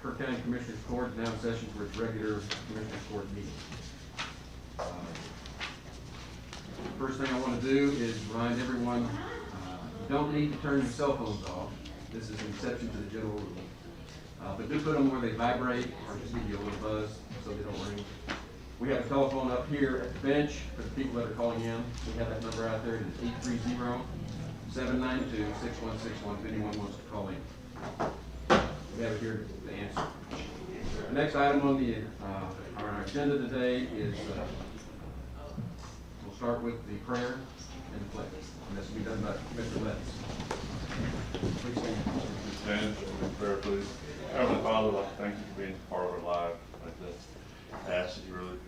Kirk County Commissioners Court is now in session for its regular Commissioners Court meeting. First thing I want to do is remind everyone, you don't need to turn your cell phones off. This is an exception to the general rule. But do put them where they vibrate or just give you a little buzz so they don't ring. We have a telephone up here at the bench for the people that are calling in. We have that number out there. It is 830-792-6161 if anyone wants to call in. We have it here to answer. The next item on our agenda today is we'll start with the prayer and the pledge. And this will be done by Mr. Letts. Please stand. Stand for prayer, please. Heavenly Father, I'd like to thank you for being part of our life. I'd like to ask that you really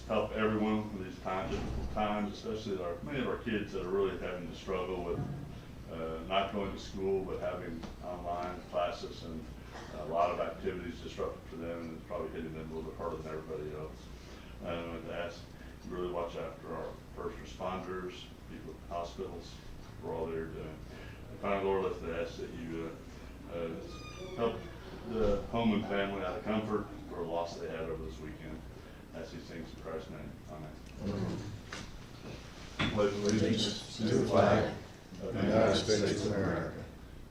help everyone with these difficult times, especially many of our kids that are really having to struggle with not going to school, but having online classes and a lot of activities disrupted for them, and it's probably hitting them a little bit harder than everybody else. And I'd like to ask you really watch after our first responders, people at hospitals, we're all there doing. And finally, Lord, let's ask that you help the home and family out of comfort for a loss they had over this weekend. Ask these things in Christ's name. Amen. Pledge allegiance to the flag of the United States of America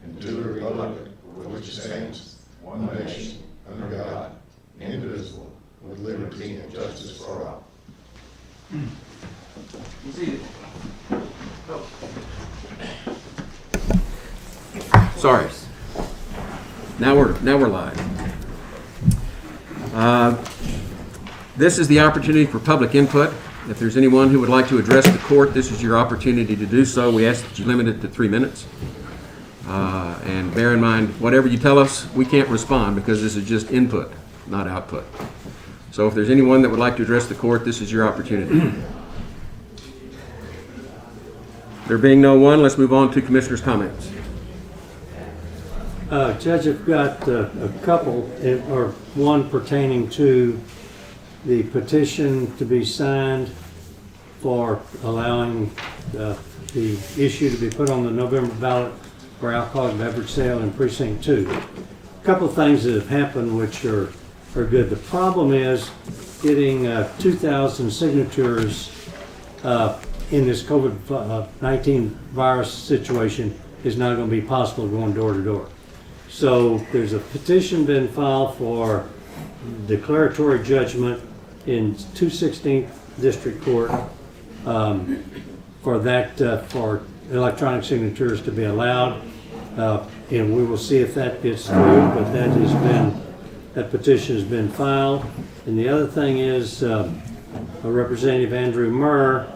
and to the republic for which it stands, one nation, under God, indivisible, with liberty and justice for all. You see it. Oh. Sorry. Now we're live. This is the opportunity for public input. If there's anyone who would like to address the court, this is your opportunity to do so. We ask that you limit it to 3 minutes. And bear in mind, whatever you tell us, we can't respond because this is just input, not output. So if there's anyone that would like to address the court, this is your opportunity. There being no one, let's move on to commissioners' comments. Judge, I've got a couple, or one pertaining to the petition to be signed for allowing the issue to be put on the November ballot for alcoholic beverage sale in Precinct 2. A couple of things that have happened which are good. The problem is getting 2,000 signatures in this COVID-19 virus situation is not going to be possible going door to door. So there's a petition been filed for declaratory judgment in 216th District Court for electronic signatures to be allowed, and we will see if that gets through. But that petition has been filed. And the other thing is, Representative Andrew Murr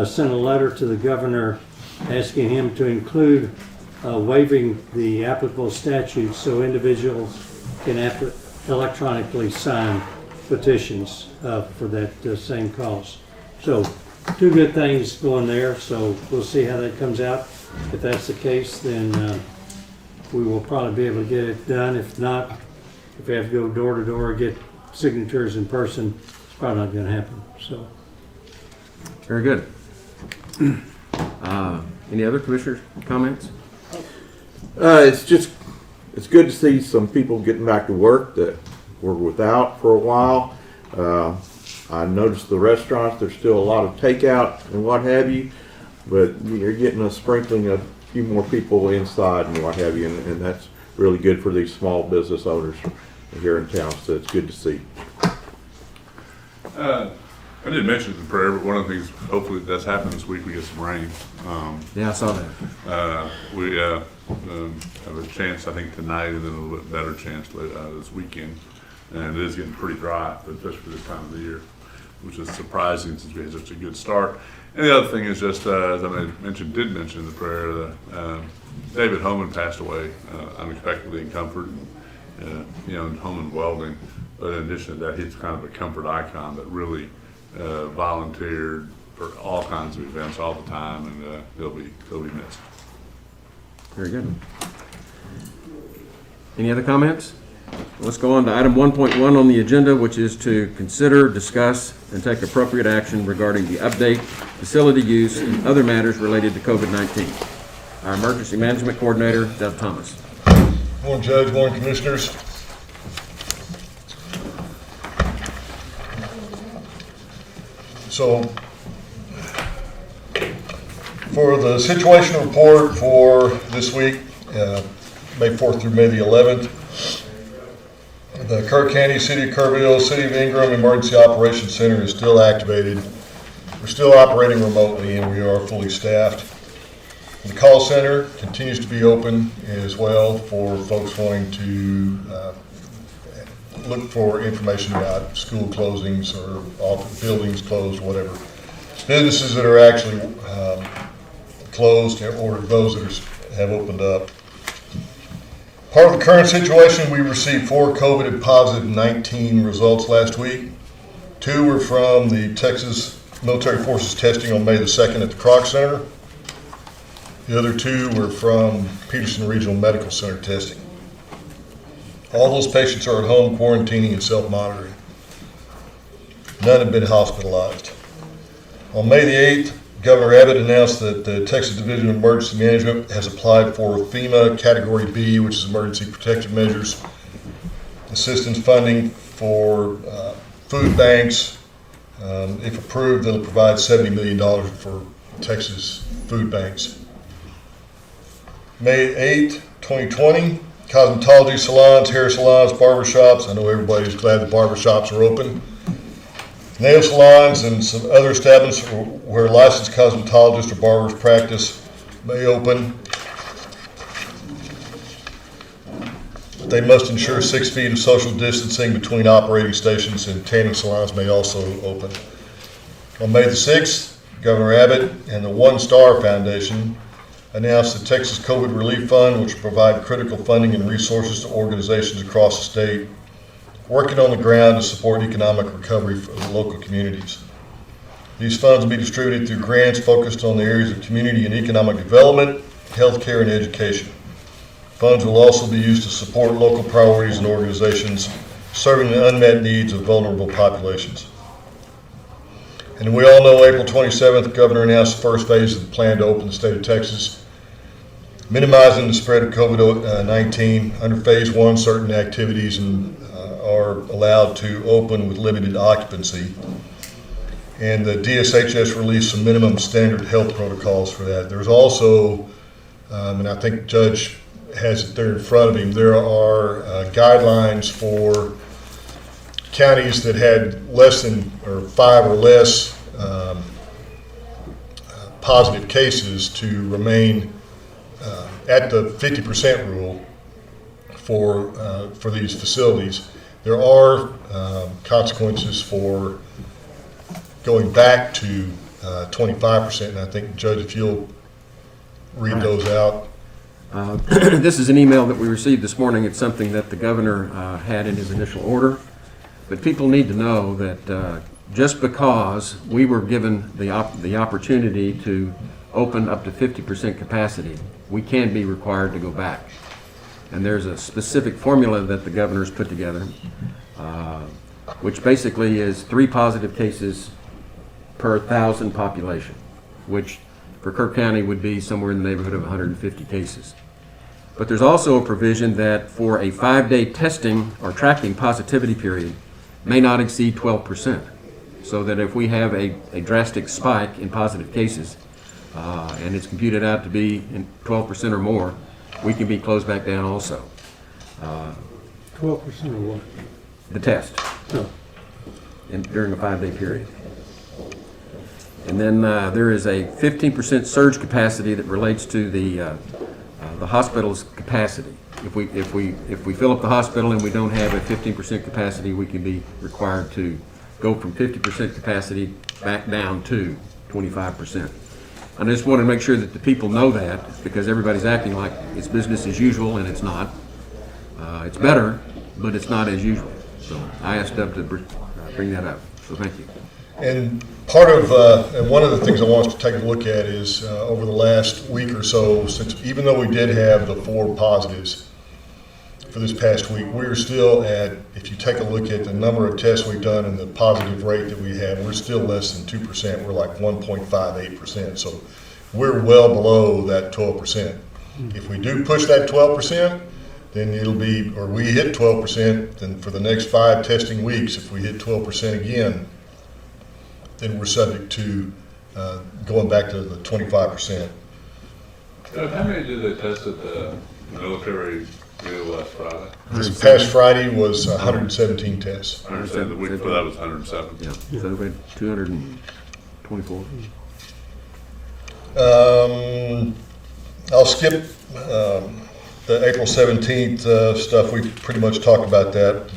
sent a letter to the governor asking him to include waiving the applicable statutes so individuals can electronically sign petitions for that same cause. So 2 good things going there, so we'll see how that comes out. If that's the case, then we will probably be able to get it done. If not, if we have to go door to door, get signatures in person, it's probably not going to happen. So, Very good. Any other commissioners' comments? It's good to see some people getting back to work that were without for a while. I noticed the restaurants, there's still a lot of takeout and what have you, but you're getting a sprinkling of a few more people inside and what have you, and that's really good for these small business owners here in town, so it's good to see. I didn't mention it in prayer, but one of the things, hopefully that's happened this week, we get some rain. Yeah, I saw that. We have a chance, I think, tonight, and then a little bit better chance this weekend. And it is getting pretty dry, especially for this time of the year, which is surprising since we had such a good start. And the other thing is just, as I did mention in the prayer, David Homan passed away unexpectedly in Comfort, in Homan Welding. But in addition to that, he's kind of a comfort icon that really volunteered for all kinds of events all the time, and he'll be missed. Very good. Any other comments? Let's go on to item 1.1 on the agenda, which is to consider, discuss, and take appropriate action regarding the update, facility use, and other matters related to COVID-19. Our Emergency Management Coordinator, Doug Thomas. Morning, Judge. Morning, Commissioners. So for the situation report for this week, May 4th through May the 11th, the Kerr County, City of Kerrville, City of Ingram Emergency Operations Center is still activated. We're still operating remotely and we are fully staffed. The call center continues to be open as well for folks wanting to look for information about school closings or office buildings closed, whatever. Businesses that are actually closed or those that have opened up. Part of the current situation, we received 4 COVID positive 19 results last week. 2 were from the Texas Military Forces testing on May the 2nd at the Kroc Center. The other 2 were from Peterson Regional Medical Center testing. All those patients are at home quarantining and self-monitoring. None have been hospitalized. On May the 8th, Governor Abbott announced that the Texas Division of Emergency Management has applied for FEMA Category B, which is Emergency Protective Measures, assistance funding for food banks. If approved, they'll provide $70 million for Texas food banks. May 8th, 2020, cosmetology salons, hair salons, barbershops. I know everybody's glad the barbershops are open. Nail salons and some other establishments where licensed cosmetologists or barbers practice may open. But they must ensure 6 feet of social distancing between operating stations, and tanning salons may also open. On May the 6th, Governor Abbott and the One Star Foundation announced the Texas COVID Relief Fund, which will provide critical funding and resources to organizations across the state working on the ground to support economic recovery for the local communities. These funds will be distributed through grants focused on the areas of community and economic development, healthcare, and education. Funds will also be used to support local priorities and organizations serving the unmet needs of vulnerable populations. And we all know April 27th, the governor announced the first phase of the plan to open the state of Texas, minimizing the spread of COVID-19. Under phase 1, certain activities are allowed to open with limited occupancy. And the DSHS released some minimum standard health protocols for that. There's also, and I think the judge has it there in front of him, there are guidelines for counties that had less than or 5 or less positive cases to remain at the 50% rule for these facilities. There are consequences for going back to 25%, and I think, Judge, if you'll read those out. This is an email that we received this morning. It's something that the governor had in his initial order. But people need to know that just because we were given the opportunity to open up to 50% capacity, we can be required to go back. And there's a specific formula that the governor's put together, which basically is 3 positive cases per 1,000 population, which for Kerr County would be somewhere in the neighborhood of 150 cases. But there's also a provision that for a 5-day testing or tracking positivity period may not exceed 12%. So that if we have a drastic spike in positive cases, and it's computed out to be 12% or more, we can be closed back down also. 12% or what? The test No. during a 5-day period. And then there is a 15% surge capacity that relates to the hospital's capacity. If we fill up the hospital and we don't have a 15% capacity, we can be required to go from 50% capacity back down to 25%. I just want to make sure that the people know that, because everybody's acting like it's business as usual, and it's not. It's better, but it's not as usual. So I asked Deb to bring that up. So thank you. And part of, and one of the things I want us to take a look at is over the last week or so, since even though we did have the 4 positives for this past week, we're still at, if you take a look at the number of tests we've done and the positive rate that we have, we're still less than 2%. We're like 1.58%. So we're well below that 12%. If we do push that 12%, then it'll be, or we hit 12%, then for the next 5 testing weeks, if we hit 12% again, then we're subject to going back to the 25%. How many did they test at the military jail last Friday? This past Friday was 117 tests. I understand the week before that was 107. Yeah, so we had 224. I'll skip the April 17th stuff. We pretty much talked about that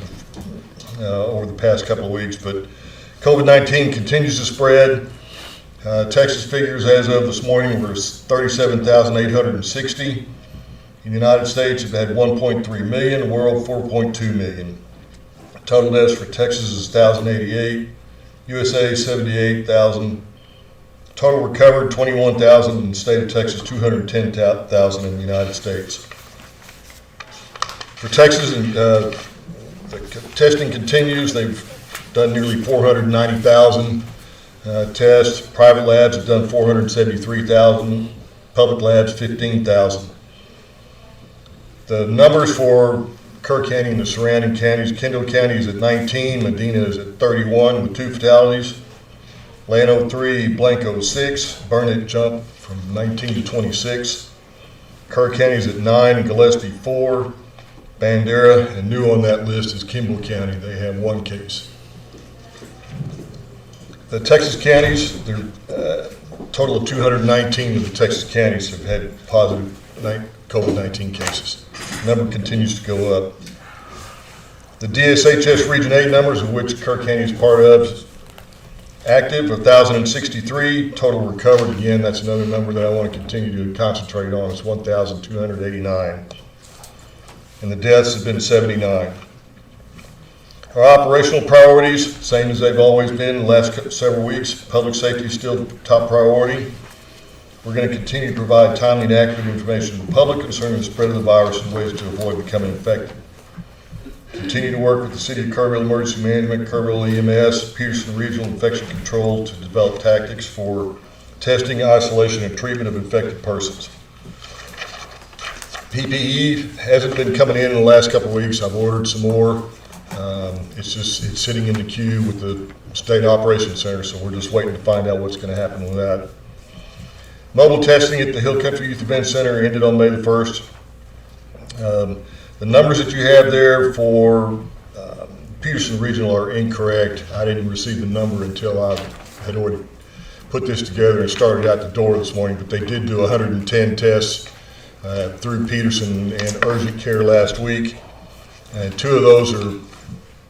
over the past couple of weeks, but COVID-19 continues to spread. Texas figures as of this morning were 37,860. In the United States, have had 1.3 million, the world 4.2 million. Total deaths for Texas is 1,088, USA 78,000. Total recovered 21,000 in the state of Texas, 210,000 in the United States. For Texas, the testing continues. They've done nearly 490,000 tests. Private labs have done 473,000. Public labs 15,000. The numbers for Kerr County and the surrounding counties: Kendall County is at 19, Medina is at 31 with 2 fatalities, Llano 3, Blanco 6, Burnett jumped from 19 to 26, Kerr County is at 9, Gillespie 4, Bandera, and new on that list is Kimball County. They have 1 case. The Texas counties, there total of 219 of the Texas counties have had positive COVID-19 cases. The number continues to go up. The DSHS Region 8 numbers, of which Kerr County is part of, active 1,063. Total recovered, again, that's another number that I want to continue to concentrate on. It's 1,289. And the deaths have been 79. Our operational priorities, same as they've always been in the last several weeks. Public safety is still top priority. We're going to continue to provide timely and accurate information to the public concerning the spread of the virus and ways to avoid becoming infected. Continue to work with the City of Kerrville Emergency Management, Kerrville EMS, Peterson Regional Infection Control to develop tactics for testing, isolation, and treatment of infected persons. PPE hasn't been coming in the last couple of weeks. I've ordered some more. It's sitting in the queue with the State Operations Center, so we're just waiting to find out what's going to happen with that. Mobile testing at the Hill Country Youth Event Center ended on May the 1st. The numbers that you have there for Peterson Regional are incorrect. I didn't receive the number until I had already put this together and started out the door this morning, but they did do 110 tests through Peterson and urgent care last week, and 2 of those are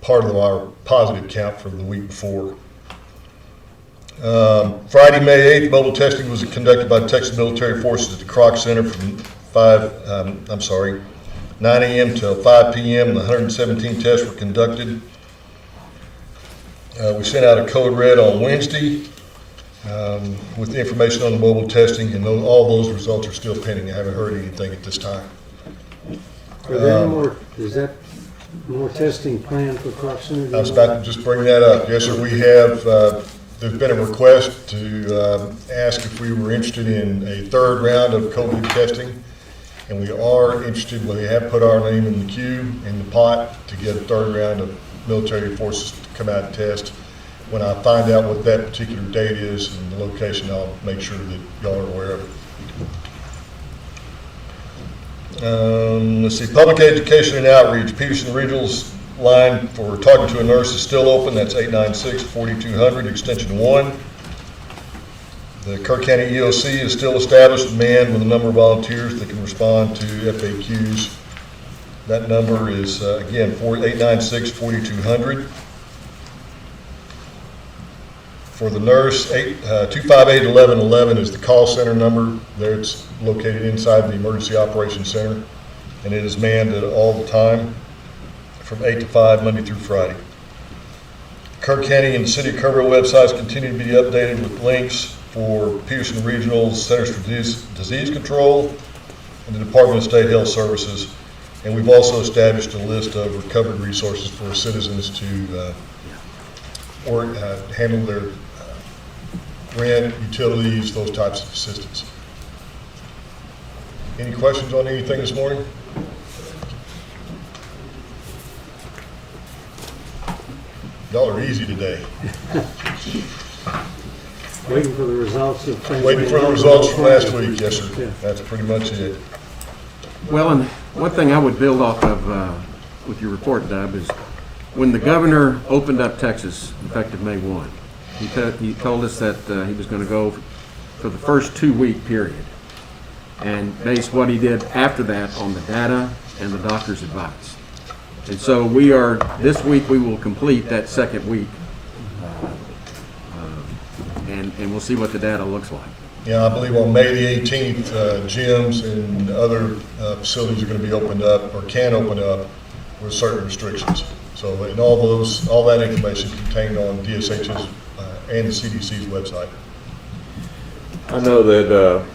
part of our positive count from the week before. Friday, May 8th, mobile testing was conducted by Texas Military Forces at the Kroc Center from 9 a.m. till 5 p.m. The 117 tests were conducted. We sent out a code red on Wednesday with the information on the mobile testing, and all those results are still pending. I haven't heard anything at this time. Are there any more, is that more testing planned for Kroc Center? I was about to just bring that up. Yes, sir, we have, there's been a request to ask if we were interested in a 3rd round of COVID testing, and we are interested. We have put our name in the queue, in the pot, to get a 3rd round of military forces to come out and test. When I find out what that particular date is and the location, I'll make sure that y'all are aware of it. Let's see, public education and outreach. Peterson Regional's line for talking to a nurse is still open. That's 896-4200, extension 1. The Kerr County EOC is still established and manned with a number of volunteers that can respond to FAQs. That number is, again, 896-4200. For the nurse, 258-1111 is the call center number. There it's located inside the Emergency Operations Center, and it is manned all the time from 8 to 5, Monday through Friday. Kerr County and the City of Kerrville websites continue to be updated with links for Peterson Regional's Centers for Disease Control and the Department of State Health Services. And we've also established a list of recovered resources for citizens to handle their rent, utilities, those types of assistance. Any questions on anything this morning? Y'all are easy today. Waiting for the results of things. Waiting for the results from last week, yes, Yeah. sir. That's pretty much it. Well, and one thing I would build off of with your report, Dub, is when the governor opened up Texas, effective May 1, he told us that he was going to go for the first 2-week period and base what he did after that on the data and the doctor's advice. And so this week we will complete that second week, and we'll see what the data looks like. Yeah, I believe on May the 18th, gyms and other facilities are going to be opened up or can open up with certain restrictions. So, and all that information is contained on DSH's and the CDC's website. I know that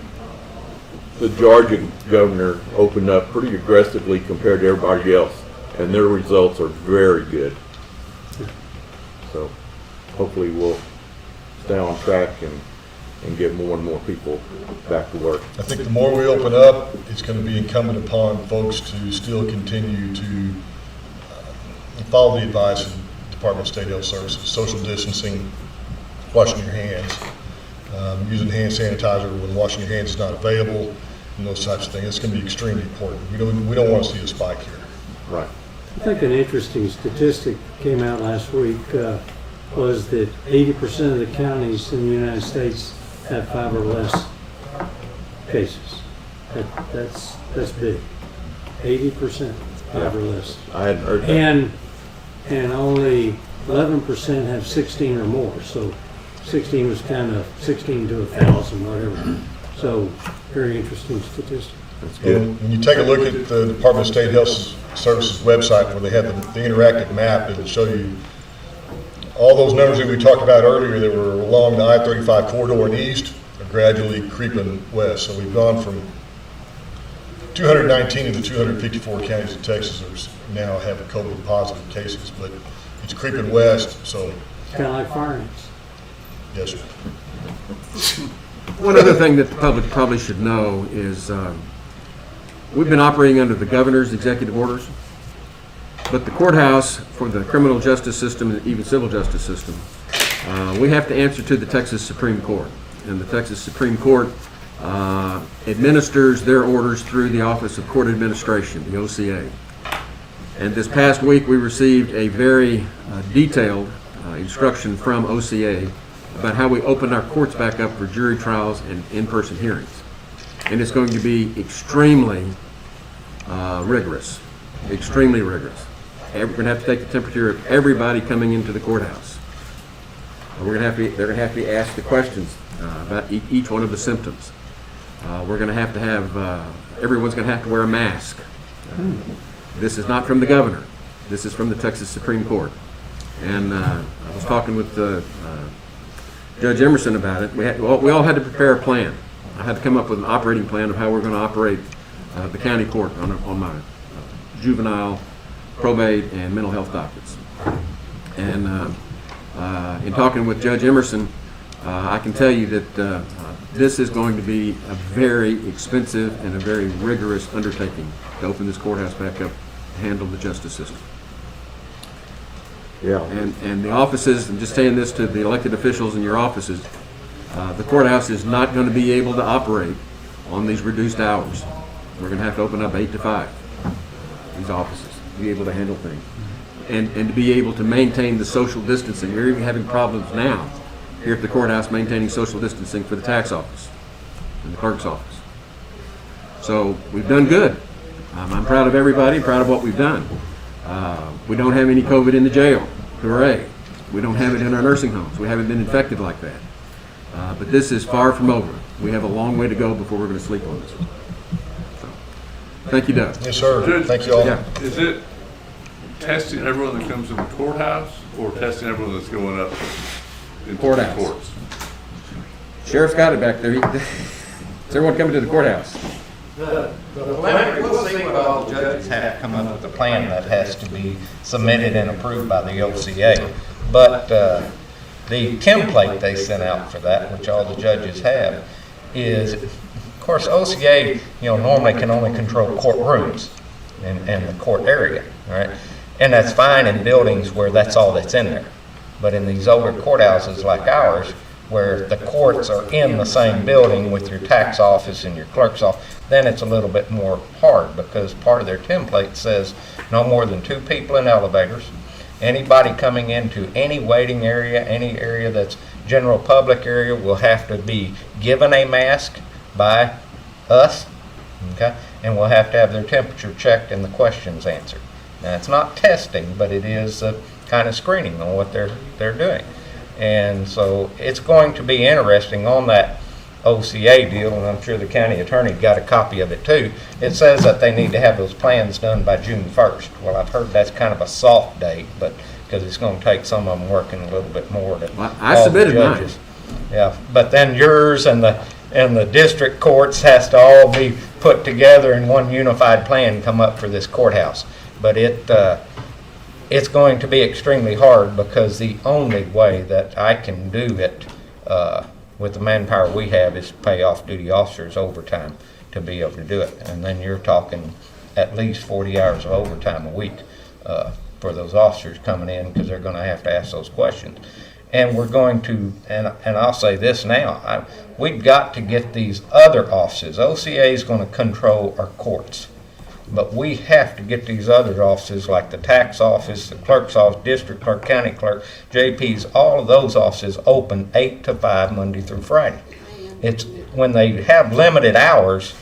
the Georgia governor opened up pretty aggressively compared to everybody else, and their results are very good. So hopefully we'll stay on track and get more and more people back to work. I think the more we open up, it's going to be incumbent upon folks to still continue to follow the advice of the Department of State Health Services, social distancing, washing your hands, using hand sanitizer when washing your hands is not available, and those types of things. It's going to be extremely important. We don't want to see a spike here. Right. I think an interesting statistic came out last week was that 80% of the counties in the United States have 5 or less cases. That's big. 80%, 5 or less. I hadn't heard that. And only 11% have 16 or more. So 16 was kind of 16 to 1,000, whatever. So very interesting statistic. That's good. When you take a look at the Department of State Health Services website where they have the interactive map, it'll show you all those numbers that we talked about earlier that were along the I-35 corridor in east are gradually creeping west. So we've gone from 219 of the 254 counties in Texas are now have COVID positive cases, but it's creeping west. So Kind of like fire ants. yes, sir. One other thing that the public probably should know is we've been operating under the governor's executive orders, but the courthouse for the criminal justice system and even civil justice system, we have to answer to the Texas Supreme Court. And the Texas Supreme Court administers their orders through the Office of Court Administration, the OCA. And this past week we received a very detailed instruction from OCA about how we open our courts back up for jury trials and in-person hearings. And it's going to be extremely rigorous, extremely rigorous. We're going to have to take the temperature of everybody coming into the courthouse. They're going to have to be asked the questions about each one of the symptoms. We're going to have everyone's going to have to wear a mask. This is not from the governor. This is from the Texas Supreme Court. And I was talking with Judge Emerson about it. We all had to prepare a plan. I had to come up with an operating plan of how we're going to operate the county court on my juvenile, probate, and mental health dockets. And in talking with Judge Emerson, I can tell you that this is going to be a very expensive and a very rigorous undertaking to open this courthouse back up to handle the justice system. Yeah. And the offices, I'm just saying this to the elected officials in your offices, the courthouse is not going to be able to operate on these reduced hours. We're going to have to open up 8 to 5, these offices, to be able to handle things. And to be able to maintain the social distancing. We're even having problems now here at the courthouse maintaining social distancing for the tax office and the clerk's office. So we've done good. I'm proud of everybody, proud of what we've done. We don't have any COVID in the jail. Hooray. We don't have it in our nursing homes. We haven't been infected like that. But this is far from over. We have a long way to go before we're going to sleep on this one. So, thank you, Doug. Yes, sir. Thank you all. Yeah. Is it testing everyone that comes to the courthouse or testing everyone that's going up into Courthouse. the courts? Sheriff's got it back there. Is everyone coming to the courthouse? The plan, we'll see what all the judges have to come up with a plan that has to be submitted and approved by the OCA. But the template they sent out for that, which all the judges have, is, of course, OCA, normally can only control courtrooms and the court area, all right? And that's fine in buildings where that's all that's in there. But in these older courthouses like ours, where the courts are in the same building with your tax office and your clerk's office, then it's a little bit more hard, because part of their template says no more than 2 people in elevators. Anybody coming into any waiting area, any area that's general public area, will have to be given a mask by us, okay? And will have to have their temperature checked and the questions answered. Now, it's not testing, but it is kind of screening on what they're doing. And so it's going to be interesting on that OCA deal, and I'm sure the county attorney got a copy of it too. It says that they need to have those plans done by June 1st. Well, I've heard that's kind of a soft date, but because it's going to take some of them working a little bit more to Well, I submitted mine. Yeah, but then yours and the district courts has to all be put together in one unified plan come up for this courthouse. But it's going to be extremely hard, because the only way that I can do it with the manpower we have is pay off-duty officers overtime to be able to do it. And then you're talking at least 40 hours of overtime a week for those officers coming in, because they're going to have to ask those questions. And we're going to, and I'll say this now, we've got to get these other offices. OCA is going to control our courts. But we have to get these other offices, like the tax office, the clerk's office, district clerk, county clerk, JPs, all of those offices open 8 to 5 Monday through Friday. It's when they have limited hours,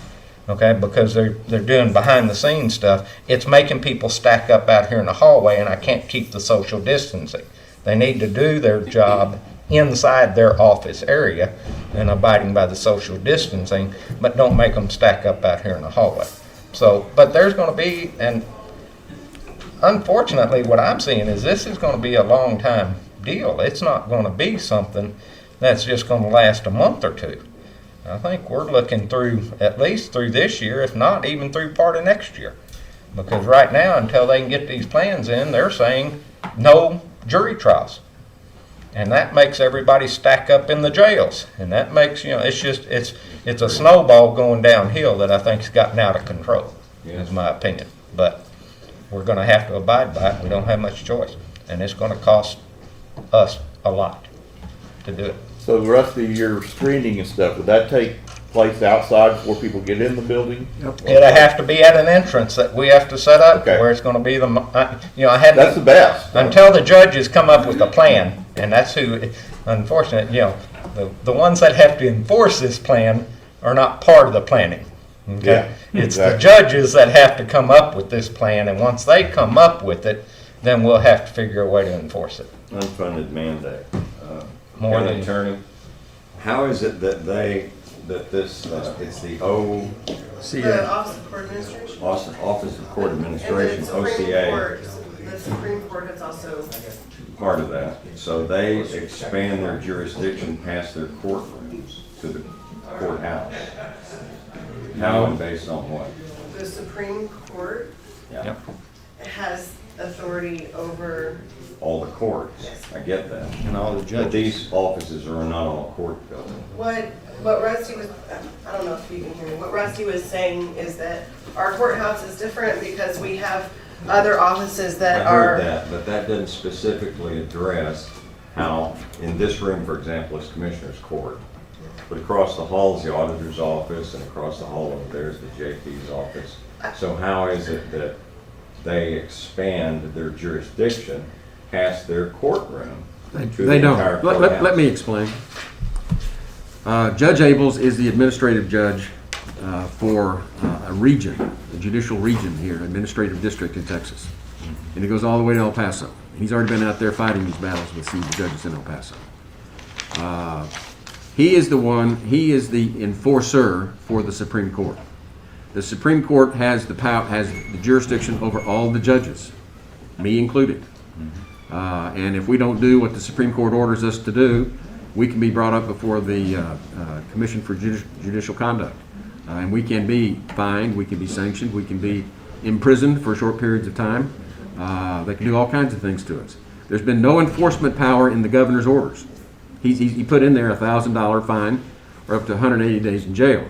okay, because they're doing behind the scenes stuff, it's making people stack up out here in the hallway, and I can't keep the social distancing. They need to do their job inside their office area and abiding by the social distancing, but don't make them stack up out here in the hallway. So, but there's going to be, and unfortunately what I'm seeing is this is going to be a long time deal. It's not going to be something that's just going to last a month or two. I think we're looking through, at least through this year, if not even through part of next year. Because right now, until they can get these plans in, they're saying no jury trials. And that makes everybody stack up in the jails. And that makes, it's just, it's a snowball going downhill that I think's gotten out of control, is my opinion. But we're going to have to abide by it. We don't have much choice. And it's going to cost us a lot to do it. So the rest of your screening and stuff, would that take place outside before people get in the building? It'll have to be at an entrance that we have to set up, Okay. where it's going to be I had That's the best. until the judges come up with a plan, and that's who, unfortunately, the ones that have to enforce this plan are not part of the planning. Okay, Yeah, it's exactly. the judges that have to come up with this plan, and once they come up with it, then we'll have to figure a way to enforce it. Unfunded mandate. More County than- attorney, how is it that this, it's the The Office of Court Administration. Office of Court And Administration, the Supreme OCA, Court, the Supreme Court has also, part of that? So they expand their jurisdiction past their courtrooms to the courthouse. How and based on what? the Supreme Court Yeah. has authority over, All the courts, I get that. And all the But judges. these offices are not on a court building. what Rusty was, I don't know if you can hear me, what Rusty was saying is that our courthouse is different because we have other offices that I are. heard that, but that doesn't specifically address how, in this room, for example, is Commissioner's Court. But across the hall is the auditor's office, and across the hall over there is the JP's office. So how is it that they expand their jurisdiction past their courtroom to the They entire don't. courthouse? Let me explain. Judge Abels is the administrative judge for a region, a judicial region here, administrative district in Texas. And it goes all the way to El Paso. He's already been out there fighting these battles with some of the judges in El Paso. He is the enforcer for the Supreme Court. The Supreme Court has the jurisdiction over all the judges, me included. And if we don't do what the Supreme Court orders us to do, we can be brought up before the Commission for Judicial Conduct. And we can be fined, we can be sanctioned, we can be imprisoned for short periods of time. They can do all kinds of things to us. There's been no enforcement power in the governor's orders. He put in there a $1,000 fine or up to 180 days in jail,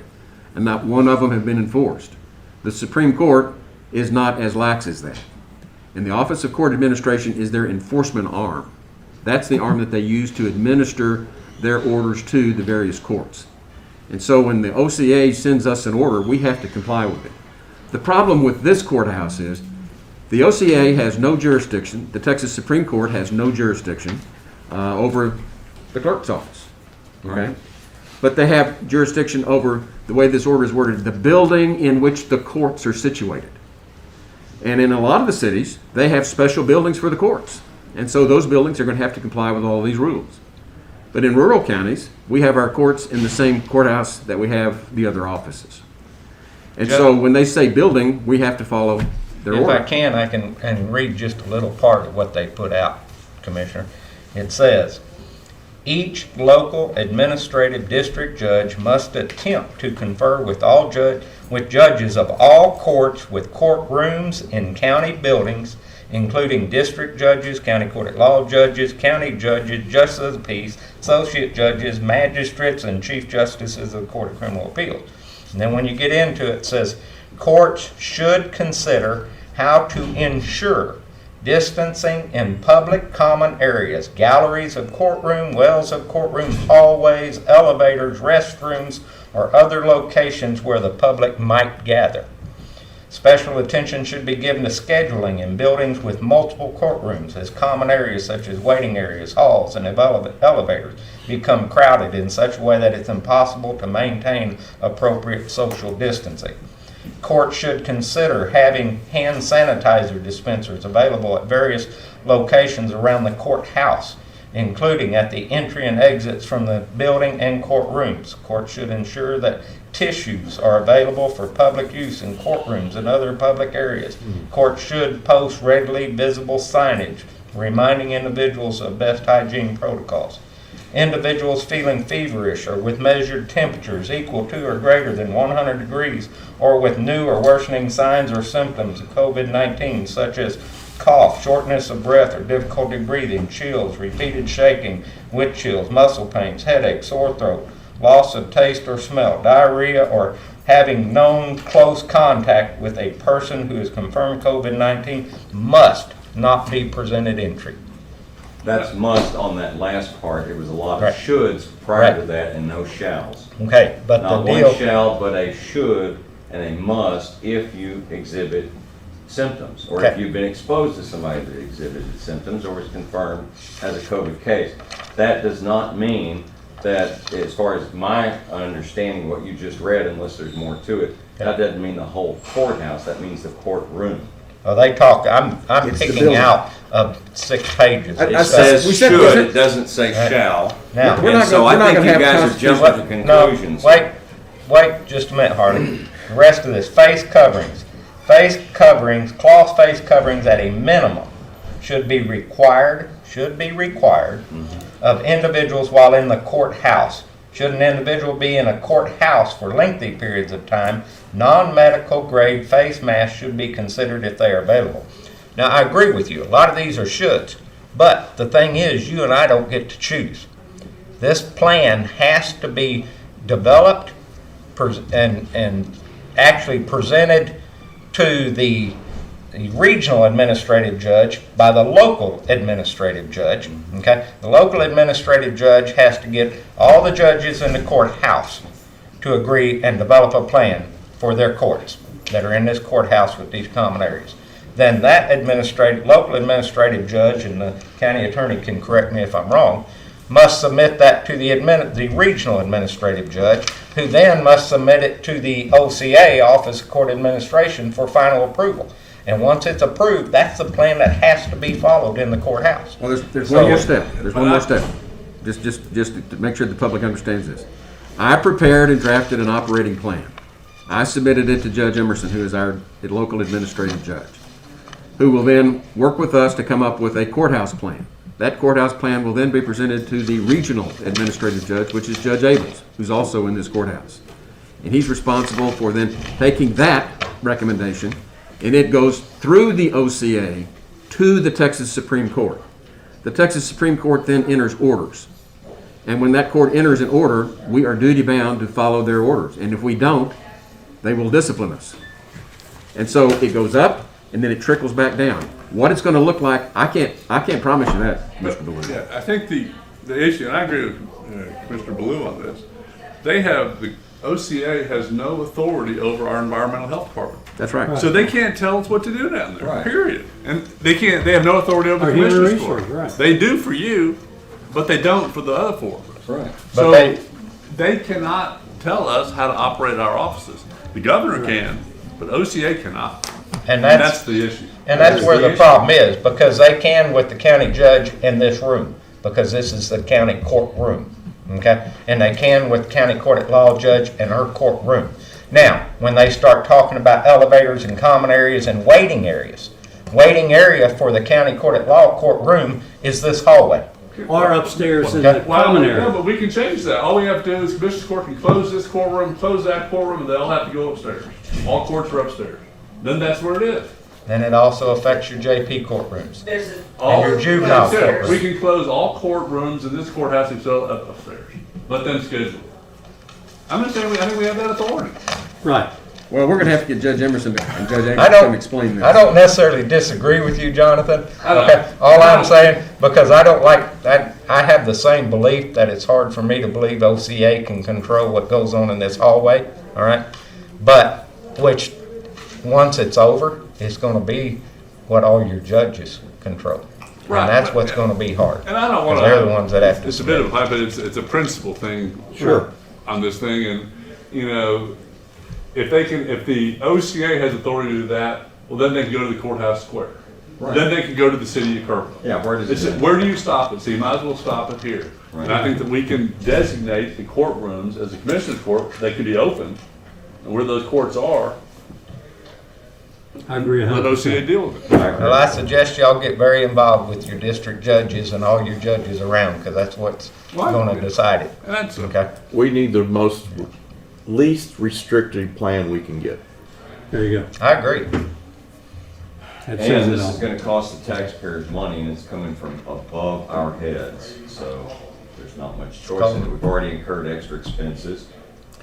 and not one of them have been enforced. The Supreme Court is not as lax as that. And the Office of Court Administration is their enforcement arm. That's the arm that they use to administer their orders to the various courts. And so when the OCA sends us an order, we have to comply with it. The problem with this courthouse is the OCA has no jurisdiction, the Texas Supreme Court has no jurisdiction over the clerk's office, okay? But they have jurisdiction over, the way this order is worded, the building in which the courts are situated. And in a lot of the cities, they have special buildings for the courts. And so those buildings are going to have to comply with all these rules. But in rural counties, we have our courts in the same courthouse that we have the other offices. And so when they say building, we have to follow their order. If I can read just a little part of what they put out, Commissioner. It says, each local administrative district judge must attempt to confer with with judges of all courts with courtrooms in county buildings, including district judges, county court at law judges, county judges, justices of the peace, associate judges, magistrates, and chief justices of the Court of Criminal Appeals. And then when you get into it, it says, courts should consider how to ensure distancing in public common areas, galleries of courtroom, wells of courtroom, hallways, elevators, restrooms, or other locations where the public might gather. Special attention should be given to scheduling in buildings with multiple courtrooms, as common areas such as waiting areas, halls, and elevators become crowded in such a way that it's impossible to maintain appropriate social distancing. Courts should consider having hand sanitizer dispensers available at various locations around the courthouse, including at the entry and exits from the building and courtrooms. Courts should ensure that tissues are available for public use in courtrooms and other public areas. Courts should post readily visible signage reminding individuals of best hygiene protocols. Individuals feeling feverish or with measured temperatures equal to or greater than 100 degrees, or with new or worsening signs or symptoms of COVID-19, such as cough, shortness of breath or difficulty breathing, chills, repeated shaking, wet chills, muscle pains, headache, sore throat, loss of taste or smell, diarrhea, or having known close contact with a person who is confirmed COVID-19 must not be presented entry. That's must on that last part. It was a lot of Right. shoulds prior to Right. that and no shalls. Okay, but Not the one deal, shall, but a should and a must if you exhibit symptoms, or if Okay. you've been exposed to somebody that exhibited symptoms or was confirmed as a COVID case. That does not mean that, as far as my understanding, what you just read, unless there's more to it, that doesn't mean the whole courthouse. That means the courtroom. well, they talk, I'm It's the picking building. out of 6 pages. It I says we said- should, it doesn't say Right. shall. Now, We're And not so gonna- we're I not think gonna you have guys are constitutional- jumping to conclusions. No, wait just a minute, Harley. The rest of this, face coverings. Face coverings, cloth face coverings at a minimum should be required of individuals while in the courthouse. Should an individual be in a courthouse for lengthy periods of time, non-medical grade face masks should be considered if they are available. Now, I agree with you. A lot of these are shoulds. But the thing is, you and I don't get to choose. This plan has to be developed and actually presented to the regional administrative judge by the local administrative judge. Okay? The local administrative judge has to get all the judges in the courthouse to agree and develop a plan for their courts that are in this courthouse with these common areas. Then that local administrative judge, and the county attorney can correct me if I'm wrong, must submit that to the regional administrative judge, who then must submit it to the OCA, Office of Court Administration, for final approval. And once it's approved, that's the plan that has to be followed in the courthouse. Well, there's So- one more step. There's one more step. Just to make sure the public understands this. I prepared and drafted an operating plan. I submitted it to Judge Emerson, who is our local administrative judge, who will then work with us to come up with a courthouse plan. That courthouse plan will then be presented to the regional administrative judge, which is Judge Abels, who's also in this courthouse. And he's responsible for then taking that recommendation, and it goes through the OCA to the Texas Supreme Court. The Texas Supreme Court then enters orders. And when that court enters an order, we are duty bound to follow their orders. And if we don't, they will discipline us. And so it goes up, and then it trickles back down. What it's going to look like, I can't promise you that, Mr. Balloon. Yeah, I think the the issue, and I agree with Commissioner Blue on this, the OCA has no authority over our environmental health department. That's right. So they can't tell us what to do down there, Right. period. And they have no authority over the Our human commissioner's court. resource, right. They do for you, but they don't for the other four of us. Right. So But they cannot tell us how to operate our offices. The governor can, but OCA cannot. And And that's that's, the issue. and that's where the problem is, because they can with the county judge in this room, because this is the county courtroom, okay? And they can with county court at law judge in her courtroom. Now, when they start talking about elevators and common areas and waiting area for the county court at law courtroom is this hallway. Or upstairs in the Well, common no, area. but we can change that. All we have to do is Commissioner's Court can close this courtroom, close that courtroom, and they all have to go upstairs. All courts are upstairs. Then that's where it is. Then it also affects your JP courtrooms. There's a. All your juvenile that's it. courtroom. We can close all courtrooms in this courthouse except upstairs. Let them schedule it. I'm just saying, I think we have that authority. Right. Well, we're gonna have to get Judge Emerson and Judge I Abrams to don't, come explain this. I don't necessarily disagree with you, Jonathan. I don't. Okay, all I I'm don't. saying, because I don't like that, I have the same belief that it's hard for me to believe OCA can control what goes on in this hallway, all right? But, which, once it's over, it's gonna be what all your judges control. Right, And that's but- what's gonna be hard. And I don't want to. Because they're the ones that have to. It's a bit of a hype, but it's a principle thing. Sure. On this thing, and, you know, if the OCA has authority to do that, well, then they can go to the courthouse square. Right. Then they can go to the city of Kirkland. Yeah, where does It's, it end? where do you stop it? So you might as well stop it here. Right. And I think that we can designate the courtrooms as a commissioner's court, they could be open, and where those courts are, I agree let 100%. OCA deal with it. Well, I suggest y'all get very involved with your district judges and all your judges around, because that's what's Right. gonna decide it, And that's, okay? We need the least restrictive plan we can get. There you go. I agree. That says And it this is all. gonna cost the taxpayers money, and it's coming from above our heads, so there's not much choice in it. We've already incurred extra expenses.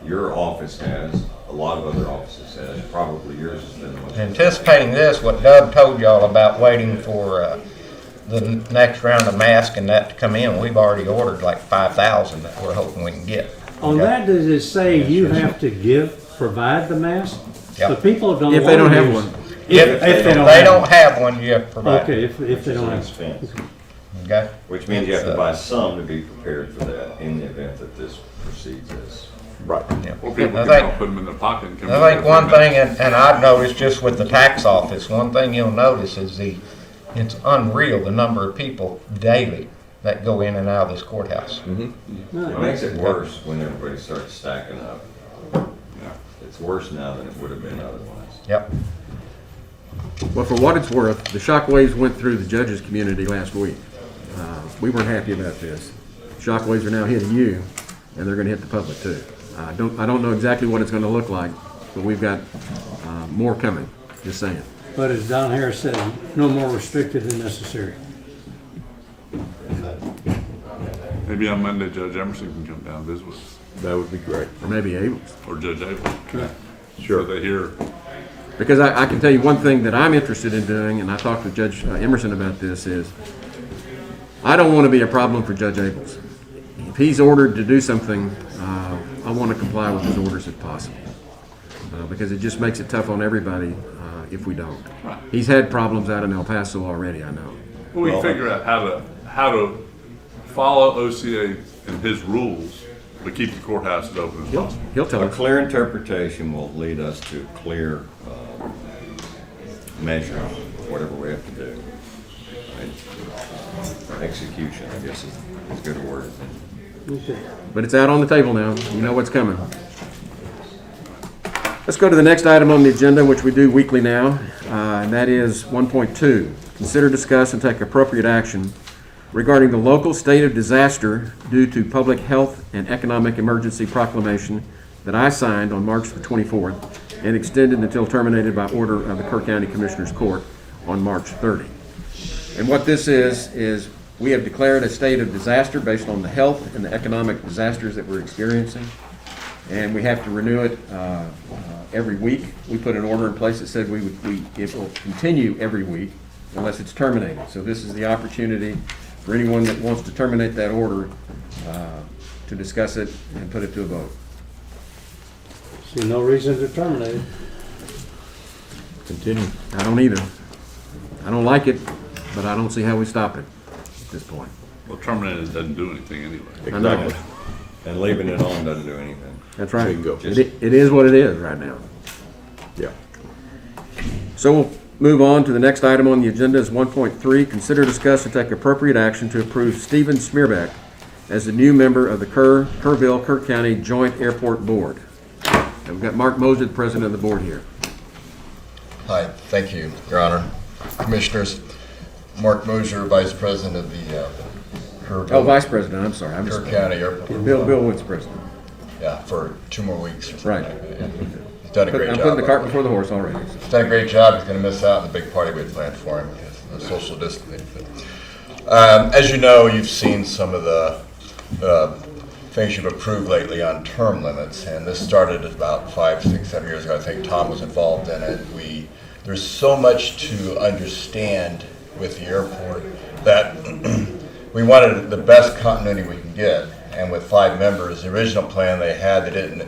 Your office has, a lot of other offices has, probably yours has been the most. Anticipating this, what Doug told y'all about waiting for the next round of masks and that to come in, we've already ordered like 5,000 that we're hoping we can get. On Okay? that, does it say you have to provide the mask? Yep. The people don't If they wanna don't have use- one. If they don't They have don't one. have one, you have to provide. Okay, if they don't have. Expense. Okay? Which means you have to buy some to be prepared for that in the event that this proceeds as. Right. Yeah. or people I can think- all put them in their pocket and come. I think one thing, and I've noticed just with the tax office, one thing you'll notice is it's unreal the number of people daily that go in and out of this courthouse. It makes it worse when everybody starts stacking up. It's worse now than it would have been otherwise. Yep. Well, for what it's worth, the shockwaves went through the judges' community last week. We weren't happy about this. Shockwaves are now hitting you, and they're gonna hit the public too. I don't know exactly what it's gonna look like, but we've got more coming, just saying. But as Don Harris said, no more restricted than necessary. Maybe on Monday, Judge Emerson can come down and visit with us, That would be great. Or maybe able. or Judge Abel. So Sure. they hear, Because I can tell you one thing that I'm interested in doing, and I talked with Judge Emerson about this, is I don't want to be a problem for Judge Abels. If he's ordered to do something, I want to comply with his orders if possible. Because it just makes it tough on everybody if we don't. Right. He's had problems out in El Paso already, I know. well, we can figure out how to follow OCA and his rules, but keep the courthouses open as possible. He'll tell A us. clear interpretation will lead us to clear measures, whatever we have to do. And execution, I guess, is as good a word as any. Okay. But it's out on the table now. You know what's coming. Let's go to the next item on the agenda, which we do weekly now, and that is 1.2. Consider, discuss, and take appropriate action regarding the local state of disaster due to public health and economic emergency proclamation that I signed on March the 24th and extended until terminated by order of the Kerr County Commissioners Court on March 30. And what this is we have declared a state of disaster based on the health and the economic disasters that we're experiencing, and we have to renew it every week. We put an order in place that said it will continue every week unless it's terminated. So this is the opportunity for anyone that wants to terminate that order, to discuss it and put it to a vote. See no reason to terminate it. Continue. I don't either. I don't like it, but I don't see how we stop it at this point. Well, terminating it doesn't do anything anyway. I know. Exactly. And leaving it on doesn't do anything. That's right. Bingo. It is what it is right now. Yeah. So we'll move on to the next item on the agenda is 1.3, consider, discuss, and take appropriate action to approve Stephen Smearbeck as the new member of the Kerrville County Joint Airport Board. And we've got Mark Moser, the president of the board here. Hi, thank you, Your Honor. Commissioners, Mark Mosier, Vice President of the Oh, Vice President, I'm sorry. Kerr County Airport. Bill Wood's president. Yeah, for 2 more weeks or something. Right. Yeah. He's done a great I'm job. putting the cart before the horse already. He's done a great job. He's going to miss out on the big party we had planned for him, the social distancing. As you know, you've seen some of the things you've approved lately on term limits, and this started about 5, 6, 7 years ago. I think Tom was involved in it. There's so much to understand with the airport that we wanted the best continuity we can get. And with 5 members, the original plan they had, they didn't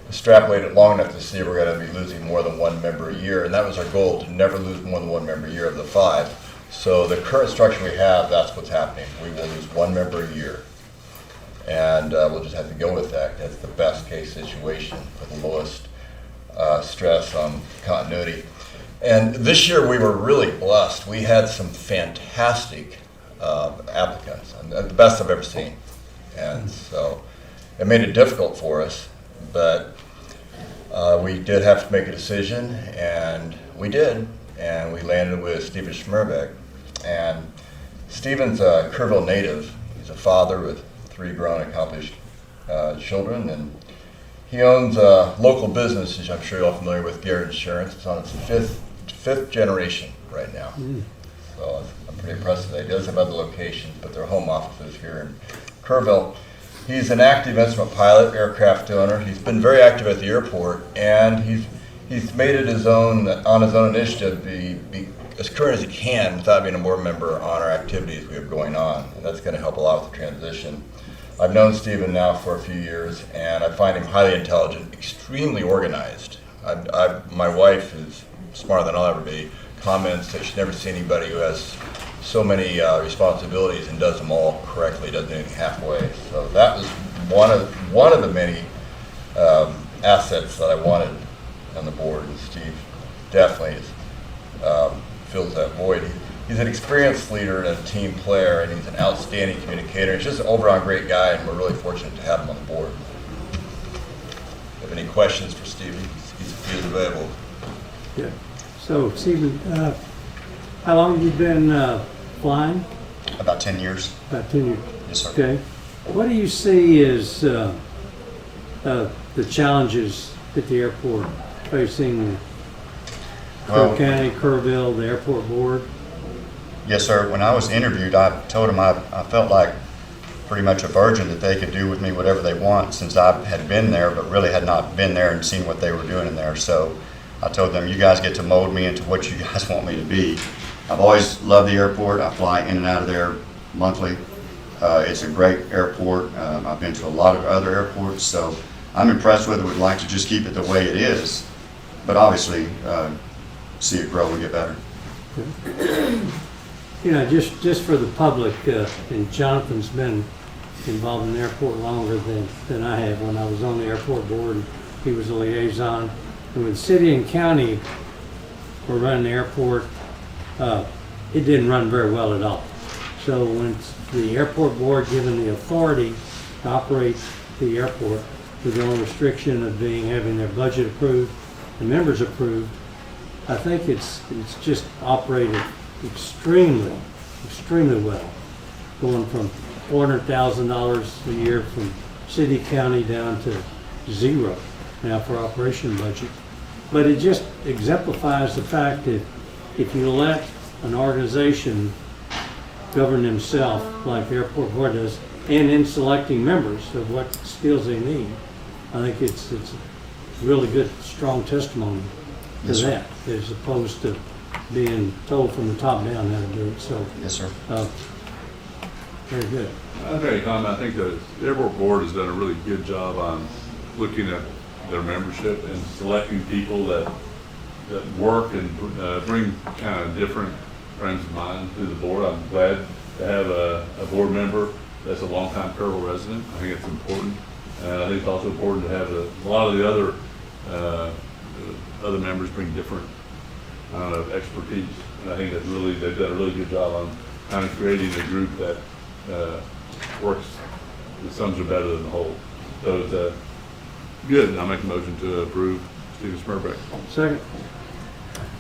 extrapolate it long enough to see we're going to be losing more than 1 member a year. And that was our goal, to never lose more than 1 member a year of the 5. So the current structure we have, that's what's happening. We will lose 1 member a year. And we'll just have to go with that. That's the best case situation for the lowest stress on continuity. And this year we were really blessed. We had some fantastic applicants, and the best I've ever seen. And so it made it difficult for us, but we did have to make a decision, and we did. And we landed with Stephen Smearbeck. And Stephen's a Kerrville native. He's a father with 3 grown, accomplished children, and he owns a local business, as I'm sure you're all familiar with, Garrett Insurance. It's on its fifth generation right now. So I'm pretty impressed with that. He does have other locations, but their home office is here in Kerrville. He's an active instrument pilot, aircraft owner. He's been very active at the airport, and he's made it his own, on his own initiative, be as current as he can without being a board member on our activities we have going on. And that's going to help a lot with the transition. I've known Stephen now for a few years, and I find him highly intelligent, extremely organized. My wife is smarter than I'll ever be, comments that she's never seen anybody who has so many responsibilities and does them all correctly, doesn't do anything halfway. So that was one of the many assets that I wanted on the board, and Steve definitely fills that void. He's an experienced leader and a team player, and he's an outstanding communicator. He's just an all-around great guy, and we're really fortunate to have him on the board. If you have any questions for Steve, he's available. Yeah. So, Stephen, how long have you been flying? About 10 years. About 10 years. Yes, sir. Okay. What do you see as the challenges at the airport facing Kerr County, Kerrville, the airport board? Yes, sir. When I was interviewed, I told them I felt like pretty much a virgin, that they could do with me whatever they want, since I had been there but really had not been there and seen what they were doing in there. So I told them, you guys get to mold me into what you guys want me to be. I've always loved the airport. I fly in and out of there monthly. It's a great airport. I've been to a lot of other airports, so I'm impressed with it. Would like to just keep it the way it is, but obviously see it grow and get better. You know, just for the public, and Jonathan's been involved in the airport longer than I have. When I was on the airport board, he was a liaison. And when city and county were running the airport, it didn't run very well at all. So when the airport board given the authority to operate the airport with the only restriction of having their budget approved and members approved, I think it's just operated extremely well, going from $400,000 a year from city county down to 0 now for operation budget. But it just exemplifies the fact that if you let an organization govern themselves like the airport board does, and in selecting members of what skills they need, I think it's a really good, strong testimony to Yes, sir. that, as opposed to being told from the top down how to do it. So, Yes, sir. Very good. I'll make a comment. I think the airport board has done a really good job on looking at their membership and selecting people that work and bring kind of different frames of mind to the board. I'm glad to have a board member that's a longtime Kerrville resident. I think it's important. I think it's also important to have a lot of the other members bring different expertise. And I think that they've done a really good job on kind of creating a group that works, the sums are better than the whole. So it's good, and I'll make a motion to approve Stephen Smurbeck. Second.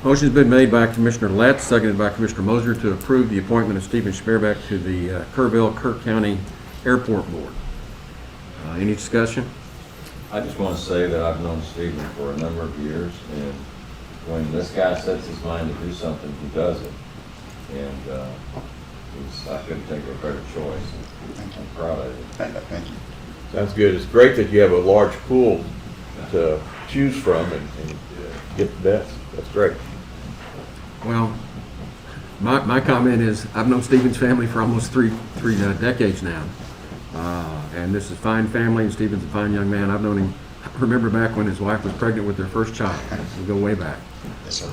Motion's been made by Commissioner Letts, seconded by Commissioner Moser to approve the appointment of Stephen Sperbeck to the Kerrville-Kirk County Airport Board. Any discussion? I just want to say that I've known Stephen for a number of years, and when this guy sets his mind to do something, he does it. And I couldn't think of a better choice. I'm proud of it. Thank you. Sounds good. It's great that you have a large pool to choose from and get the best. That's great. Well, my comment is I've known Stephen's family for almost three decades now. And this is a fine family, and Stephen's a fine young man. I've known him, I remember back when his wife was pregnant with their first child. We go way back. Yes, sir.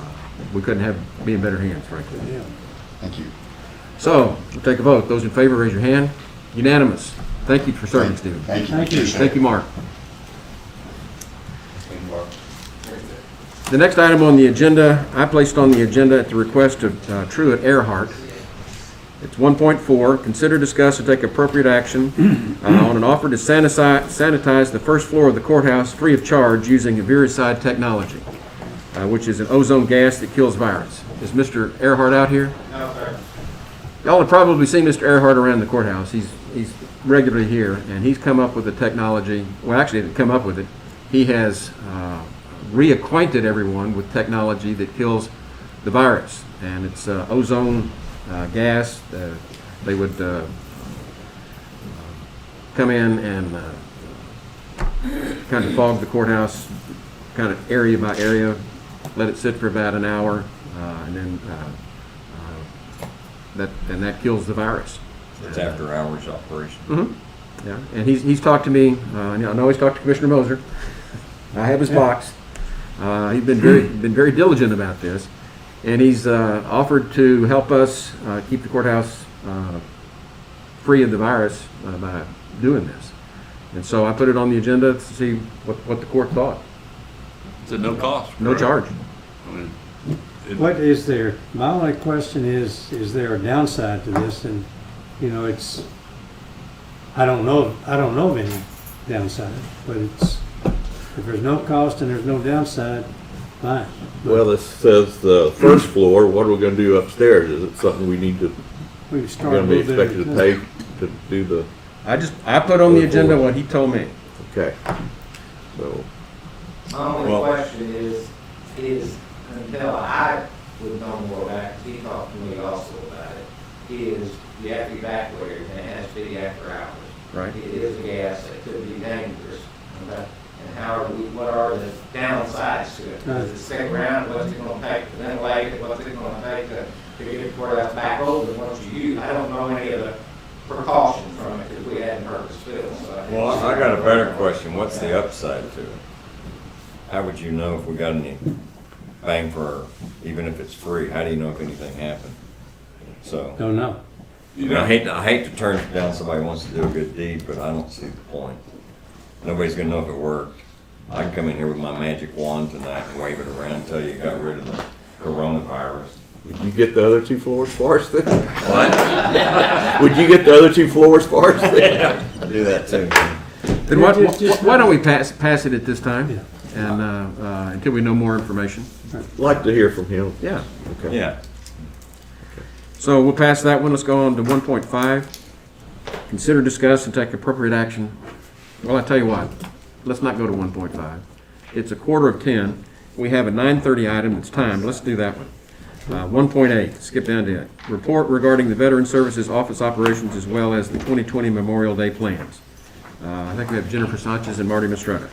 We couldn't be in better hands, frankly. Yeah. Thank you. So, we'll take a vote. Those in favor, raise your hand. Unanimous. Thank you for serving, Stephen. Thank you. Thank you. Appreciate Thank it. you, Mark. The next item on the agenda, I placed on the agenda at the request of Truett Earhart. It's 1.4, consider, discuss, and take appropriate action on an offer to sanitize the first floor of the courthouse free of charge using a Viricide technology, which is an ozone gas that kills virus. Is Mr. Earhart out here? No, sir. Y'all have probably seen Mr. Earhart around the courthouse. He's regularly here, and he's come up with the technology. Well, actually, he didn't come up with it. He has reacquainted everyone with technology that kills the virus, and it's ozone gas. They would come in and kind of fog the courthouse, kind of area by area, let it sit for about an hour, and then that kills the virus. It's after hours operation. Mm-hmm. Yeah, and he's talked to me. I know he's talked to Commissioner Moser. I have his box. He's been very diligent about this, and he's offered to help us keep the courthouse free of the virus by doing this. And so I put it on the agenda to see what the court thought. It's at no cost. No charge. I mean, What is there, my only question is there a downside to this? And, you know, it's, I don't know of any downside, but it's, if there's no cost and there's no downside, fine. Well, this says the first floor. What are we going to do upstairs? Is it something we need to, We can we're start a going to be little bit. expected to pay to do the, I put on the agenda what he told me. okay. So, My only question is until I would know more about it, he talked to me also about it, is you have to evacuate it and it has to be after hours. Right. It is a gas that could be dangerous. Okay? And what are the downsides to it? Does it stick around? What's it going to take to ventilate it? What's it going to take to get the courthouse back open once you use? I don't know any of the precautions from it because we hadn't purpose-built. So Well, I got a better question. What's the upside to it? How would you know if we got any bang for, even if it's free? How do you know if anything happened? So, Don't know. I hate to turn down somebody who wants to do a good deed, but I don't see the point. Nobody's gonna know if it worked. I can come in here with my magic wand tonight and wave it around and tell you got rid of the coronavirus. would you get the other 2 floors for us then? What? Would you get the other 2 floors for us then? I do that too. Then why don't we pass it at this time? Yeah. And until we know more information. Like to hear from him. Yeah. Okay. Yeah. So we'll pass that one. Let's go on to 1.5. Consider, discuss, and take appropriate action. Well, I tell you what, let's not go to 1.5. It's 9:45. We have a 9:30 item. It's timed. Let's do that one. 1.8, skip down to it. Report regarding the Veteran Services Office operations as well as the 2020 Memorial Day plans. I think we have Jennifer Sanchez and Marty Mistretta.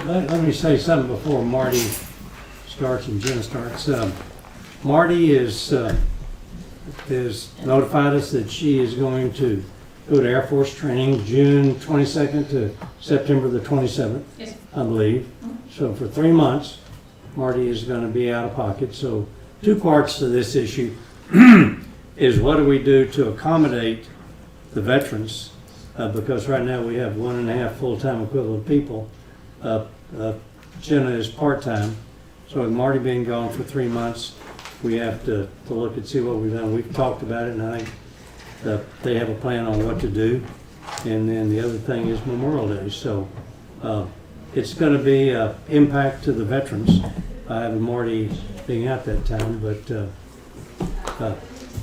Let me say something before Marty starts and Jenna starts. Marty is notified us that she is going to go to Air Force training June 22nd to September the 27th, Yes. I believe. So for 3 months, Marty is going to be out of pocket. So 2 parts to this issue is what do we do to accommodate the veterans? Because right now we have 1.5 full-time equivalent people. Jenna is part-time. So with Marty being gone for 3 months, we have to look and see what we've done. We've talked about it, and I think they have a plan on what to do. And then the other thing is Memorial Day. So it's going to be an impact to the veterans by having Marty being out that time, but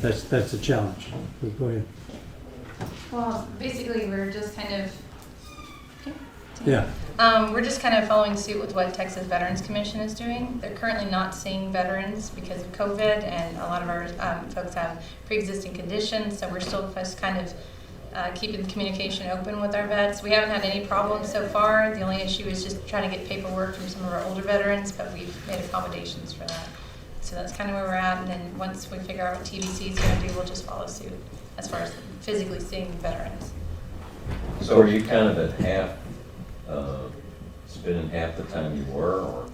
that's a challenge. Go ahead. Well, basically, we're just kind of, Yeah. we're just kind of following suit with what Texas Veterans Commission is doing. They're currently not seeing veterans because of COVID, and a lot of our folks have pre-existing conditions, so we're still just kind of keeping the communication open with our vets. We haven't had any problems so far. The only issue is just trying to get paperwork from some of our older veterans, but we've made accommodations for that. So that's kind of where we're at, and then once we figure out what TVC is going to do, we'll just follow suit as far as physically seeing veterans. So are you kind of at half, spending half the time you were, or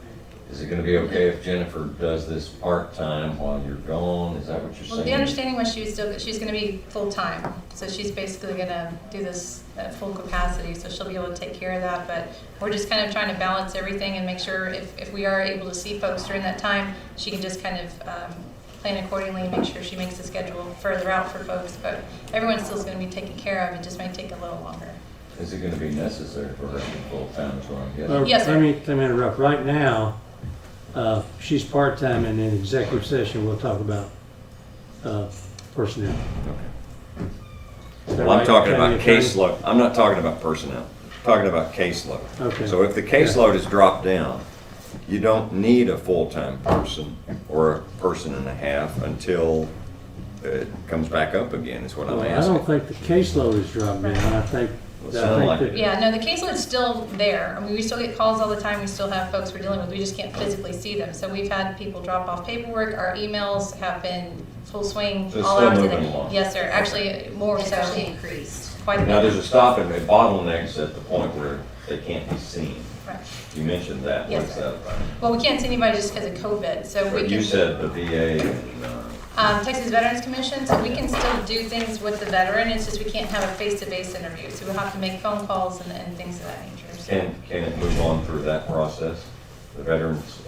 is it gonna be okay if Jennifer does this part-time while you're gone? Is that what you're Well, saying? the understanding was she's going to be full-time, so she's basically going to do this at full capacity, so she'll be able to take care of that, but we're just kind of trying to balance everything and make sure if we are able to see folks during that time, she can just kind of plan accordingly and make sure she makes the schedule further out for folks, but everyone still is going to be taken care of. It just might take a little longer. Is it gonna be necessary for her to be full-time as well? I guess? Yes, sir. Let me interrupt. Right now, she's part-time, and in executive session, we'll talk about personnel. Well, I'm talking about caseload. I'm not talking about personnel. I'm talking about caseload. Okay. So if the caseload is dropped down, you don't need a full-time person or a person and a half until it comes back up again, is what I'm I asking. don't think the caseload is dropped down. I think sounded like it. Yeah, no, the caseload's still there. I mean, we still get calls all the time. We still have folks we're dealing with. We just can't physically see them. So we've had people drop off paperwork. Our emails have been full swing So it's all still hours of the moving day. along. Yes, sir. Actually, more It's so. actually increased. Quite a Now, bit. there's a stop and a bottlenecks at the point where they can't be seen. Right. You mentioned that. Yes, What's sir. that about? Well, we can't see anybody just because of COVID. So we But can. you said the VA and, Texas Veterans Commission, so we can still do things with the veteran, it's just we can't have a face-to-face interview, so we'll have to make phone calls and things of that nature. So- can it move on through that process? The Veterans,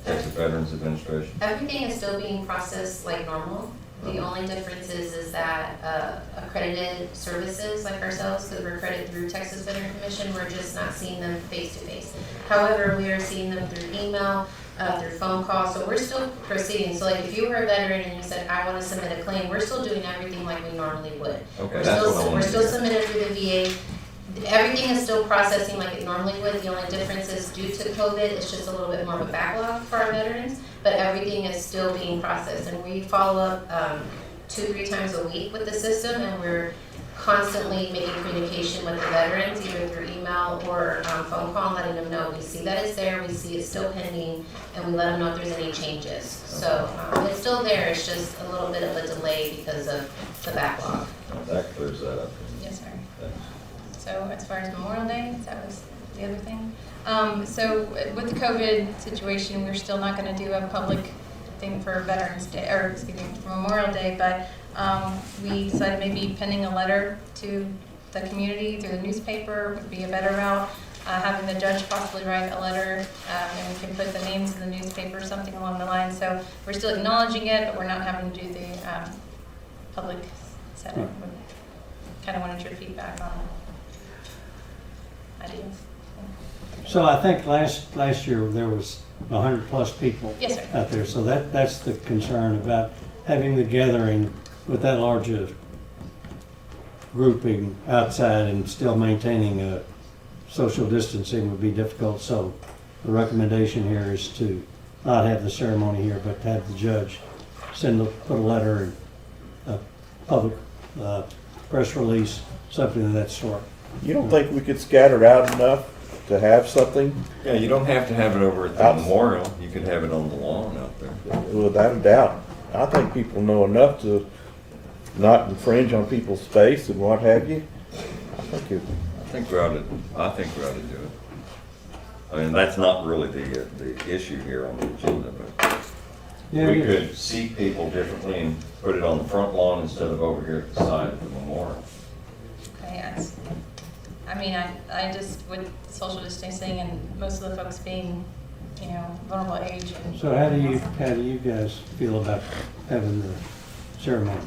Texas Veterans Administration? Everything is still being processed like normal. The only difference is that accredited services like ourselves, because we're accredited through Texas Veterans Commission, we're just not seeing them face to face. However, we are seeing them through email, through phone calls, so we're still proceeding. So like if you were a veteran and you said, I want to submit a claim, we're still doing everything like we normally would. Okay, that's what I We're wanted still to hear. submitted through the VA. Everything is still processing like it normally would. The only difference is due to COVID, it's just a little bit more of a backlog for our veterans, but everything is still being processed. And we follow up 2-3 times a week with the system, and we're constantly making communication with the veterans, either through email or phone call, letting them know we see that it's there, we see it's still pending, and we let them know if there's any changes. So it's still there, it's just a little bit of a delay because of the backlog. That clears that up. Yes, sir. Thanks. So as far as Memorial Day, that was the other thing. So with the COVID situation, we're still not going to do a public thing for Veterans Day, or excuse me, for Memorial Day, but we decided maybe penning a letter to the community through the newspaper would be a better route. Having the judge possibly write a letter, and we can put the names in the newspaper, something along the line. So we're still acknowledging it, but we're not having to do the public setting. Kind of wanted your feedback on ideas. So I think last year there was 100+ people Yes, sir. out there. So that's the concern about having the gathering with that large a grouping outside and still maintaining social distancing would be difficult. So the recommendation here is to not have the ceremony here, but to have the judge put a letter and a public press release, something of that sort. You don't think we could scatter it out enough to have something, Yeah, you don't have to have it over at the memorial. You could have it on the lawn out there. without a doubt. I think people know enough to not infringe on people's space and what have you. I think I think we ought to do it. I mean, that's not really the issue here on the agenda, but Yeah, we yeah. could seat people differently and put it on the front lawn instead of over here at the side of the memorial. Yes. I mean, I just, with social distancing and most of the folks being, you know, vulnerable age. And So how do you guys feel about having the ceremony?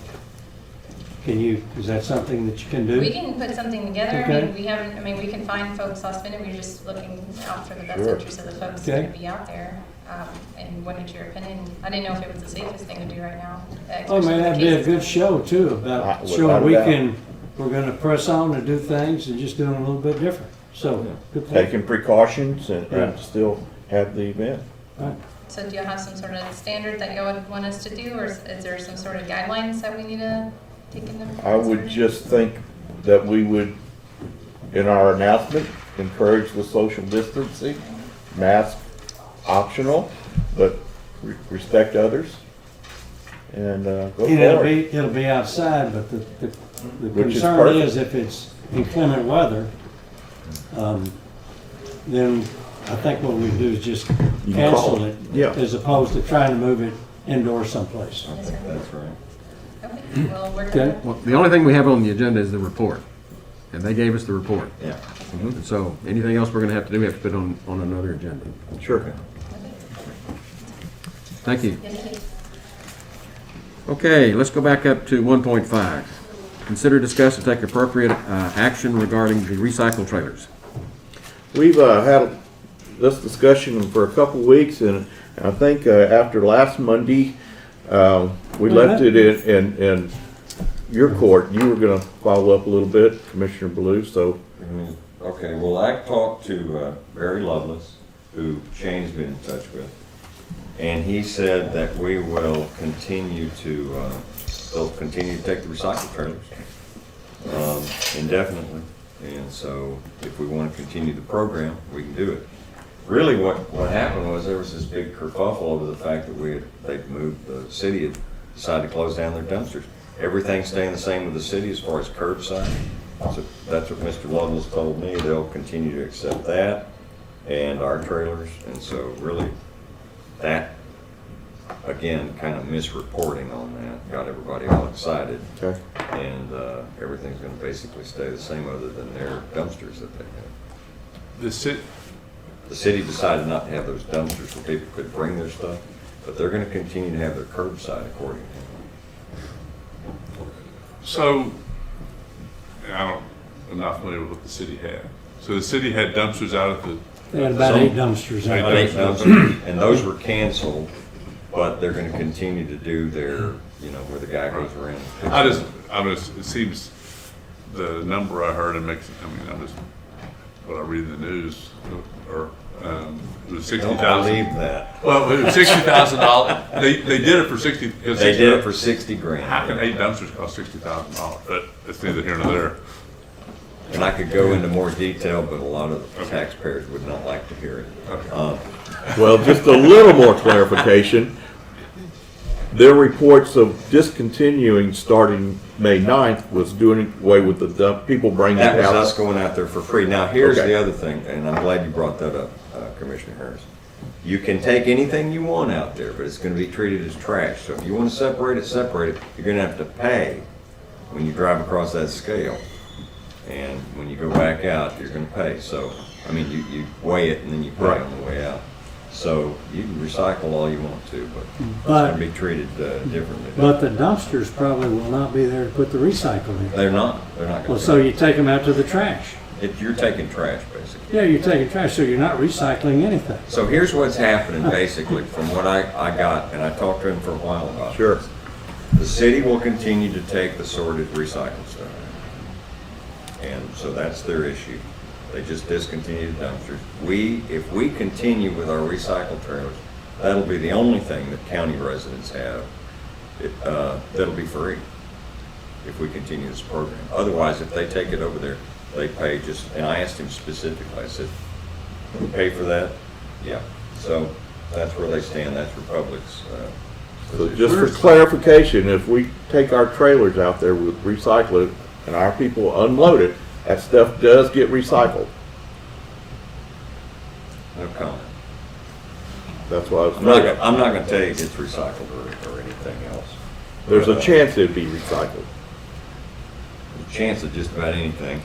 Is that something that you can do? We can put something together. Okay. I mean, we can find folks last minute. We're just looking out for the best Sure. interest of the folks Okay. that are going to be out there. And what is your opinion? I didn't know if it was the safest thing to do right now. Oh, man, that'd be a good show too, about Without showing we're gonna press on and do things and just doing a little bit different. So, good point. taking precautions and Right. still have the event. Right. So do you have some sort of standard that you would want us to do, or is there some sort of guidelines that we need to take into consideration? I would just think that we would, in our announcement, encourage the social distancing, mask optional, but respect others, and go And forward. it'll be outside, but the Which is concern perfect. is if it's inclement weather, then I think what we do is just You can call cancel it. it. Yeah. As opposed to trying to move it indoors someplace. I think that's right. Okay, well, we're Okay. gonna, Well, the only thing we have on the agenda is the report, and they gave us the report. Yeah. And so anything else we're gonna have to do, we have to put on another agenda. Sure. Thank you. thank you. Okay, let's go back up to 1.5. Consider, discuss, and take appropriate action regarding the recycled trailers. We've had this discussion for a couple weeks, and I think after last Monday, we left it in your court. You were going to follow up a little bit, Commissioner Blue, so. Okay, well, I talked to Barry Lovelace, who Shane's been in touch with, and he said that we will continue to, they'll continue to take the recycled trailers indefinitely. And so if we want to continue the program, we can do it. Really what happened was there was this big kerfuffle over the fact that they'd moved, the city had decided to close down their dumpsters. Everything's staying the same with the city as far as curbside. So that's what Mr. Lovelace told me. They'll continue to accept that and our trailers. And so really that, again, kind of misreporting on that got everybody all excited. Okay. And everything's going to basically stay the same other than their dumpsters that they have. The city decided not to have those dumpsters where people could bring their stuff, but they're going to continue to have their curbside according to them. So, I'm not familiar with what the city had. So the city had dumpsters out at the, They had about 8 dumpsters out Eight there. 8 dumpsters, and those were canceled, but they're going to continue to do their, where the guy goes around. it seems the number I heard, what I read in the news, or, it was Don't 60,000. believe that. Well, it was $60,000. They did it for 60. They did it for 60 grand. How can 8 dumpsters cost $60,000? But it's neither here nor there. And I could go into more detail, but a lot of the taxpayers would not like to hear it. Well, just a little more clarification. Their reports of discontinuing starting May 9th was doing away with the dump, people bringing it That was out. us going out there for free. Now, here's Okay. the other thing, and I'm glad you brought that up, Commissioner Harris. You can take anything you want out there, but it's going to be treated as trash. So if you want to separate it, you're going to have to pay when you drive across that scale. And when you go back out, you're going to pay. So, you weigh it and then you pay Right. on the way out. So you can recycle all you want to, but it's But- going to be treated differently. But the dumpsters probably will not be there to put the recycle in. They're not Well, going so to. you take them out to the trash. You're taking trash, basically. Yeah, you're taking trash, so you're not recycling anything. So here's what's happening, basically, from what I got, and I talked to him for a while about Sure. this. The city will continue to take the sorted recycled stuff. And so that's their issue. They just discontinued the dumpsters. If we continue with our recycled trailers, that'll be the only thing that county residents have. That'll be free if we continue this program. Otherwise, if they take it over there, they pay just, and I asked him specifically, I said, pay for that. Yeah, so that's where they stand, that's Republic's. So just for clarification, if we take our trailers out there, we recycle it, and our people unload it, that stuff does get recycled. No comment. That's why I was. I'm not gonna tell you if it's recycled or anything else. There's a chance it'd be recycled. Chance of just about anything.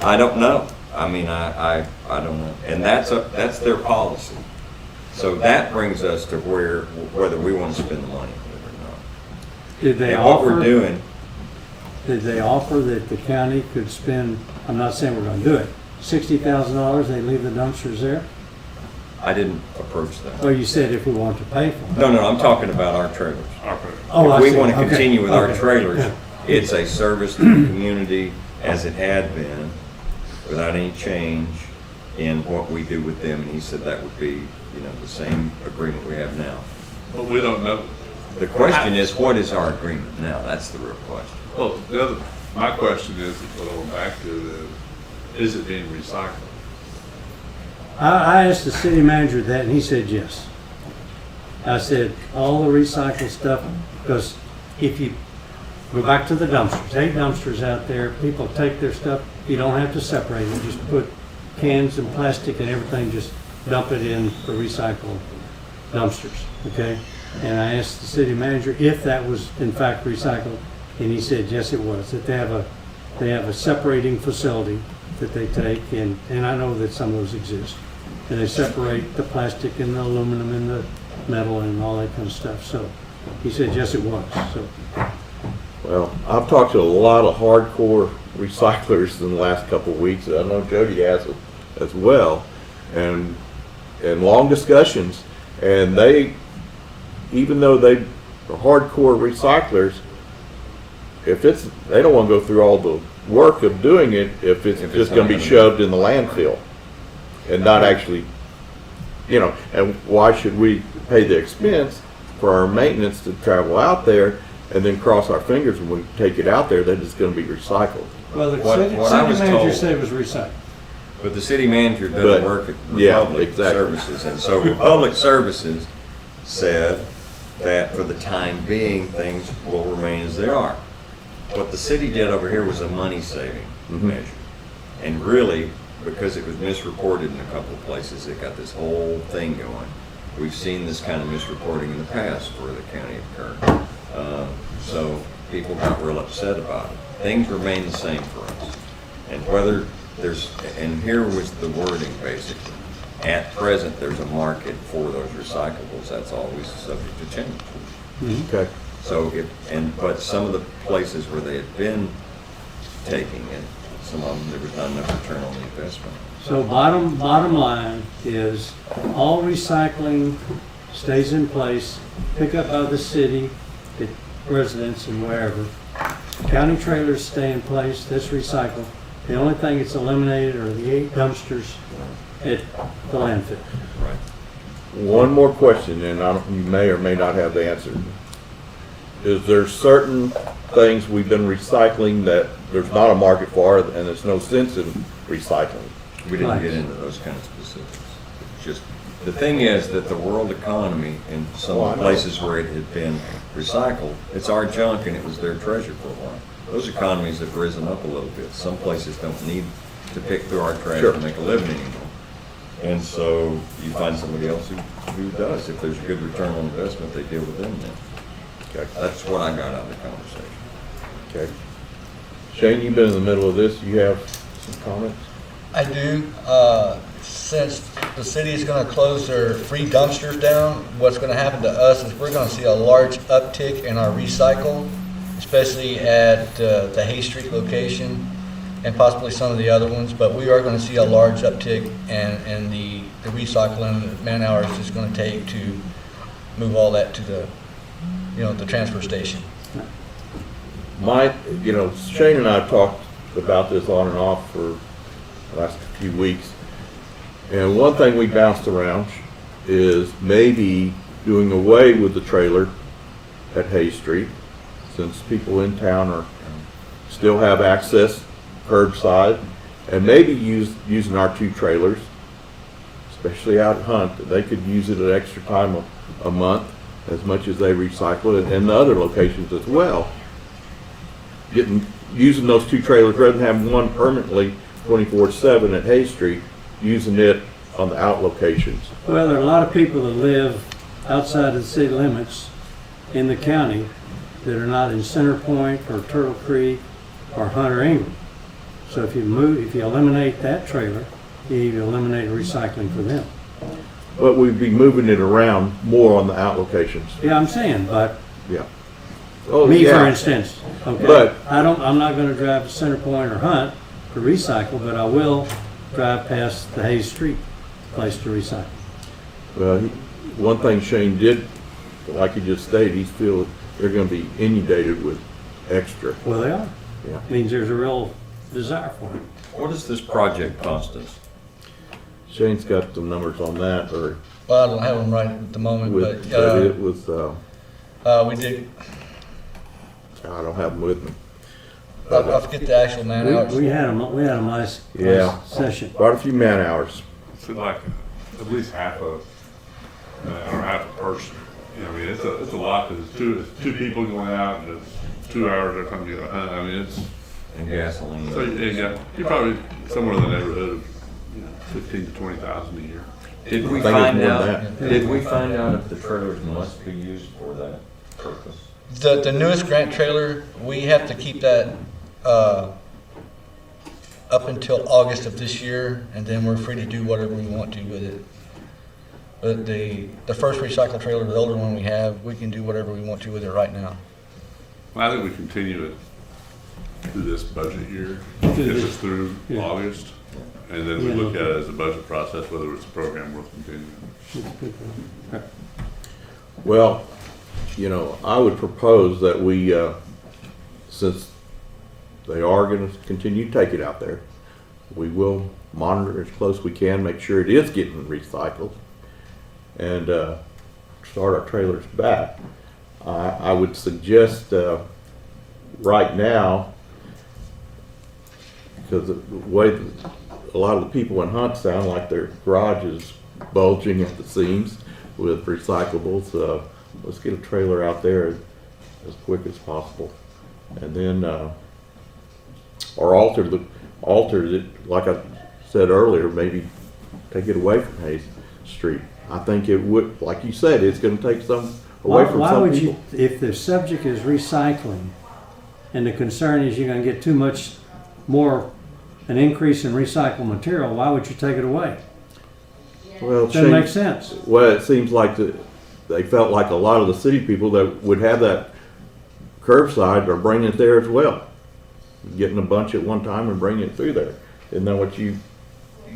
I don't know. I mean, I don't know. And that's their policy. So that brings us to whether we want to spend the money or not. Did they And what offer? we're doing, Did they offer that the county could spend, I'm not saying we're gonna do it, $60,000, they leave the dumpsters there? I didn't approach that. Oh, you said if we want to pay for them. No, I'm talking about our trailers. Oh, I If we see. want to Okay. continue with our Okay. trailers, Yeah. it's a service to the community as it had been, without any change in what we do with them. And he said that would be, the same agreement we have now. But we don't know. The question is, what is our agreement now? That's the real question. Well, my question is, going back to is it being recycled? I asked the city manager that, and he said yes. I said, all the recycled stuff, because if you go back to the dumpsters, 8 dumpsters out there, people take their stuff, you don't have to separate it, just put cans and plastic and everything, just dump it in the recycled dumpsters, okay? And I asked the city manager if that was in fact recycled, and he said yes it was, that they have a separating facility that they take, and I know that some of those exist. And they separate the plastic and the aluminum and the metal and all that kind of stuff. So he said yes it was. So Well, I've talked to a lot of hardcore recyclers in the last couple of weeks. I know Jody has as well, and long discussions. And they, even though they are hardcore recyclers, they don't want to go through all the work of doing it if it's just going to be shoved in the landfill and not actually, and why should we pay the expense for our maintenance to travel out there and then cross our fingers when we take it out there that it's going to be recycled? well, the What city I was manager told- said it was recycled. But the city manager doesn't work at yeah, Republic exactly. Services. And so Republic Services said that for the time being, things will remain as they are. What the city did over here was a money-saving measure. And really, because it was misreported in a couple of places, it got this whole thing going. We've seen this kind of misreporting in the past for the county of Kern. So people got real upset about it. Things remain the same for us. And whether and here was the wording basically. At present, there's a market for those recyclables. That's always subject to change. Okay. So but some of the places where they had been taking it, some of them, there was not enough return on the investment. So bottom line is all recycling stays in place, pick up by the city, at residents and wherever. County trailers stay in place, that's recycled. The only thing that's eliminated are the 8 dumpsters at the landfill. Right. One more question, and you may or may not have the answer. Is there certain things we've been recycling that there's not a market for and there's no sense in recycling? We didn't get into those kind of specifics. Just, the thing is that the world economy in some of the places where it had been recycled, it's our junk and it was their treasure for a while. Those economies have risen up a little bit. Some places don't need to pick through our trash to make a living anymore. And so you find somebody else who does. If there's a good return on investment, they deal with them then. Okay. That's what I got out of the conversation. Okay. Shane, you've been in the middle of this. You have some comments? I do. Since the city is going to close their free dumpsters down, what's going to happen to us is we're going to see a large uptick in our recycle, especially at the Hay Street location and possibly some of the other ones. But we are going to see a large uptick in the recycling man hours it's going to take to move all that to the transfer station. Shane and I have talked about this on and off for the last few weeks. And one thing we bounced around is maybe doing away with the trailer at Hay Street, since people in town still have access curbside, and maybe using our 2 trailers, especially out at Hunt, they could use it at extra time a month, as much as they recycle it, and the other locations as well. Using those 2 trailers rather than having one permanently 24/7 at Hay Street, using it on the out locations. Well, there are a lot of people that live outside of the city limits in the county that are not in Center Point or Turtle Creek or Hunter Ingram. So if you eliminate that trailer, you eliminate recycling for them. But we'd be moving it around more on the out locations. Yeah, I'm saying, but Yeah. Oh, me, yeah. for instance, okay, But- I'm not gonna drive to Center Point or Hunt to recycle, but I will drive past the Hayes Street place to recycle. Well, one thing Shane did, like he just stated, he's feel they're gonna be inundated with extra. Well, they are. Yeah. Means there's a real desire for it. What does this project cost us? Shane's got some numbers on that, or Well, I don't have them right at the moment, with, but, but it was, we did, I don't have them with me. I forget the actual man hours. We had them last Yeah. session. Quite a few man hours. It's like at least half a, or half a person. You know, I mean, it's a lot, because it's two people going out, and it's 2 hours they're coming to get a hunt. I mean, it's, And gasoline? so you're probably somewhere in the neighborhood of, 15 to 20,000 a year. Did we I think it's find more than out, that. did we find out if the trailers must be used for that purpose? The newest grant trailer, we have to keep that, up until August of this year, and then we're free to do whatever we want to with it. But the first recycle trailer, the older one we have, we can do whatever we want to with it right now. Well, I think we continue it through this budget year, gets us through Yeah. August, and then we Yeah. look at it as a budget process, whether it's a program worth continuing. Well, I would propose that we, since they are gonna continue to take it out there, we will monitor as close as we can, make sure it is getting recycled, and, start our trailers back. I would suggest, right now, because the way a lot of the people in Hunt sound like their garage is bulging at the seams with recyclables, let's get a trailer out there as quick as possible. And then, or alter it, like I said earlier, maybe take it away from Hayes Street. I think it would, like you said, it's gonna take some away from Why some would people. you, if the subject is recycling, and the concern is you're gonna get too much more, an increase in recycled material, why would you take it away? Well, Doesn't make sense. Well, it seems like they felt like a lot of the city people that would have that curbside are bringing it there as well. Getting a bunch at one time and bringing it through there. Isn't that what you,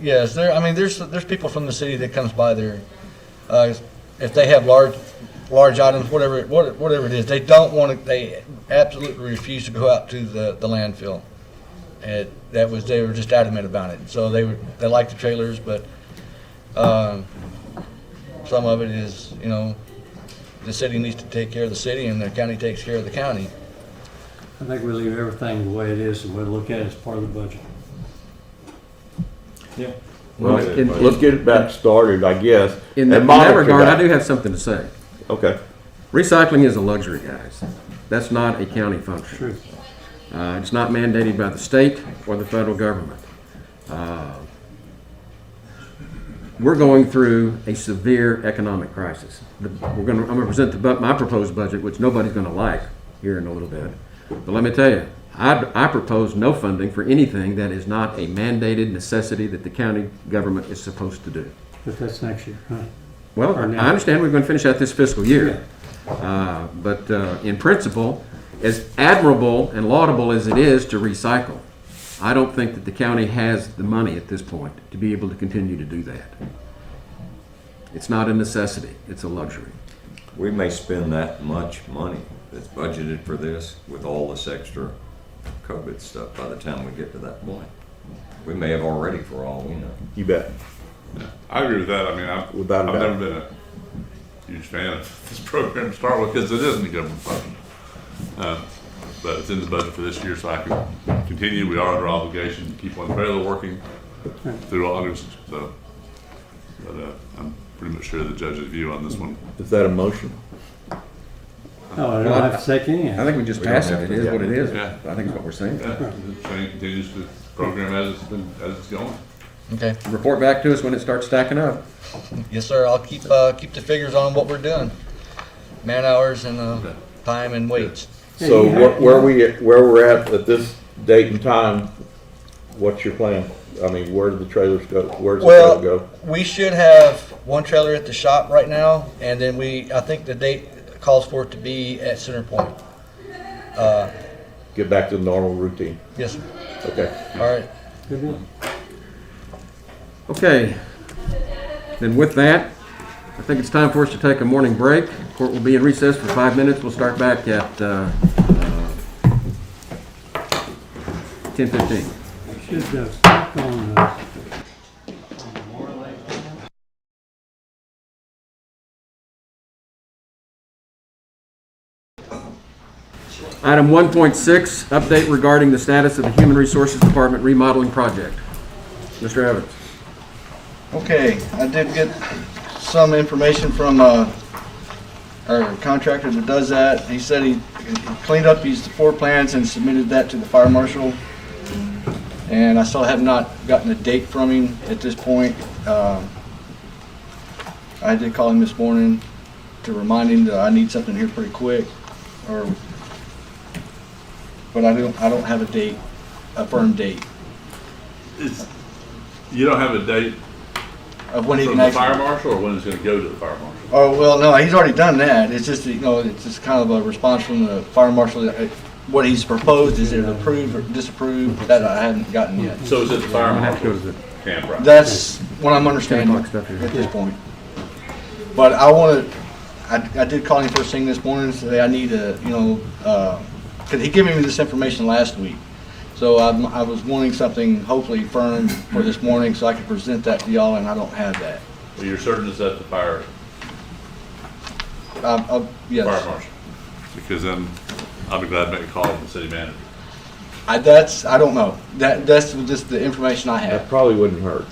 Yes, there's people from the city that comes by there. If they have large items, whatever it is, they don't want to. They absolutely refuse to go out to the landfill. And they were just adamant about it. So they like the trailers, but some of it is, the city needs to take care of the city, and the county takes care of the county. I think we leave everything the way it is, and we'll look at it as part of the budget. Yeah. well, let's get it back started, I guess. In that and monitor regard, that. I do have something to say. Okay. Recycling is a luxury, guys. That's not a county function. True. It's not mandated by the state or the federal government. We're going through a severe economic crisis. I'm going to present my proposed budget, which nobody's going to like here in a little bit. But let me tell you, I propose no funding for anything that is not a mandated necessity that the county government is supposed to do. But that's next year, huh? Well, Or I now. understand we're going to finish out this fiscal year. But in principle, as admirable and laudable as it is to recycle, I don't think that the county has the money at this point to be able to continue to do that. It's not a necessity, it's a luxury. We may spend that much money that's budgeted for this with all this extra COVID stuff by the time we get to that point. We may have already, for all we know. You bet. Yeah, I agree with that. I mean, I've Without a doubt. never been a huge fan of this program to start with, because it isn't a government function. but it's in the budget for this year, so I can continue. We are under obligation to keep one trailer working through August, so, but I'm pretty much sure the judge's view on this one. Is that a motion? Oh, I don't have to take any I action. think we just pass it. It is what it is. Yeah. I think it's what we're saying. Yeah, the train continues to program as it's going. Okay. Report back to us when it starts stacking up. Yes, sir. I'll keep the figures on what we're doing. Man hours and time and weights. So where we're at this date and time, what's your plan? I mean, where do the trailers go? Where's the trailer go? We should have one trailer at the shop right now, and then I think the date calls for it to be at Center Point. Get back to the normal routine. Yes, sir. Okay. All right. Good deal. Okay. Then with that, I think it's time for us to take a morning break. Court will be in recess for 5 minutes. We'll start back at 10:15. Should start on Item 1.6, update regarding the status of the Human Resources Department remodeling project. Mr. Evans. Okay, I did get some information from our contractor that does that. He said he cleaned up these floor plans and submitted that to the fire marshal. And I still have not gotten a date from him at this point. I did call him this morning to remind him that I need something here pretty quick, but I don't have a date, a firm date You don't have a date of when he from can the actually. fire marshal, or when it's going to go to the fire marshal? Oh, well, no, he's already done that. It's just, it's just kind of a response from the fire marshal. What he's proposed is either approved or disapproved. That I haven't gotten yet. So is it the fire I'm gonna have to go marshal's to the camp, right? That's what I'm understanding 10 o'clock stuff here. at this point. But I did call him first thing this morning and say I need a, because he gave me this information last week. So I was wanting something hopefully firm for this morning so I could present that to y'all, and I don't have that. Well, you're certain it's at the fire Yes. marshal? Because then I'll be glad to make a call to the city manager. I don't know. That's just the information I That have. probably wouldn't hurt.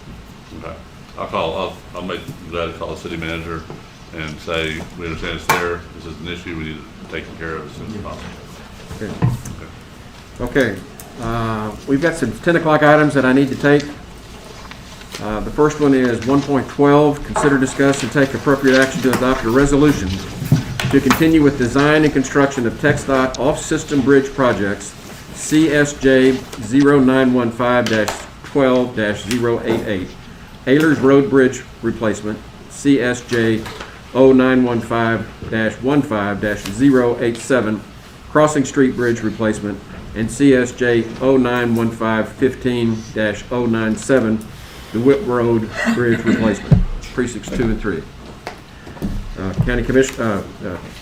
Okay. I'll make glad to call the city manager and say, we understand it's there, this is an issue, we need to take care of as soon as possible. Okay. We've got some 10 o'clock items that I need to take. The first one is 1.12, consider, discuss, and take appropriate action to adopt a resolution to continue with design and construction of TxDOT off-system bridge projects, CSJ 0915-12-088, Ehlers Road Bridge Replacement, CSJ 0915-15-087, Crossing Street Bridge Replacement, and CSJ 0915-15-097, the Whip Road Bridge Replacement, precincts 2 and 3. County Commissioner,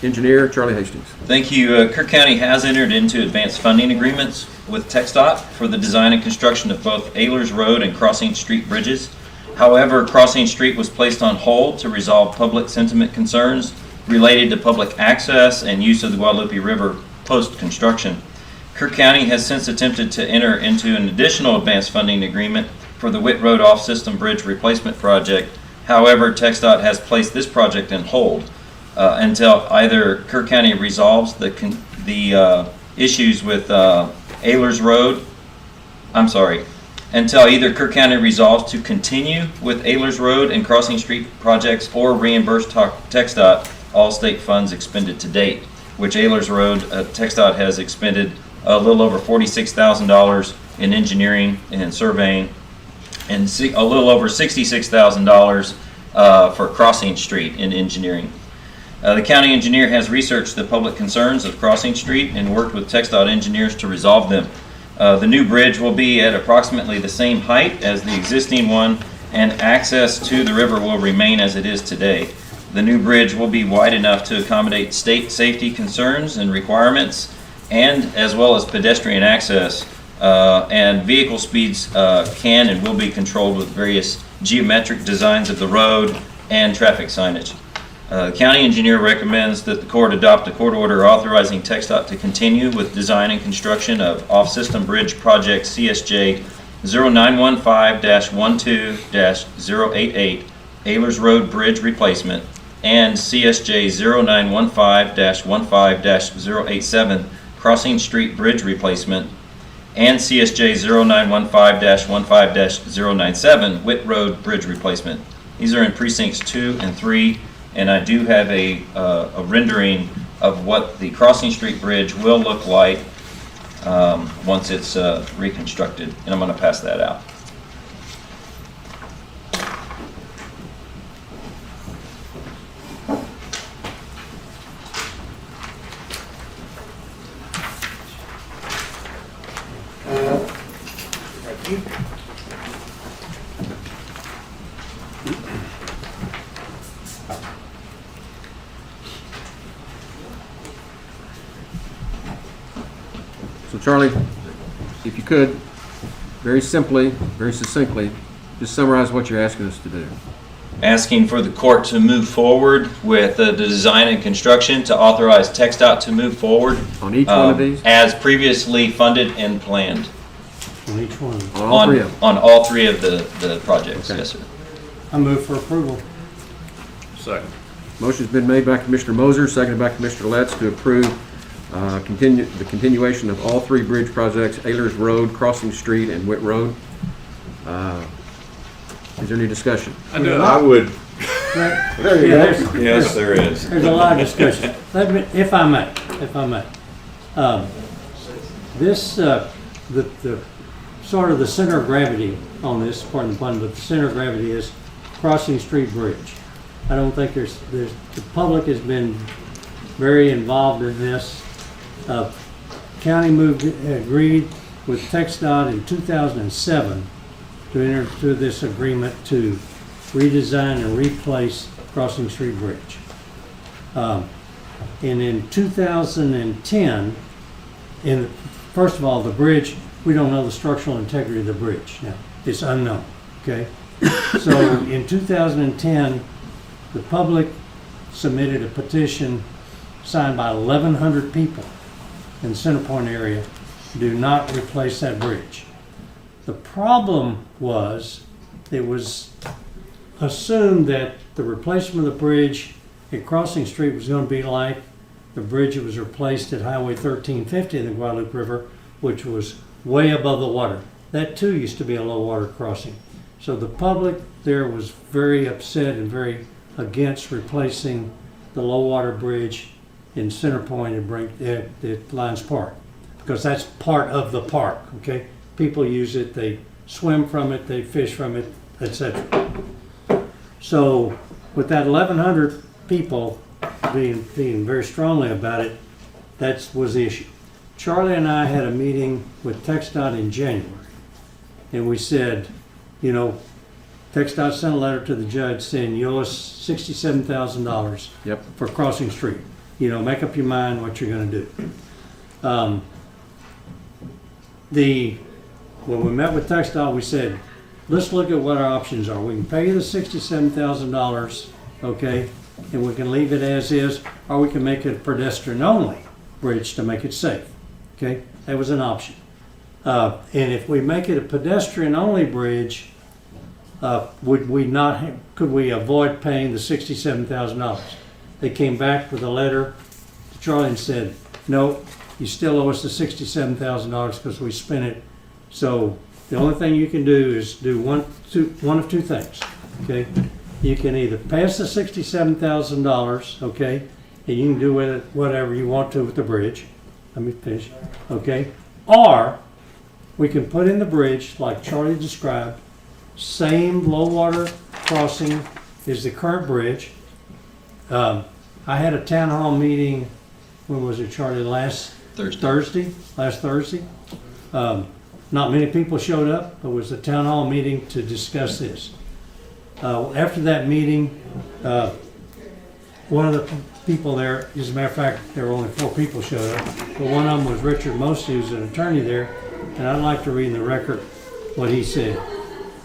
Engineer Charlie Hastings. Thank you. Kirk County has entered into advanced funding agreements with TxDOT for the design and construction of both Ehlers Road and Crossing Street bridges. However, Crossing Street was placed on hold to resolve public sentiment concerns related to public access and use of the Guadalupe River post-construction. Kirk County has since attempted to enter into an additional advanced funding agreement for the Whit Road off-system bridge replacement project. However, TxDOT has placed this project on hold until either Kirk County resolves the issues with Ehlers Road. Until either Kirk County resolves to continue with Ehlers Road and Crossing Street projects or reimburse TxDOT all state funds expended to date, which Ehlers Road, TxDOT has expended a little over $46,000 in engineering and surveying, and a little over $66,000 for Crossing Street in engineering. The county engineer has researched the public concerns of Crossing Street and worked with TxDOT engineers to resolve them. The new bridge will be at approximately the same height as the existing one, and access to the river will remain as it is today. The new bridge will be wide enough to accommodate state safety concerns and requirements, and as well as pedestrian access, and vehicle speeds can and will be controlled with various geometric designs of the road and traffic signage. County engineer recommends that the court adopt a court order authorizing TxDOT to continue with design and construction of off-system bridge project CSJ 0915-12-088 Ehlers Road Bridge Replacement and CSJ 0915-15-087 Crossing Street Bridge Replacement and CSJ 0915-15-097 Witt Road Bridge Replacement. These are in precincts 2 and 3, and I do have a rendering of what the Crossing Street Bridge will look like once it's reconstructed, and I'm going to pass that out. So Charlie, if you could, very simply, very succinctly, just summarize what you're asking us to do. Asking for the court to move forward with the design and construction, to authorize TxDOT to move forward On each one of these? as previously funded and planned. On each one. On all three of them? On all three of the projects, Okay. yes, sir. I move for approval. Second. Motion's been made by Commissioner Moser, seconded by Commissioner Letts to approve the continuation of all three bridge projects, Ehlers Road, Crossing Street, and Witt Road. Is there any discussion? I would, There you go. Yes, there is. There's a lot of discussion. Let me, if I may. This, the sort of the center of gravity on this, pardon the pun, but the center of gravity is Crossing Street Bridge. I don't think the public has been very involved in this. County agreed with TxDOT in 2007 to enter into this agreement to redesign and replace Crossing Street Bridge. And in 2010, first of all, the bridge, we don't know the structural integrity of the bridge now. It's unknown, okay? So in 2010, the public submitted a petition signed by 1,100 people in the Center Point area, do not replace that bridge. The problem was, it was assumed that the replacement of the bridge at Crossing Street was going to be like the bridge that was replaced at Highway 1350 in the Guadalupe River, which was way above the water. That too used to be a low water crossing. So the public there was very upset and very against replacing the low water bridge in Center Point at Lions Park, because that's part of the park, okay? People use it, they swim from it, they fish from it, etc. So with that 1,100 people being very strongly about it, that was the issue. Charlie and I had a meeting with TxDOT in January, and we said, you know, TxDOT sent a letter to the judge saying you owe us $67,000 Yep. for Crossing Street. You know, make up your mind what you're going to do. When we met with TxDOT, we said, let's look at what our options are. We can pay you the $67,000, okay, and we can leave it as is, or we can make it a pedestrian-only bridge to make it safe, okay? That was an option. And if we make it a pedestrian-only bridge, could we avoid paying the $67,000? They came back with a letter to Charlie and said, no, you still owe us the $67,000 because we spent it. So the only thing you can do is do one of two things, okay? You can either pass the $67,000, okay, and you can do with it whatever you want to with the bridge. Let me finish, okay? Or we can put in the bridge like Charlie described, same low water crossing as the current bridge. I had a town hall meeting, when was it, Charlie, last Thursday. Not many people showed up. It was a town hall meeting to discuss this. After that meeting, one of the people there, as a matter of fact, there were only 4 people showed up, but one of them was Richard Mosty, who's an attorney there, and I'd like to read in the record what he said.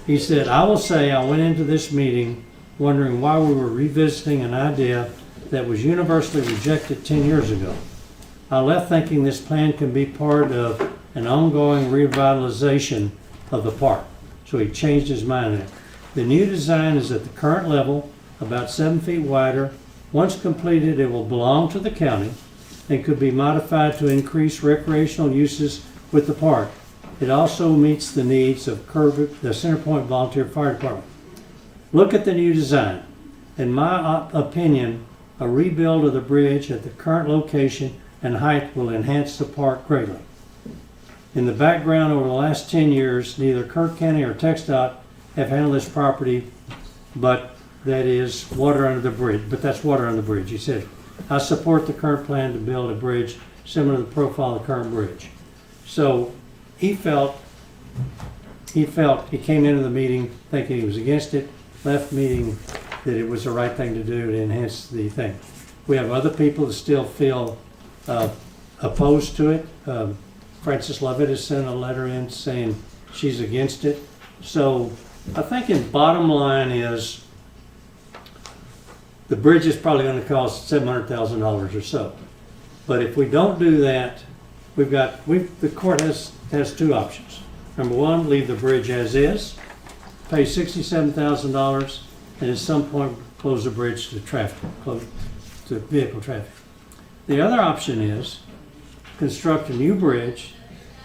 He said, I will say I went into this meeting wondering why we were revisiting an idea that was universally rejected 10 years ago. I left thinking this plan can be part of an ongoing revitalization of the park. So he changed his mind there. The new design is at the current level, about 7 feet wider. Once completed, it will belong to the county and could be modified to increase recreational uses with the park. It also meets the needs of the Center Point Volunteer Fire Department. Look at the new design. In my opinion, a rebuild of the bridge at the current location and height will enhance the park greatly. In the background, over the last 10 years, neither Kirk County or TxDOT have handled this property, but that is water under the bridge. But that's water under the bridge. He said, I support the current plan to build a bridge similar to the profile of the current bridge. So he came into the meeting thinking he was against it, left meeting that it was the right thing to do to enhance the thing. We have other people that still feel opposed to it. Frances Lovett has sent a letter in saying she's against it. So I think the bottom line is the bridge is probably going to cost $700,000 or so. But if we don't do that, the court has 2 options. Number one, leave the bridge as is, pay $67,000, and at some point close the bridge to traffic, close to vehicle traffic. The other option is construct a new bridge,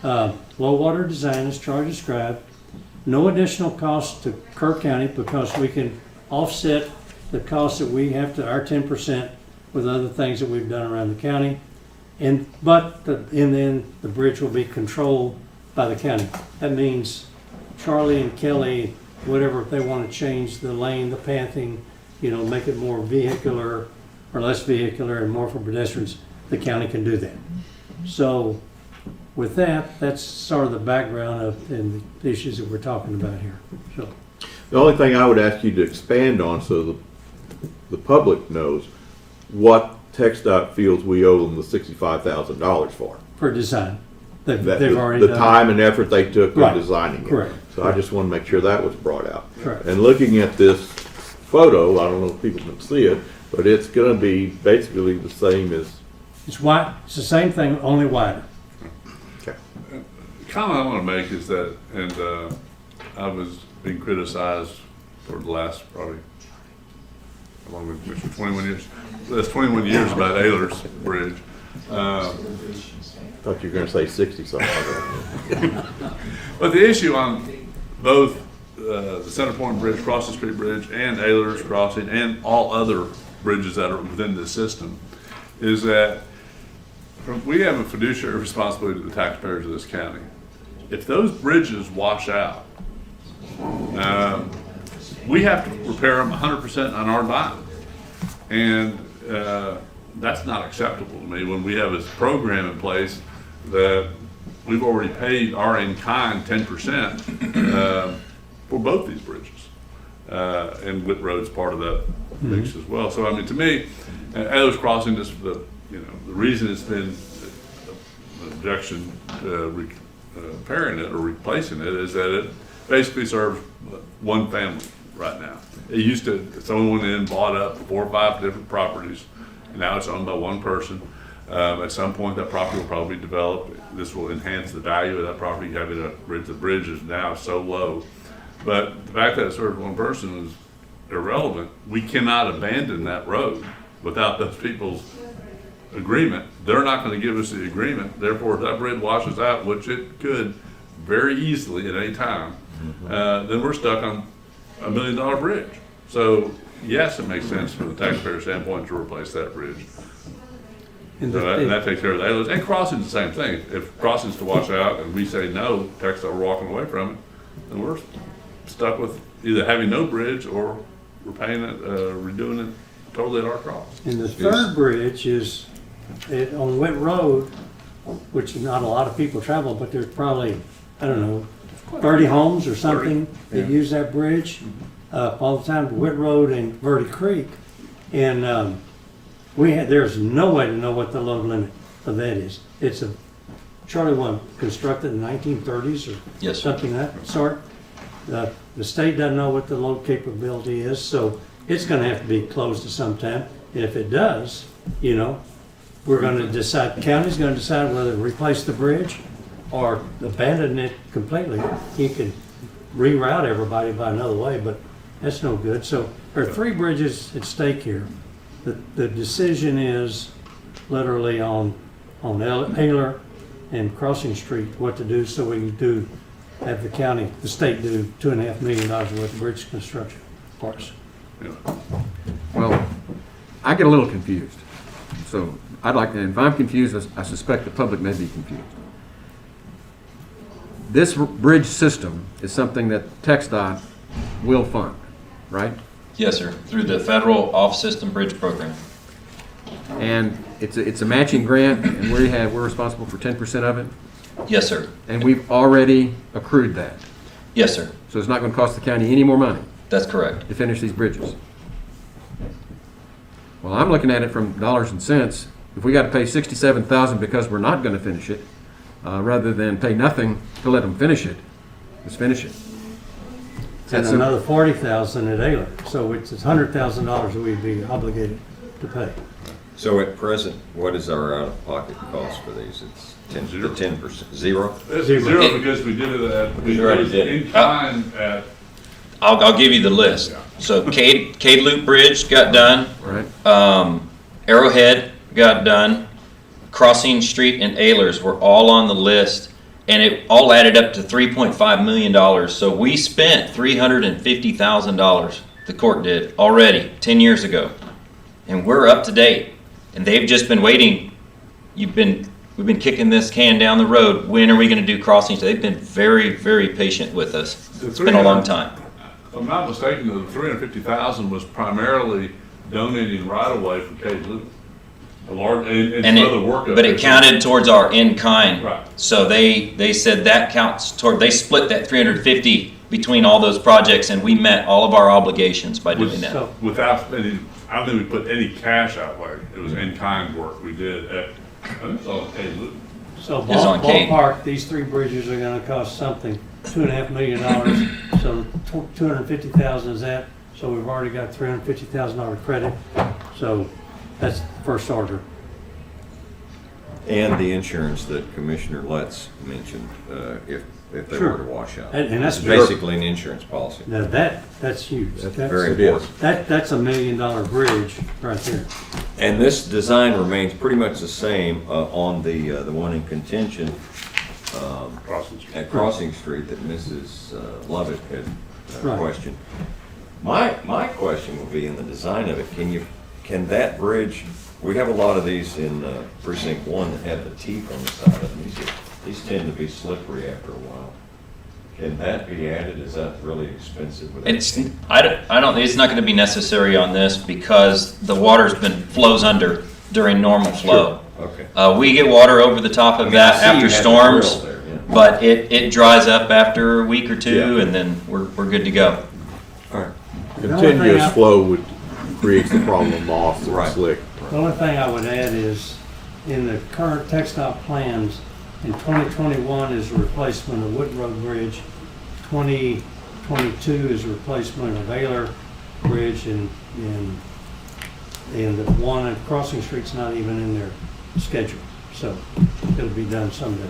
low water design as Charlie described, no additional cost to Kirk County because we can offset the cost that we have to our 10% with other things that we've done around the county. And then the bridge will be controlled by the county. That means Charlie and Kelly, whatever, if they want to change the lane, the pathing, make it more vehicular or less vehicular and more for pedestrians, the county can do that. So with that, that's sort of the background of and the issues that we're talking about here. So The only thing I would ask you to expand on so the public knows what TxDOT feels we owe them the $65,000 for. For design. They've The already done time and effort they took Right. in designing it. Correct. So I just want to make sure that was brought out. Correct. And looking at this photo, I don't know if people can see it, but it's going to be basically the same as. It's wide. It's the same thing, only wider. Okay. Comment I want to make is that, and I was being criticized for the last probably, how long have we been, 21 years? That's 21 years about Ayler's Bridge. Thought you were going to say 60 something. But the issue on both the Center Point Bridge, Cross the Street Bridge, and Ayler's Crossing, and all other bridges that are within this system, is that we have a fiduciary responsibility to the taxpayers of this county. If those bridges wash out, we have to repair them 100% on our dime. And that's not acceptable to me when we have this program in place that we've already paid our in-kind 10% for both these bridges. And Whit Road's part of that mix as well. So I mean, to me, Ayler's Crossing, just the reason it's been an objection to repairing it or replacing it is that it basically serves one family right now. It used to, someone went in, bought up 4 or 5 different properties, and now it's owned by one person. At some point, that property will probably develop. This will enhance the value of that property. Having a bridge, the bridge is now so low. But the fact that it serves one person is irrelevant. We cannot abandon that road without those people's agreement. They're not going to give us the agreement. Therefore, if that bridge washes out, which it could very easily at any time, then we're stuck on $1 million bridge. So yes, it makes sense from the taxpayer standpoint to replace that bridge. And that takes care of that. And crossing's the same thing. If crossing's to wash out and we say no, TxDOT, we're walking away from it, then we're stuck with either having no bridge or we're paying it, redoing it totally at our cost. And the third bridge is on Whit Road, which not a lot of people travel, but there's probably, I don't know, 30 homes or something that use that bridge all the time, Whit Road and Verde Creek. And there's no way to know what the load limit of that is. It's a Charlie one constructed in the 1930s or something of that sort. The state doesn't know what the load capability is, so it's gonna have to be closed at some time. And if it does, you know, we're gonna decide, county's gonna decide whether to replace the bridge or abandon it completely. You can reroute everybody by another way, but that's no good. So there are 3 bridges at stake here. The decision is literally on Ayler and Crossing Street, what to do so we can have the county, the state do $2.5 million worth of bridge construction parts. Well, I get a little confused. So I'd like to, and if I'm confused, I suspect the public may be confused. This bridge system is something that TxDOT will fund, right? Yes, sir, through the federal off-system bridge program. And it's a matching grant, and we're responsible for 10% of it? Yes, sir. And we've already accrued that? Yes, sir. So it's not going to cost the county any more money? That's correct. To finish these bridges? Well, I'm looking at it from dollars and cents. If we got to pay $67,000 because we're not going to finish it, rather than pay nothing to let them finish it, let's finish it. And another $40,000 at Ayler. So it's $100,000 we'd be obligated to pay. So at present, what is our out-of-pocket cost for these? It's 10%. Zero? It's Zero. zero because we did it at, we already did did. in kind at, I'll give you the list. Yeah. So Cade Loop Bridge got done. Right. Arrowhead got done. Crossing Street and Aylers were all on the list, and it all added up to $3.5 million. So we spent $350,000, the court did, already 10 years ago. And we're up to date. And they've just been waiting. We've been kicking this can down the road. When are we going to do crossings? They've been very, very patient with us. It's been a long time. if I'm not mistaken, the $350,000 was primarily donating right away for Cade Loop. A large, and some other work. But it counted towards our in-kind. Right. So they said that counts toward, they split that 350 between all those projects, and we met all of our obligations by doing that. Without spending, I don't think we put any cash outlay. It was in-kind work we did at, I think it's all Cade Loop. So It's on Cade. ballpark, these three bridges are gonna cost something, $2.5 million. So 250,000 is that, so we've already got $350,000 credit. So that's the first order. And the insurance that Commissioner Letts mentioned, if they Sure. were to wash out. And that's It's basically an insurance policy. Now that's huge. Very important. That's $1 million bridge right there. And this design remains pretty much the same on the one in contention at Crossing Street that Mrs. Lovett had Right. questioned. My question would be in the design of it, can that bridge, we have a lot of these in precinct 1 that have the teeth on the side of them. These tend to be slippery after a while. Can that be added? Is that really expensive? I don't, it's not going to be necessary on this because the water's flows under during normal flow. Sure. Okay. We get water over the top of that I see after you had the storms, grill there, yeah. but it dries up after a week or two, Yeah. and then we're good to go. All right. Continuous flow would create the problem of moss and Right. slick. The only thing I would add is, in the current TxDOT plans, in 2021 is a replacement of Wood Road Bridge, 2022 is a replacement of Ayler Bridge, and the one at Crossing Street's not even in their schedule, so it'll be done someday.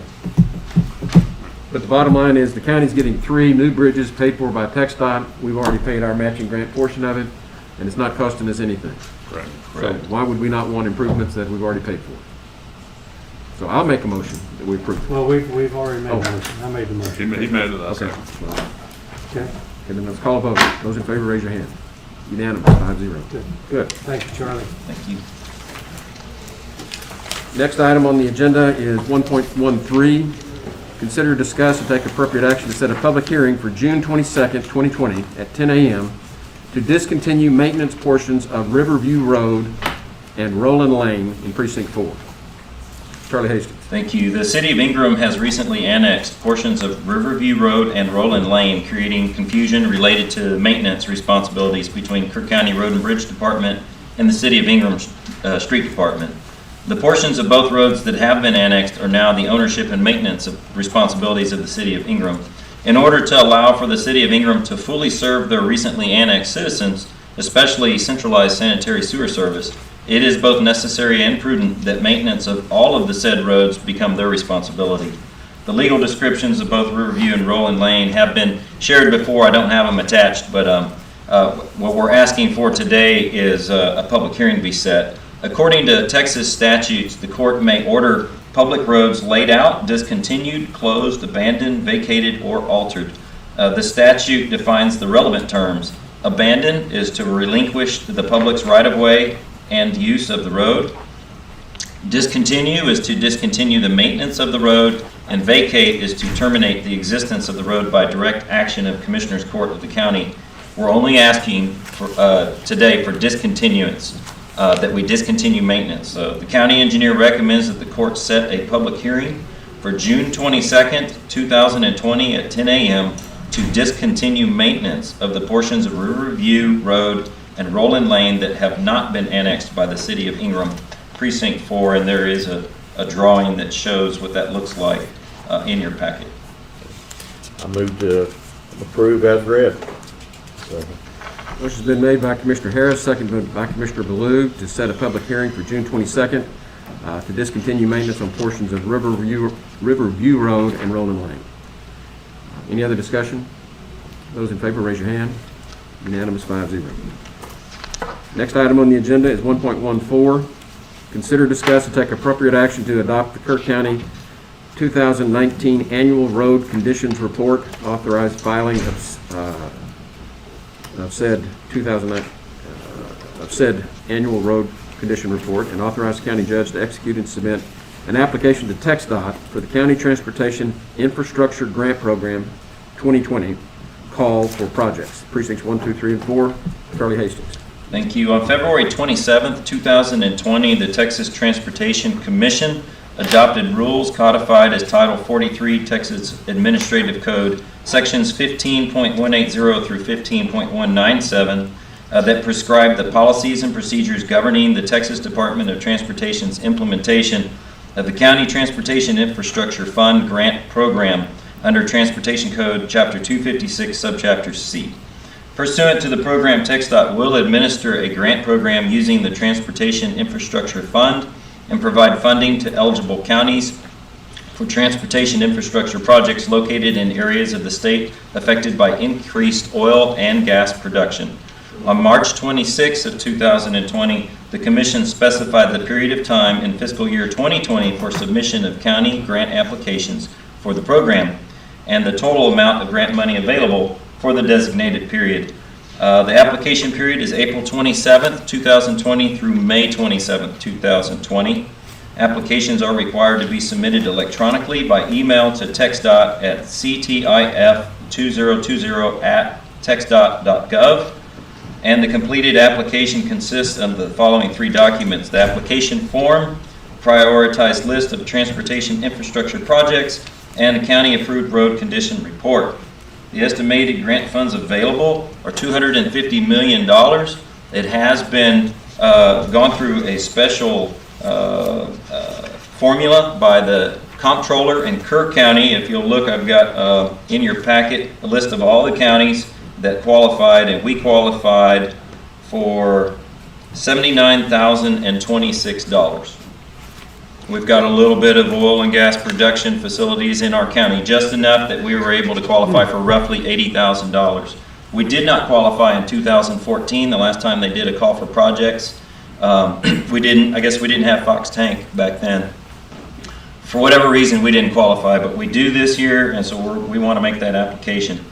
But the bottom line is the county's getting 3 new bridges paid for by TxDOT. We've already paid our matching grant portion of it, and it's not costing us anything. Correct. So why would we not want improvements that we've already paid for? So I'll make a motion that we approve. Well, we've already made Oh. the motion. I made the motion. He made it, I Okay. second. Okay, Okay, then let's call a vote. Those in favor, raise your hand. Unanimous, 5-0. good. Good. Thank you, Charlie. Thank you. Next item on the agenda is 1.13. Consider, discuss, and take appropriate action to set a public hearing for June 22nd, 2020 at 10 a.m. to discontinue maintenance portions of Riverview Road and Roland Lane in Precinct 4. Charlie Hastings. Thank you. The City of Ingram has recently annexed portions of Riverview Road and Roland Lane, creating confusion related to maintenance responsibilities between Cook County Road and Bridge Department and the City of Ingram Street Department. The portions of both roads that have been annexed are now the ownership and maintenance of responsibilities of the City of Ingram. In order to allow for the City of Ingram to fully serve their recently annexed citizens, especially centralized sanitary sewer service, it is both necessary and prudent that maintenance of all of the said roads become their responsibility. The legal descriptions of both Riverview and Rolling Lane have been shared before. I don't have them attached, but what we're asking for today is a public hearing to be set. According to Texas statutes, the court may order public roads laid out, discontinued, closed, abandoned, vacated, or altered. The statute defines the relevant terms. Abandon is to relinquish the public's right-of-way and use of the road. Discontinue is to discontinue the maintenance of the road, and vacate is to terminate the existence of the road by direct action of Commissioner's Court of the county. We're only asking for, today for discontinuance, that we discontinue maintenance. The county engineer recommends that the court set a public hearing for June 22nd, 2020 at 10 a.m. to discontinue maintenance of the portions of Riverview Road and Rolling Lane that have not been annexed by the city of Ingram, Precinct 4, and there is a drawing that shows what that looks like in your packet. I move to approve as read. Motion's been made by Commissioner Harris, seconded by Commissioner Ballou to set a public hearing for June 22nd to discontinue maintenance on portions of Riverview Road and Rolling Lane. Any other discussion? Those in favor, raise your hand. Unanimous, 5-0. Next item on the agenda is 1.14. Consider, discuss, and take appropriate action to adopt the Kirk County 2019 Annual Road Conditions Report, authorized filing of said Annual Road Condition Report, and authorize the county judge to execute and submit an application to TxDOT for the County Transportation Infrastructure Grant Program 2020 call for projects. Precincts 1, 2, 3, and 4. Charlie Hastings. Thank you. On February 27th, 2020, the Texas Transportation Commission adopted rules codified as Title 43 Texas Administrative Code, Sections 15.180 through 15.197, that prescribe the policies and procedures governing the Texas Department of Transportation's implementation of the County Transportation Infrastructure Fund Grant Program under Transportation Code Chapter 256, Subchapter C. Pursuant to the program, TxDOT will administer a grant program using the Transportation Infrastructure Fund and provide funding to eligible counties for transportation infrastructure projects located in areas of the state affected by increased oil and gas production. On March 26 of 2020, the Commission specified the period of time in fiscal year 2020 for submission of county grant applications for the program and the total amount of grant money available for the designated period. The application period is April 27th, 2020 through May 27th, 2020. Applications are required to be submitted electronically by email to TxDOT at ctif2020@texdot.gov. And the completed application consists of the following 3 documents: the application form, prioritized list of transportation infrastructure projects, and a county-approved road condition report. The estimated grant funds available are $250 million. It has been gone through a special formula by the comptroller in Kirk County. If you'll look, I've got in your packet a list of all the counties that qualified, and we qualified for $79,026. We've got a little bit of oil and gas production facilities in our county, just enough that we were able to qualify for roughly $80,000. We did not qualify in 2014, the last time they did a call for projects. I guess we didn't have Fox Tank back then. For whatever reason, we didn't qualify, but we do this year, and so we want to make that application.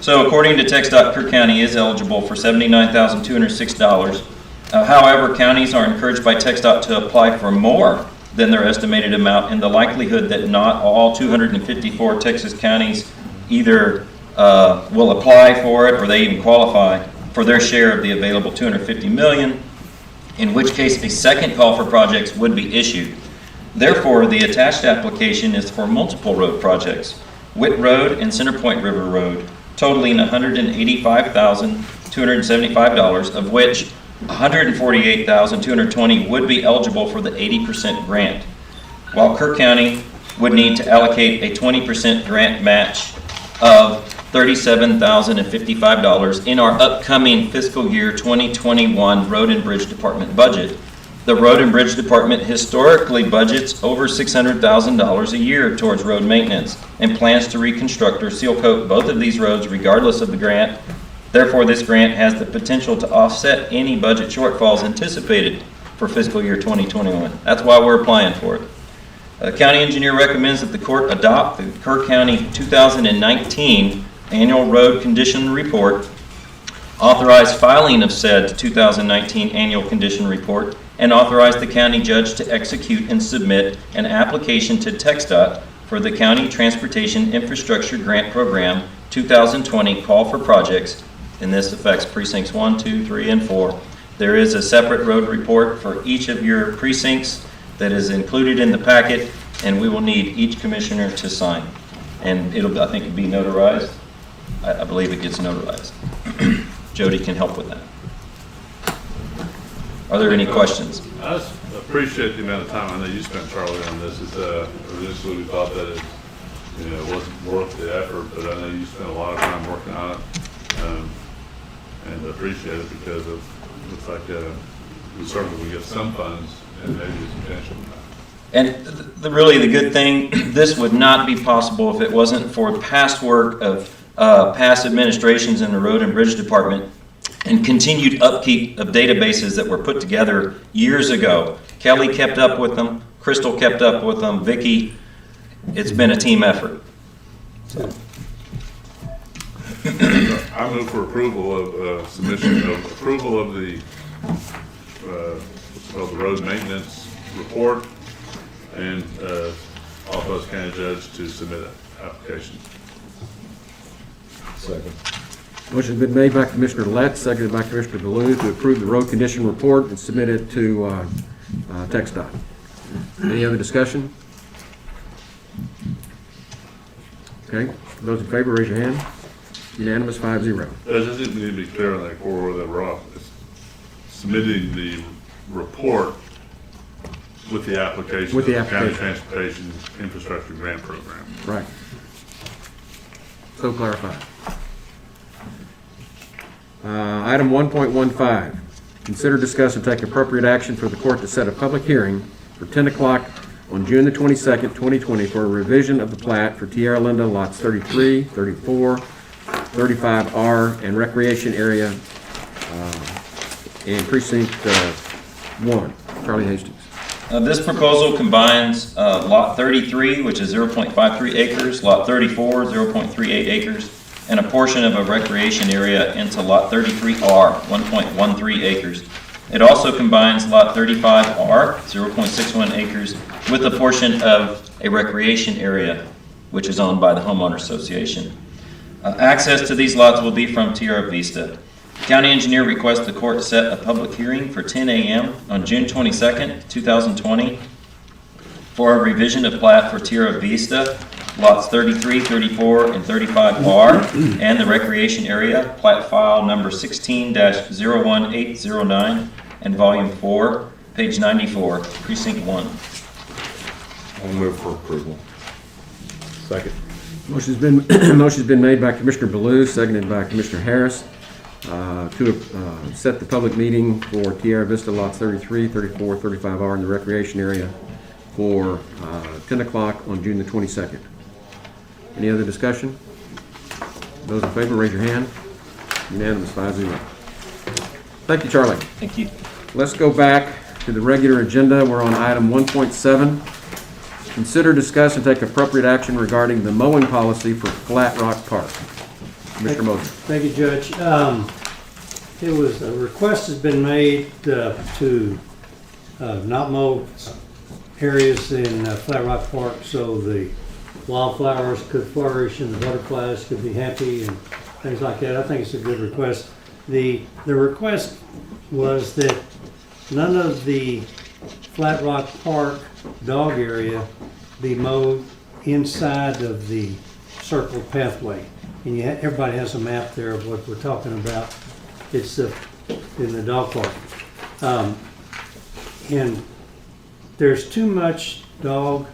So according to TxDOT, Kirk County is eligible for $79,206. However, counties are encouraged by TxDOT to apply for more than their estimated amount, in the likelihood that not all 254 Texas counties either will apply for it or they even qualify for their share of the available $250 million, in which case a second call for projects would be issued. Therefore, the attached application is for multiple road projects: Witt Road and Center Point River Road, totaling $185,275, of which $148,220 would be eligible for the 80% grant, while Kirk County would need to allocate a 20% grant match of $37,055 in our upcoming fiscal year 2021 Road and Bridge Department budget. The Road and Bridge Department historically budgets over $600,000 a year towards road maintenance and plans to reconstruct or seal coat both of these roads regardless of the grant. Therefore, this grant has the potential to offset any budget shortfalls anticipated for fiscal year 2021. That's why we're applying for it. The county engineer recommends that the court adopt the Kerr County 2019 Annual Road Condition Report, authorize filing of said 2019 Annual Condition Report, and authorize the county judge to execute and submit an application to TxDOT for the County Transportation Infrastructure Grant Program 2020 Call for Projects, and this affects precincts 1, 2, 3, and 4. There is a separate road report for each of your precincts that is included in the packet, and we will need each commissioner to sign. And I think it'll be notarized. I believe it gets notarized. Jody can help with that. Are there any questions? I just appreciate the amount of time I know you spent, Charlie, on this. Initially we thought that it wasn't worth the effort, but I know you spent a lot of time working on it, and I appreciate it because it looks like we certainly will get some funds and maybe some potential. And really the good thing, this would not be possible if it wasn't for past work of past administrations in the Road and Bridge Department and continued upkeep of databases that were put together years ago. Kelly kept up with them, Crystal kept up with them, Vicky. It's been a team effort. So. I move for approval of submission of approval of the what's called the road maintenance report and authorize county judge to submit an application. Second. Motion's been made by Commissioner Lett, seconded by Commissioner Ballou to approve the road condition report and submit it to TxDOT. Any other discussion? Okay, those in favor, raise your hand. Unanimous, 5-0. Does this need to be clear on that core that we're off? Submitting the report with the application With the of the County application. Transportation Infrastructure Grant Program. Right. So clarified. Item 1.15, consider, discuss, and take appropriate action for the court to set a public hearing for 10 o'clock on June the 22nd, 2020 for a revision of the plat for Tierra Linda lots 33, 34, 35R, and recreation area in precinct 1. Charlie Hastings. This proposal combines Lot 33, which is 0.53 acres, Lot 34, 0.38 acres, and a portion of a recreation area into Lot 33R, 1.13 acres. It also combines Lot 35R, 0.61 acres, with a portion of a recreation area, which is owned by the Homeowner Association. Access to these lots will be from Tierra Vista. The county engineer requests the court set a public hearing for 10 a.m. on June 22nd, 2020 for a revision of plat for Tierra Vista, lots 33, 34, and 35R, and the recreation area, plat file number 16-01809 and volume 4, page 94, precinct 1. I'll move for approval. Second. Motion's been made by Commissioner Ballou, seconded by Commissioner Harris to set the public meeting for Tierra Vista lots 33, 34, 35R in the recreation area for 10 o'clock on June the 22nd. Any other discussion? Those in favor, raise your hand. Unanimous, 5-0. Thank you, Charlie. Thank you. Let's go back to the regular agenda. We're on item 1.7. Consider, discuss, and take appropriate action regarding the mowing policy for Flat Rock Park. Mr. Moser. Thank you, Judge. A request has been made to not mow areas in Flat Rock Park so the wildflowers could flourish and the butterflies could be happy and things like that. I think it's a good request. The request was that none of the Flat Rock Park dog area be mowed inside of the circled pathway. And everybody has a map there of what we're talking about. It's in the dog park. And there's too much dog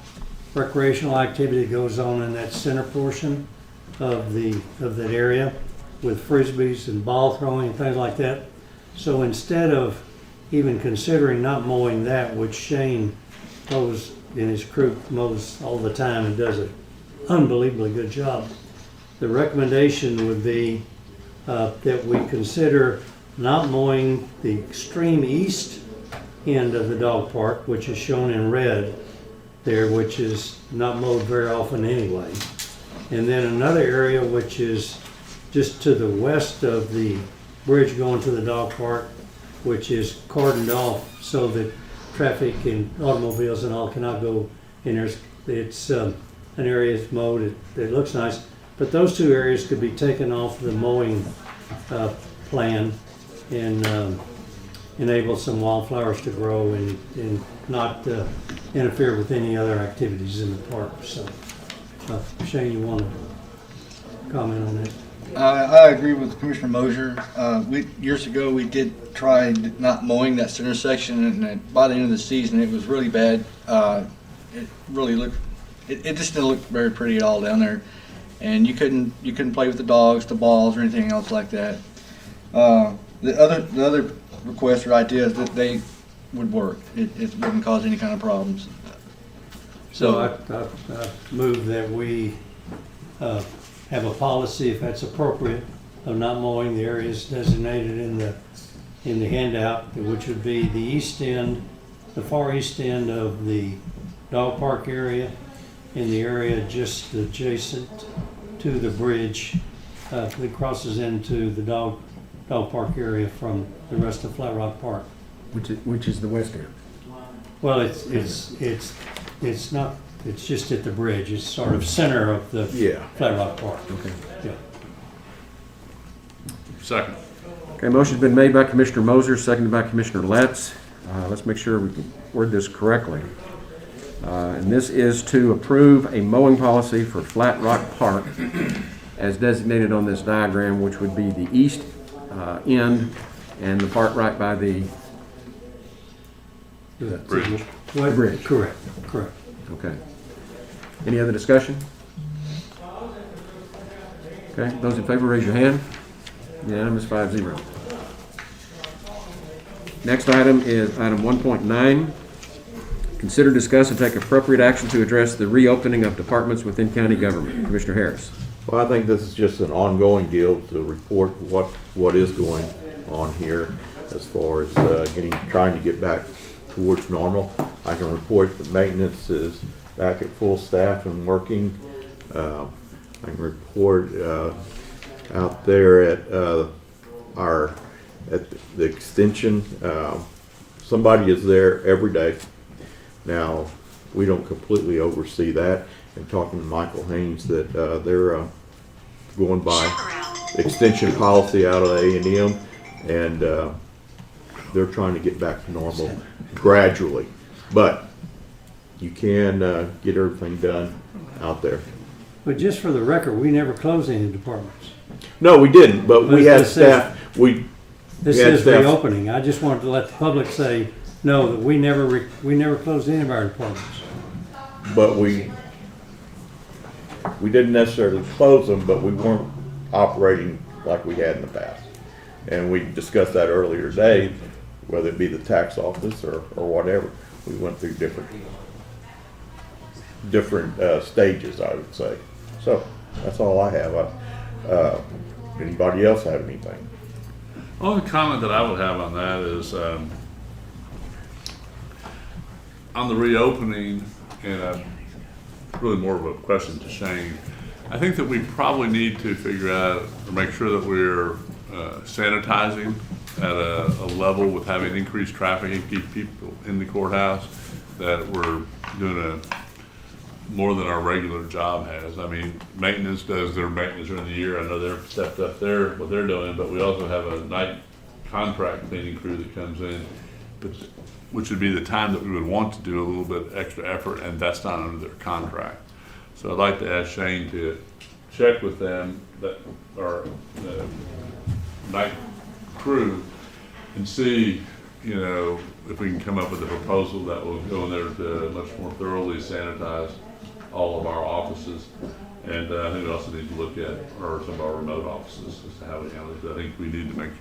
recreational activity that goes on in that center portion of that area with frisbees and ball throwing and things like that. So instead of even considering not mowing that, which Shane mows and his crew mows all the time and does an unbelievably good job, the recommendation would be that we consider not mowing the extreme east end of the dog park, which is shown in red there, which is not mowed very often anyway. And then another area which is just to the west of the bridge going to the dog park, which is cordoned off so that traffic and automobiles and all cannot go in there. It's an area that's mowed, it looks nice, but those two areas could be taken off the mowing plan and enable some wildflowers to grow and not interfere with any other activities in the park. So, Shane, you want to comment on that? I agree with Commissioner Mosier. Years ago, we did try not mowing that center section, and by the end of the season, it was really bad. It really looked, it just didn't look very pretty at all down there, and you couldn't play with the dogs, the balls, or anything else like that. The other request or idea is that they would work. It wouldn't cause any kind of problems. So I move that we have a policy, if that's appropriate, of not mowing the areas designated in the handout, which would be the east end, the far east end of the dog park area, in the area just adjacent to the bridge that crosses into the dog park area from the rest of Flat Rock Park. Which is the west end. Well, it's not. It's just at the bridge. It's sort of center of the Flat Rock Park. Okay. Yeah. Second. Okay, motion's been made by Commissioner Moser, seconded by Commissioner Letts. Let's make sure we can word this correctly. And this is to approve a mowing policy for Flat Rock Park as designated on this diagram, which would be the east end and the part right by the Bridge. Bridge. Correct. Okay. Any other discussion? Okay, those in favor, raise your hand. Unanimous, 5-0. Next item is item 1.9. Consider, discuss, and take appropriate action to address the reopening of departments within county government. Commissioner Harris. Well, I think this is just an ongoing deal to report what is going on here as far as trying to get back towards normal. I can report that maintenance is back at full staff and working. I can report out there at the extension. Somebody is there every day. Now, we don't completely oversee that. And talking to Michael Haynes, that they're going by extension policy out of A&M, and they're trying to get back to normal gradually. But you can get everything done out there. But just for the record, we never closed any departments. No, we didn't, but we had staff. This is reopening. I just wanted to let the public know that we never closed any of our departments. But we didn't necessarily close them, but we weren't operating like we had in the past. And we discussed that earlier today, whether it be the tax office or whatever. We went through different stages, I would say. So that's all I have. Anybody else have anything? Only comment that I would have on that is on the reopening, and really more of a question to Shane. I think that we probably need to figure out or make sure that we're sanitizing at a level with having increased traffic and keep people in the courthouse, that we're doing more than our regular job has. I mean, maintenance does their maintenance during the year. I know they're stepped up there, what they're doing, but we also have a night contract cleaning crew that comes in, which would be the time that we would want to do a little bit extra effort, and that's not under their contract. So I'd like to ask Shane to check with them, that our night crew, and see, if we can come up with a proposal that will go in there to much more thoroughly sanitize all of our offices. And I think we also need to look at some of our remote offices as to how we handle it. I think we need to make,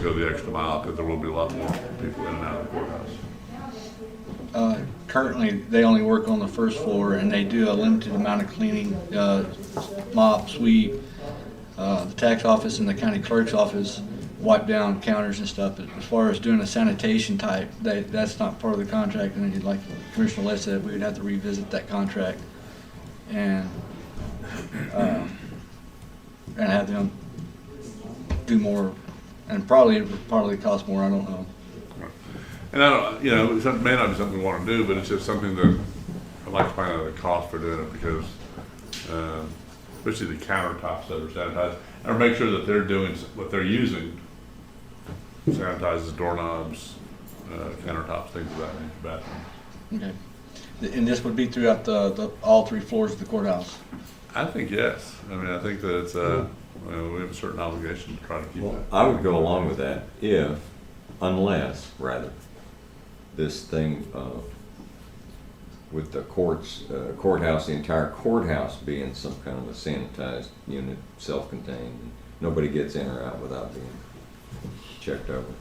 go the extra mile because there will be a lot more people in and out of the courthouse. Currently, they only work on the first floor, and they do a limited amount of cleaning, mop, sweep. The tax office and the county clerk's office wipe down counters and stuff. But as far as doing a sanitation type, that's not part of the contract. And like Commissioner Les said, we would have to revisit that contract and have them do more, and probably cost more. I don't know. And I don't, you know, it may not be something we want to do, but it's just something that I'd like to find out the cost for doing it because, especially the countertops that are sanitized, and make sure that they're doing what they're using, sanitizes doorknobs, countertops, things of that nature, bathrooms. Okay. And this would be throughout the all 3 floors of the courthouse? I think yes. I mean, I think that it's, we have a certain obligation to try to keep that. I would go along with that unless, this thing with the courthouse, the entire courthouse being some kind of a sanitized unit, self-contained, nobody gets in or out without being checked over,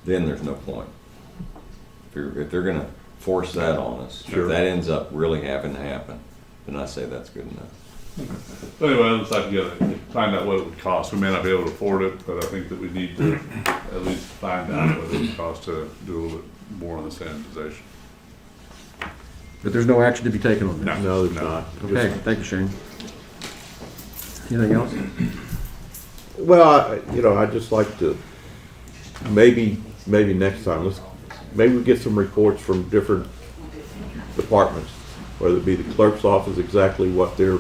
then there's no point. If they're going to force that on us, if that ends up really having to happen, then I say that's good enough. But anyway, let's have to find out what it would cost. We may not be able to afford it, but I think that we need to at least find out what it would cost to do a little bit more on the sanitization. But there's no action to be taken on that? No, there's not. Okay, thank you, Shane. Anything else? Well, I'd just like to, maybe next time, maybe we get some reports from different departments, whether it be the clerk's office, exactly what their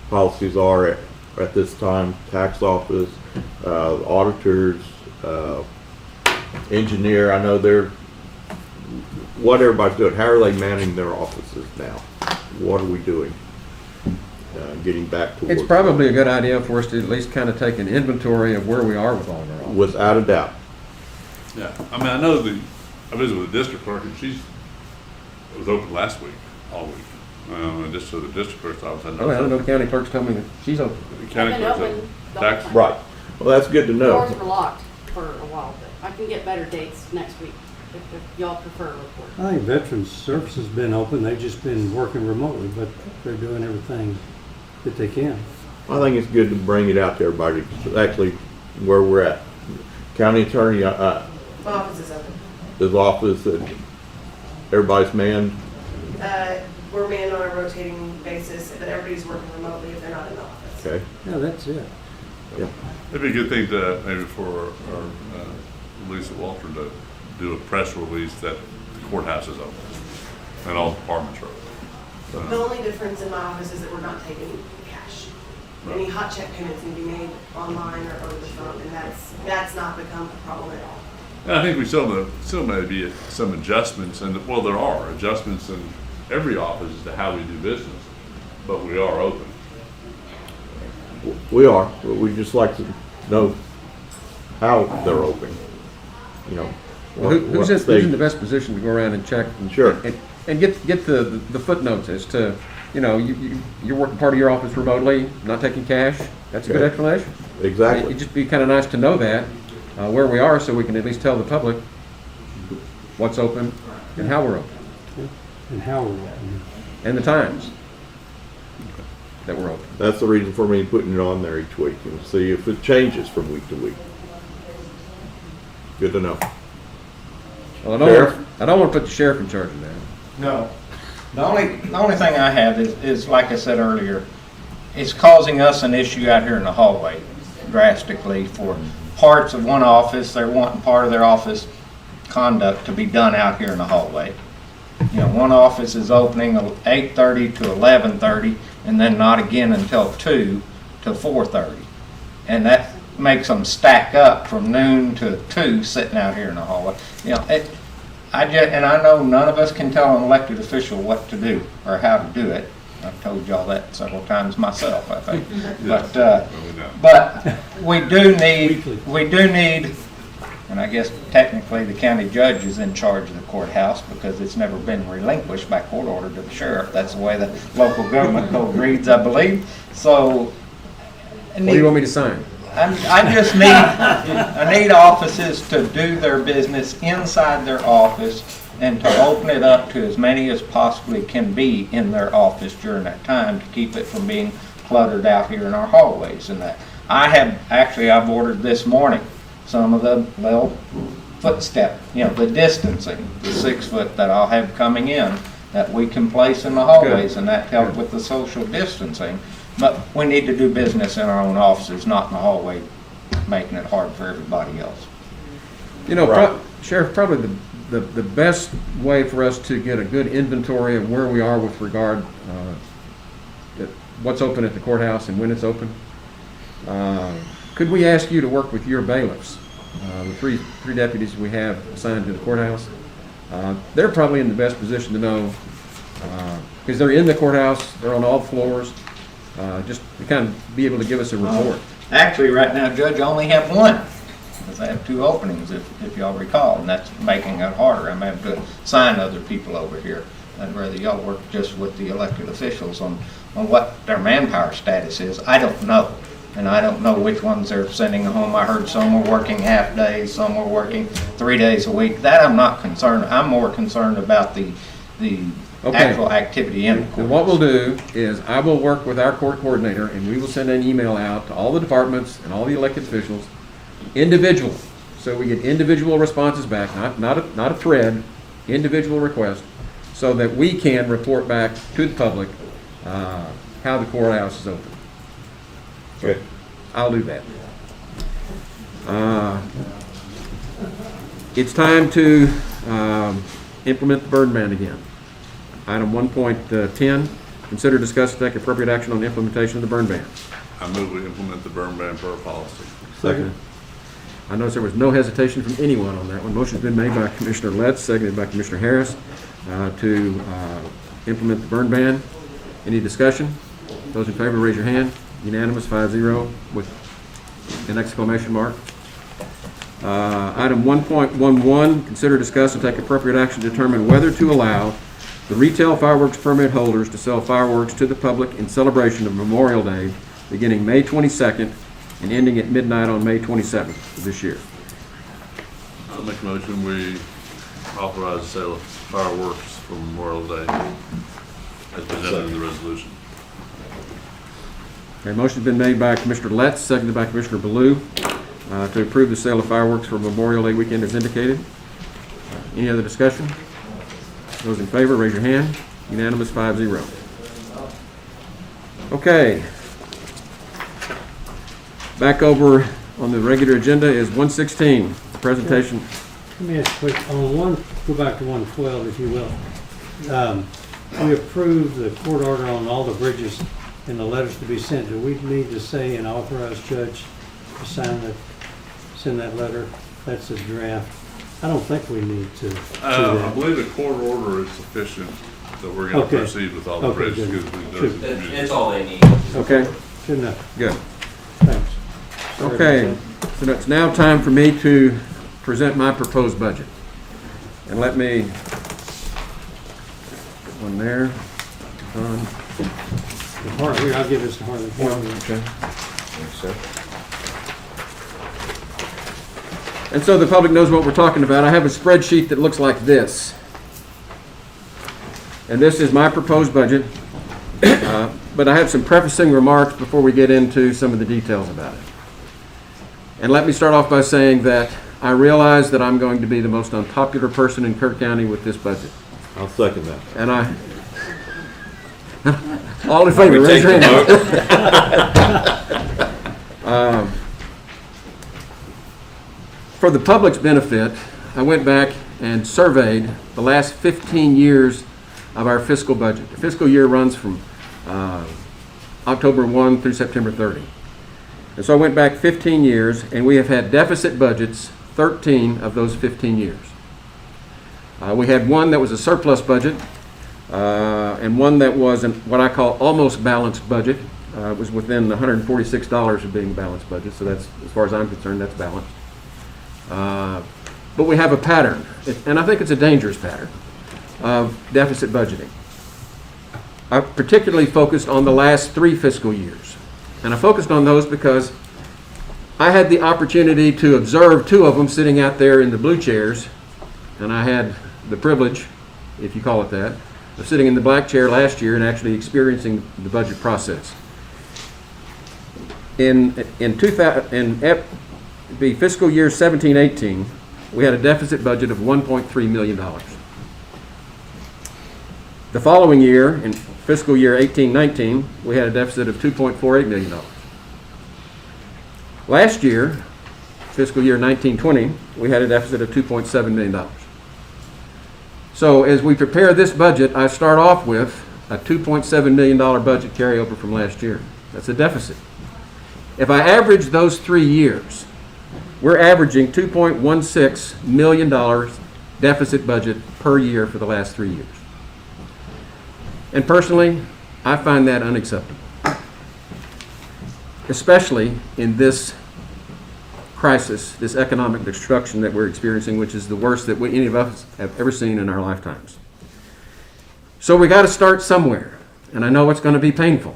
policies are at this time, tax office, auditors, engineer. I know what everybody's doing. How are they manning their offices now? What are we doing? Getting back to work. It's probably a good idea for us to at least kind of take an inventory of where we are with all of our offices. Without a doubt. Yeah, I mean, I visited with the district clerk, and it was open last week, all week. And just so the district clerk's office. I don't know the county clerk's told me that she's open. The county clerk's open. Tax. Right. Well, that's good to know. Doors were locked for a while, but I can get better dates next week if y'all prefer a report. I think Veterans Service has been open. They've just been working remotely, but they're doing everything that they can. I think it's good to bring it out to everybody, actually where we're at. County attorney, Office is open. his office, everybody's manned. We're manned on a rotating basis, but everybody's working remotely if they're not in the office. Okay. Yeah, that's it. Yeah. It'd be a good thing to, maybe for our Lisa Walter to do a press release that the courthouse is open and all departments are open. The only difference in my office is that we're not taking cash. Any hot check payments can be made online or over the phone, and that's not become a problem at all. And I think we still may be some adjustments, and well, there are adjustments in every office as to how we do business, but we are open. We are, but we'd just like to know how they're open. Who's in the best position to go around and check and get the footnotes as to, you're working part of your office remotely, not taking cash? That's a good explanation. Exactly. It'd just be kind of nice to know that, where we are, so we can at least tell the public what's open and how we're open. And how we're open. And the times that we're open. That's the reason for me putting it on there each week and see if it changes from week to week. Good to know. Well, I don't want to put the sheriff in charge of that. No. The only thing I have is, like I said earlier, it's causing us an issue out here in the hallway drastically for parts of one office. They're wanting part of their office conduct to be done out here in the hallway. One office is opening 8:30 to 11:30 and then not again until 2 to 4:30. And that makes them stack up from noon to 2 sitting out here in the hallway. And I know none of us can tell an elected official what to do or how to do it. I've told y'all that several times myself, I think. But we do need And I guess technically the county judge is in charge of the courthouse because it's never been relinquished by court order to the sheriff. That's the way the local government code reads, I believe. So. What do you want me to sign? I just need, I need offices to do their business inside their office and to open it up to as many as possibly can be in their office during that time to keep it from being cluttered out here in our hallways and that. I've ordered this morning some of the little footstep, the distancing, the 6 foot that I'll have coming in that we can place in the hallways and that help with the social distancing. But we need to do business in our own offices, not in the hallway, making it hard for everybody else. Sheriff, probably the best way for us to get a good inventory of where we are with regard what's open at the courthouse and when it's open. Could we ask you to work with your bailiffs, the three deputies we have assigned to the courthouse? They're probably in the best position to know because they're in the courthouse, they're on all floors. Just to kind of be able to give us a report. Actually, right now, Judge, I only have one, because I have 2 openings, if y'all recall, and that's making it harder. I'm having to assign other people over here. I'd rather y'all work just with the elected officials on what their manpower status is. I don't know, and I don't know which ones they're sending home. I heard some were working half days, some were working 3 days a week. That I'm not concerned. I'm more concerned about the actual activity in the court. What we'll do is I will work with our court coordinator and we will send an email out to all the departments and all the elected officials individually. So we get individual responses back, not a thread, individual request, so that we can report back to the public how the courthouse is open. Okay. I'll do that. It's time to implement the burn ban again. Item 1.10, consider, discuss, and take appropriate action on the implementation of the burn ban. I move we implement the burn ban per policy. Second. I notice there was no hesitation from anyone on that one. Motion's been made by Commissioner Letts, seconded by Commissioner Harris to implement the burn ban. Any discussion? Those in favor, raise your hand. Unanimous, 5-0 with an exclamation mark. Item 1.11, consider, discuss, and take appropriate action to determine whether to allow the retail fireworks permit holders to sell fireworks to the public in celebration of Memorial Day beginning May 22nd and ending at midnight on May 27th of this year. I'll make a motion we authorize the sale of fireworks for Memorial Day as presented in the resolution. Okay, motion's been made by Commissioner Letts, seconded by Commissioner Ballou to approve the sale of fireworks for Memorial Day weekend as indicated. Any other discussion? Those in favor, raise your hand. Unanimous, 5-0. Okay. Back over on the regular agenda is 116, the presentation. Let me ask a quick, go back to 112 if you will. We approved the court order on all the bridges and the letters to be sent. Do we need to say an authorized judge to send that letter? That's a draft. I don't think we need to do that. I believe the court order is sufficient that we're going to proceed with all the bridges. It's all they need. Okay. Good enough. Good. Thanks. Okay, so it's now time for me to present my proposed budget. And let me, one there, done. Here, I'll give this to Harley. Okay. Thanks, sir. And so the public knows what we're talking about. I have a spreadsheet that looks like this. And this is my proposed budget. But I have some prefacing remarks before we get into some of the details about it. And let me start off by saying that I realize that I'm going to be the most unpopular person in Kirk County with this budget. I'll second that. And all in favor, raise your hand. For the public's benefit, I went back and surveyed the last 15 years of our fiscal budget. The fiscal year runs from October 1 through September 30. And so I went back 15 years, and we have had deficit budgets 13 of those 15 years. We had one that was a surplus budget, and one that was what I call almost balanced budget. It was within $146 of being a balanced budget, so that's, as far as I'm concerned, that's balanced. But we have a pattern, and I think it's a dangerous pattern, of deficit budgeting. I particularly focused on the last 3 fiscal years. And I focused on those because I had the opportunity to observe 2 of them sitting out there in the blue chairs, and I had the privilege, if you call it that, of sitting in the black chair last year and actually experiencing the budget process. In the fiscal year 17-18, we had a deficit budget of $1.3 million. The following year, in fiscal year 18-19, we had a deficit of $2.48 million. Last year, fiscal year 19-20, we had a deficit of $2.7 million. So as we prepare this budget, I start off with a $2.7 million budget carryover from last year. That's a deficit. If I average those 3 years, we're averaging $2.16 million deficit budget per year for the last 3 years. And personally, I find that unacceptable, especially in this crisis, this economic destruction that we're experiencing, which is the worst that any of us have ever seen in our lifetimes. So we got to start somewhere, and I know it's going to be painful,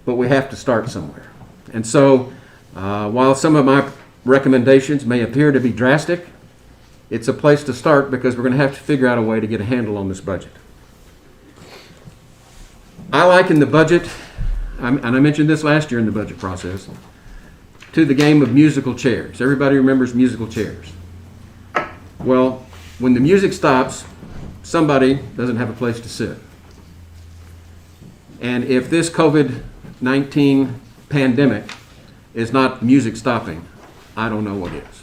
but we have to start somewhere. And so, while some of my recommendations may appear to be drastic, it's a place to start because we're going to have to figure out a way to get a handle on this budget. I liken the budget, and I mentioned this last year in the budget process, to the game of musical chairs. Everybody remembers musical chairs. Well, when the music stops, somebody doesn't have a place to sit. And if this COVID-19 pandemic is not music stopping, I don't know what is.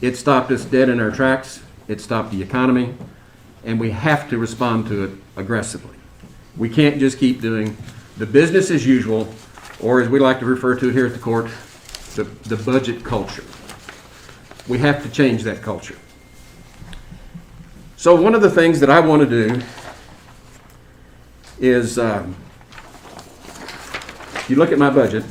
It stopped us dead in our tracks. It stopped the economy. And we have to respond to it aggressively. We can't just keep doing the business as usual, or as we like to refer to it here at the court, the budget culture. We have to change that culture. So one of the things that I want to do is, if you look at my budget,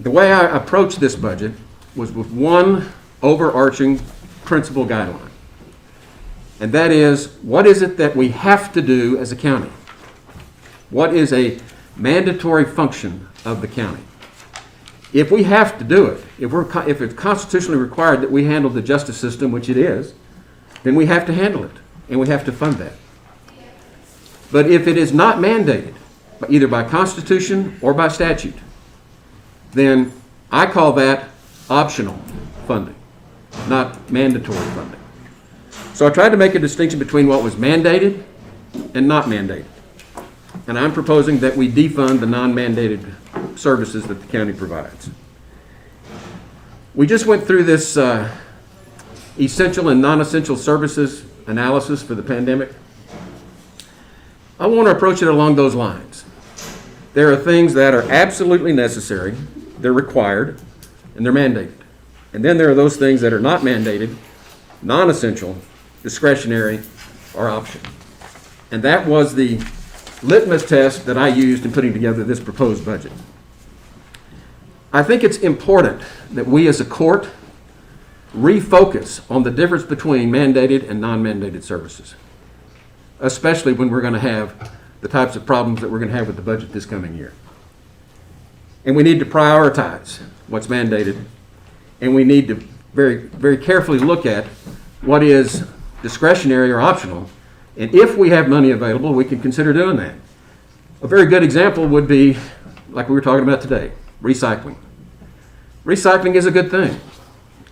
the way I approached this budget was with one overarching principal guideline. And that is, what is it that we have to do as a county? What is a mandatory function of the county? If we have to do it, if it's constitutionally required that we handle the justice system, which it is, then we have to handle it, and we have to fund that. But if it is not mandated, either by Constitution or by statute, then I call that optional funding, not mandatory funding. So I tried to make a distinction between what was mandated and not mandated. And I'm proposing that we defund the non-mandated services that the county provides. We just went through this essential and non-essential services analysis for the pandemic. I want to approach it along those lines. There are things that are absolutely necessary, they're required, and they're mandated. And then there are those things that are not mandated, non-essential, discretionary, or optional. And that was the litmus test that I used in putting together this proposed budget. I think it's important that we as a court refocus on the difference between mandated and non-mandated services, especially when we're going to have the types of problems that we're going to have with the budget this coming year. And we need to prioritize what's mandated, and we need to very, very carefully look at what is discretionary or optional, and if we have money available, we can consider doing that. A very good example would be, like we were talking about today, recycling. Recycling is a good thing.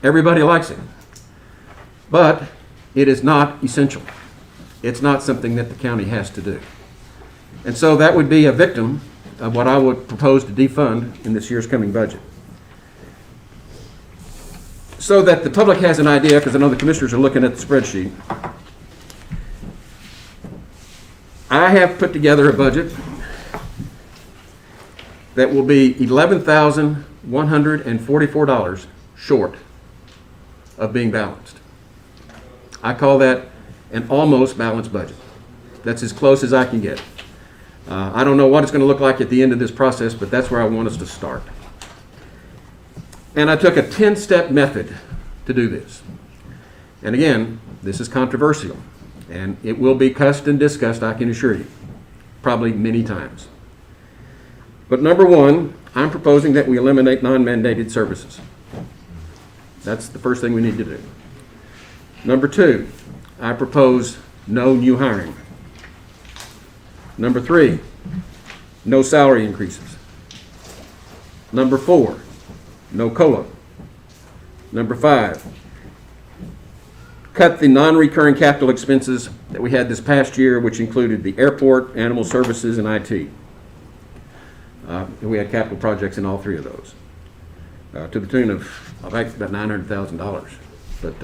Everybody likes it. But it is not essential. It's not something that the county has to do. And so that would be a victim of what I would propose to defund in this year's coming budget. So that the public has an idea, because I know the commissioners are looking at the spreadsheet, I have put together a budget that will be $11,144 short of being balanced. I call that an almost balanced budget. That's as close as I can get. I don't know what it's going to look like at the end of this process, but that's where I want us to start. And I took a 10-step method to do this. And again, this is controversial, and it will be cussed and discussed, I can assure you, probably many times. But number one, I'm proposing that we eliminate non-mandated services. That's the first thing we need to do. Number two, I propose no new hiring. Number three, no salary increases. Number four, no COLA. Number five, cut the non-recurring capital expenses that we had this past year, which included the airport, animal services, and IT. We had capital projects in all three of those, to the tune of about $900,000. But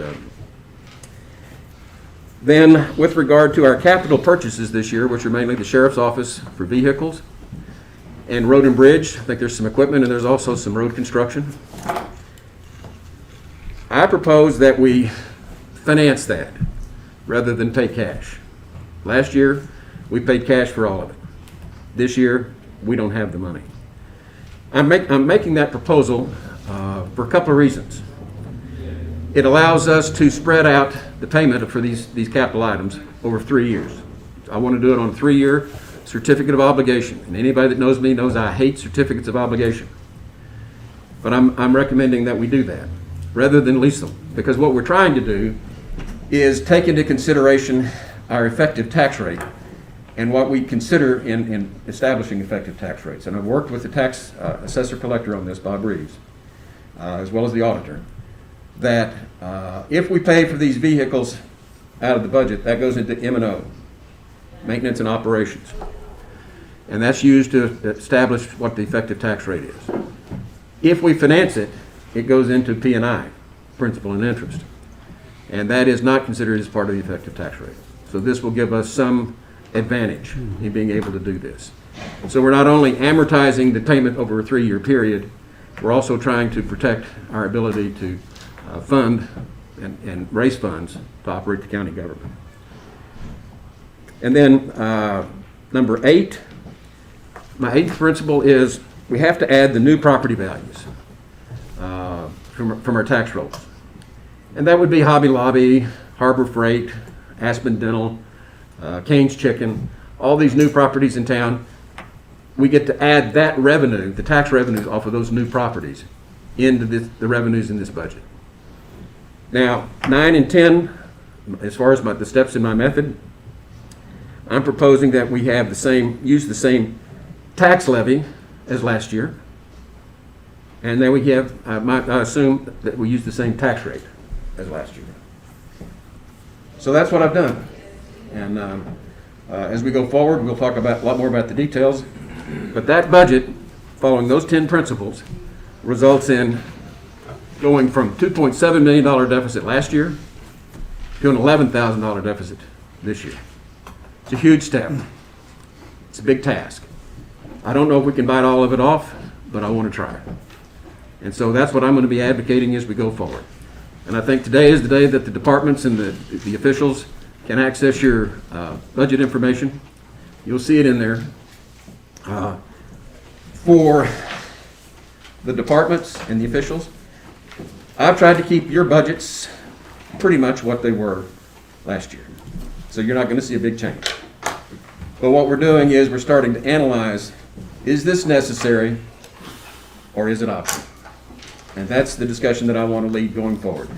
then, with regard to our capital purchases this year, which are mainly the sheriff's office for vehicles and road and bridge, I think there's some equipment and there's also some road construction. I propose that we finance that rather than pay cash. Last year, we paid cash for all of it. This year, we don't have the money. I'm making that proposal for a couple of reasons. It allows us to spread out the payment for these capital items over 3 years. I want to do it on a 3-year certificate of obligation. And anybody that knows me knows I hate certificates of obligation. But I'm recommending that we do that rather than lease them. Because what we're trying to do is take into consideration our effective tax rate and what we consider in establishing effective tax rates. And I've worked with the tax assessor collector on this, Bob Reeves, as well as the auditor, that if we pay for these vehicles out of the budget, that goes into M&O, maintenance and operations. And that's used to establish what the effective tax rate is. If we finance it, it goes into P&I, principal and interest. And that is not considered as part of the effective tax rate. So this will give us some advantage in being able to do this. So we're not only amortizing the payment over a 3-year period, we're also trying to protect our ability to fund and raise funds to operate the county government. And then number 8, my 8th principle is we have to add the new property values from our tax rolls. And that would be Hobby Lobby, Harbor Freight, Aspen Dental, Cane's Chicken, all these new properties in town. We get to add that revenue, the tax revenues off of those new properties, into the revenues in this budget. Now, 9 and 10, as far as the steps in my method, I'm proposing that we have use the same tax levy as last year, and then we have, I assume that we use the same tax rate as last year. So that's what I've done. And as we go forward, we'll talk a lot more about the details. But that budget, following those 10 principles, results in going from $2.7 million deficit last year to an $11,000 deficit this year. It's a huge step. It's a big task. I don't know if we can bite all of it off, but I want to try. And so that's what I'm going to be advocating as we go forward. And I think today is the day that the departments and the officials can access your budget information. You'll see it in there. For the departments and the officials, I've tried to keep your budgets pretty much what they were last year. So you're not going to see a big change. But what we're doing is we're starting to analyze, is this necessary or is it optional? And that's the discussion that I want to lead going forward.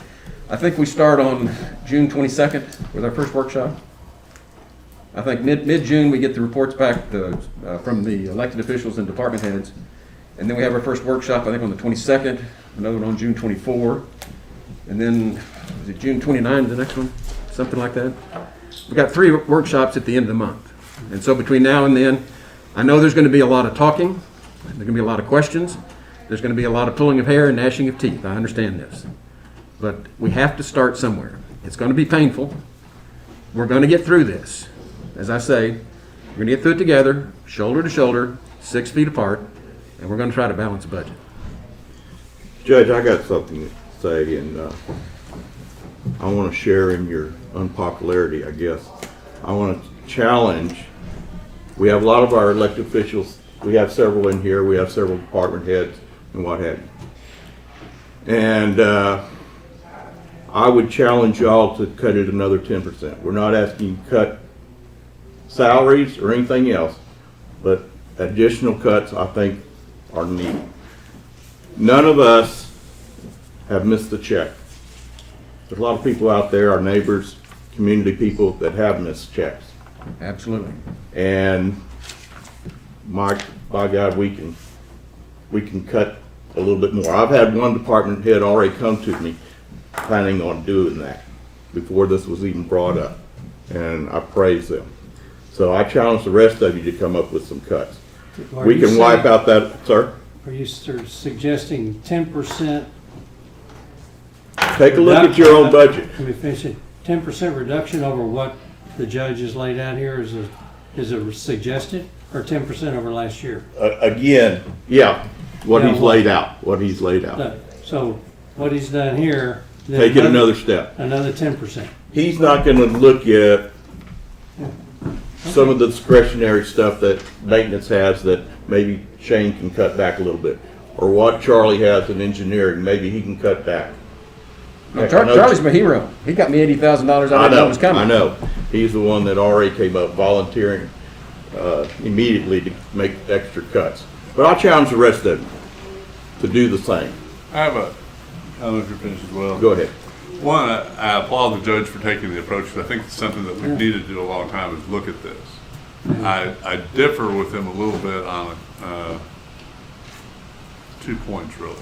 I think we start on June 22nd with our first workshop. I think mid-June we get the reports back from the elected officials and department heads. And then we have our first workshop, I think, on the 22nd, another one on June 24. And then, is it June 29, the next one? Something like that. We've got 3 workshops at the end of the month. And so between now and then, I know there's going to be a lot of talking. There's going to be a lot of questions. There's going to be a lot of pulling of hair and gnashing of teeth. I understand this. But we have to start somewhere. It's going to be painful. We're going to get through this. As I say, we're going to get through it together, shoulder to shoulder, 6 feet apart, and we're going to try to balance a budget. Judge, I got something to say, and I want to share in your unpopularity, I guess. I want to challenge. We have a lot of our elected officials. We have several in here. We have several department heads and what have you. And I would challenge y'all to cut it another 10%. We're not asking you to cut salaries or anything else, but additional cuts I think are needed. None of us have missed a check. There's a lot of people out there, our neighbors, community people, that have missed checks. Absolutely. And by God, we can cut a little bit more. I've had one department head already come to me planning on doing that before this was even brought up, and I praise them. So I challenge the rest of you to come up with some cuts. We can wipe out that, sir? Are you suggesting 10%? Take a look at your own budget. Let me finish it. 10% reduction over what the judge has laid out here is it suggested, or 10% over last year? Again, yeah, what Yeah, he's laid out, what he's laid out. No. So what he's done here. then Take it another step. Another 10%. He's not gonna look at some of the discretionary stuff that maintenance has that maybe Shane can cut back a little bit. Or what Charlie has in engineering, maybe he can cut back. Well, Charlie's my hero. He got me $80,000 I didn't know was coming. I know. He's the one that already came up volunteering immediately to make extra cuts. But I'll challenge the rest of them to do the same. I have a, I don't know if you're finished as well. Go ahead. One, I applaud the judge for taking the approach, because I think it's something that we've needed to do a long time, is look at this. I differ with him a little bit on 2 points, really.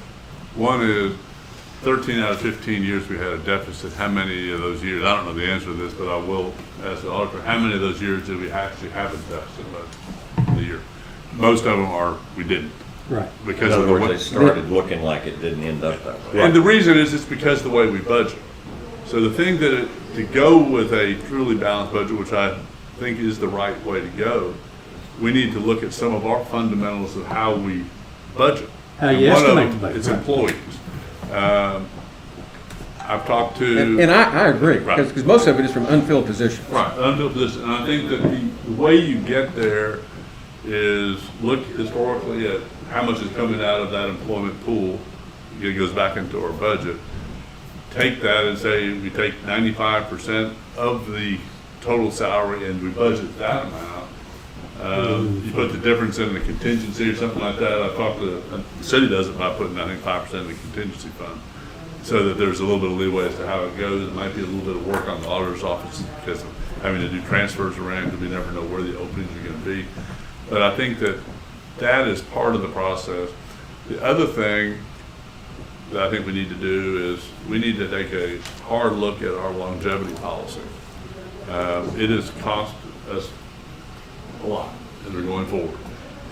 One is 13 out of 15 years we had a deficit. How many of those years, I don't know the answer to this, but I will ask the auditor, how many of those years did we actually have a deficit of the year? Most of them are, we didn't. Right. In Because other of the words, way, they started looking like it didn't end up that way. and the reason is it's because of the way we budget. So the thing that, to go with a truly balanced budget, which I think is the right way to go, we need to look at some of our fundamentals of how we budget. How you And one of estimate them the budget, is right. employees. I've talked to. And I agree, Right. because most of it is from unfilled positions. Right, unfilled position, and I think that the way you get there is look historically at how much is coming out of that employment pool. It goes back into our budget. Take that and say we take 95% of the total salary and we budget that amount. You put the difference in the contingency or something like that. I talked to, the city does it by putting, I think, 5% in the contingency fund, so that there's a little bit of leeway as to how it goes. It might be a little bit of work on the auditor's office because of having to do transfers around, because we never know where the openings are going to be. But I think that that is part of the process. The other thing that I think we need to do is we need to take a hard look at our longevity policy. It has cost us a lot as we're going forward.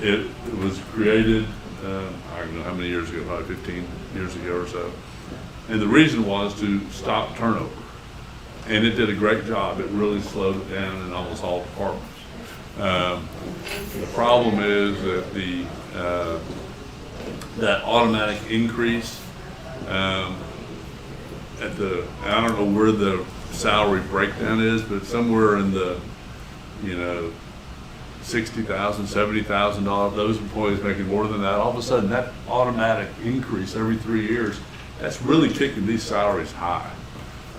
It was created, I don't know how many years ago, probably 15 years ago or so. And the reason was to stop turnover. And it did a great job. It really slowed it down in almost all departments. The problem is that that automatic increase I don't know where the salary breakdown is, but somewhere in the, $60,000, $70,000, those employees making more than that, all of a sudden that automatic increase every 3 years, that's really kicking these salaries high.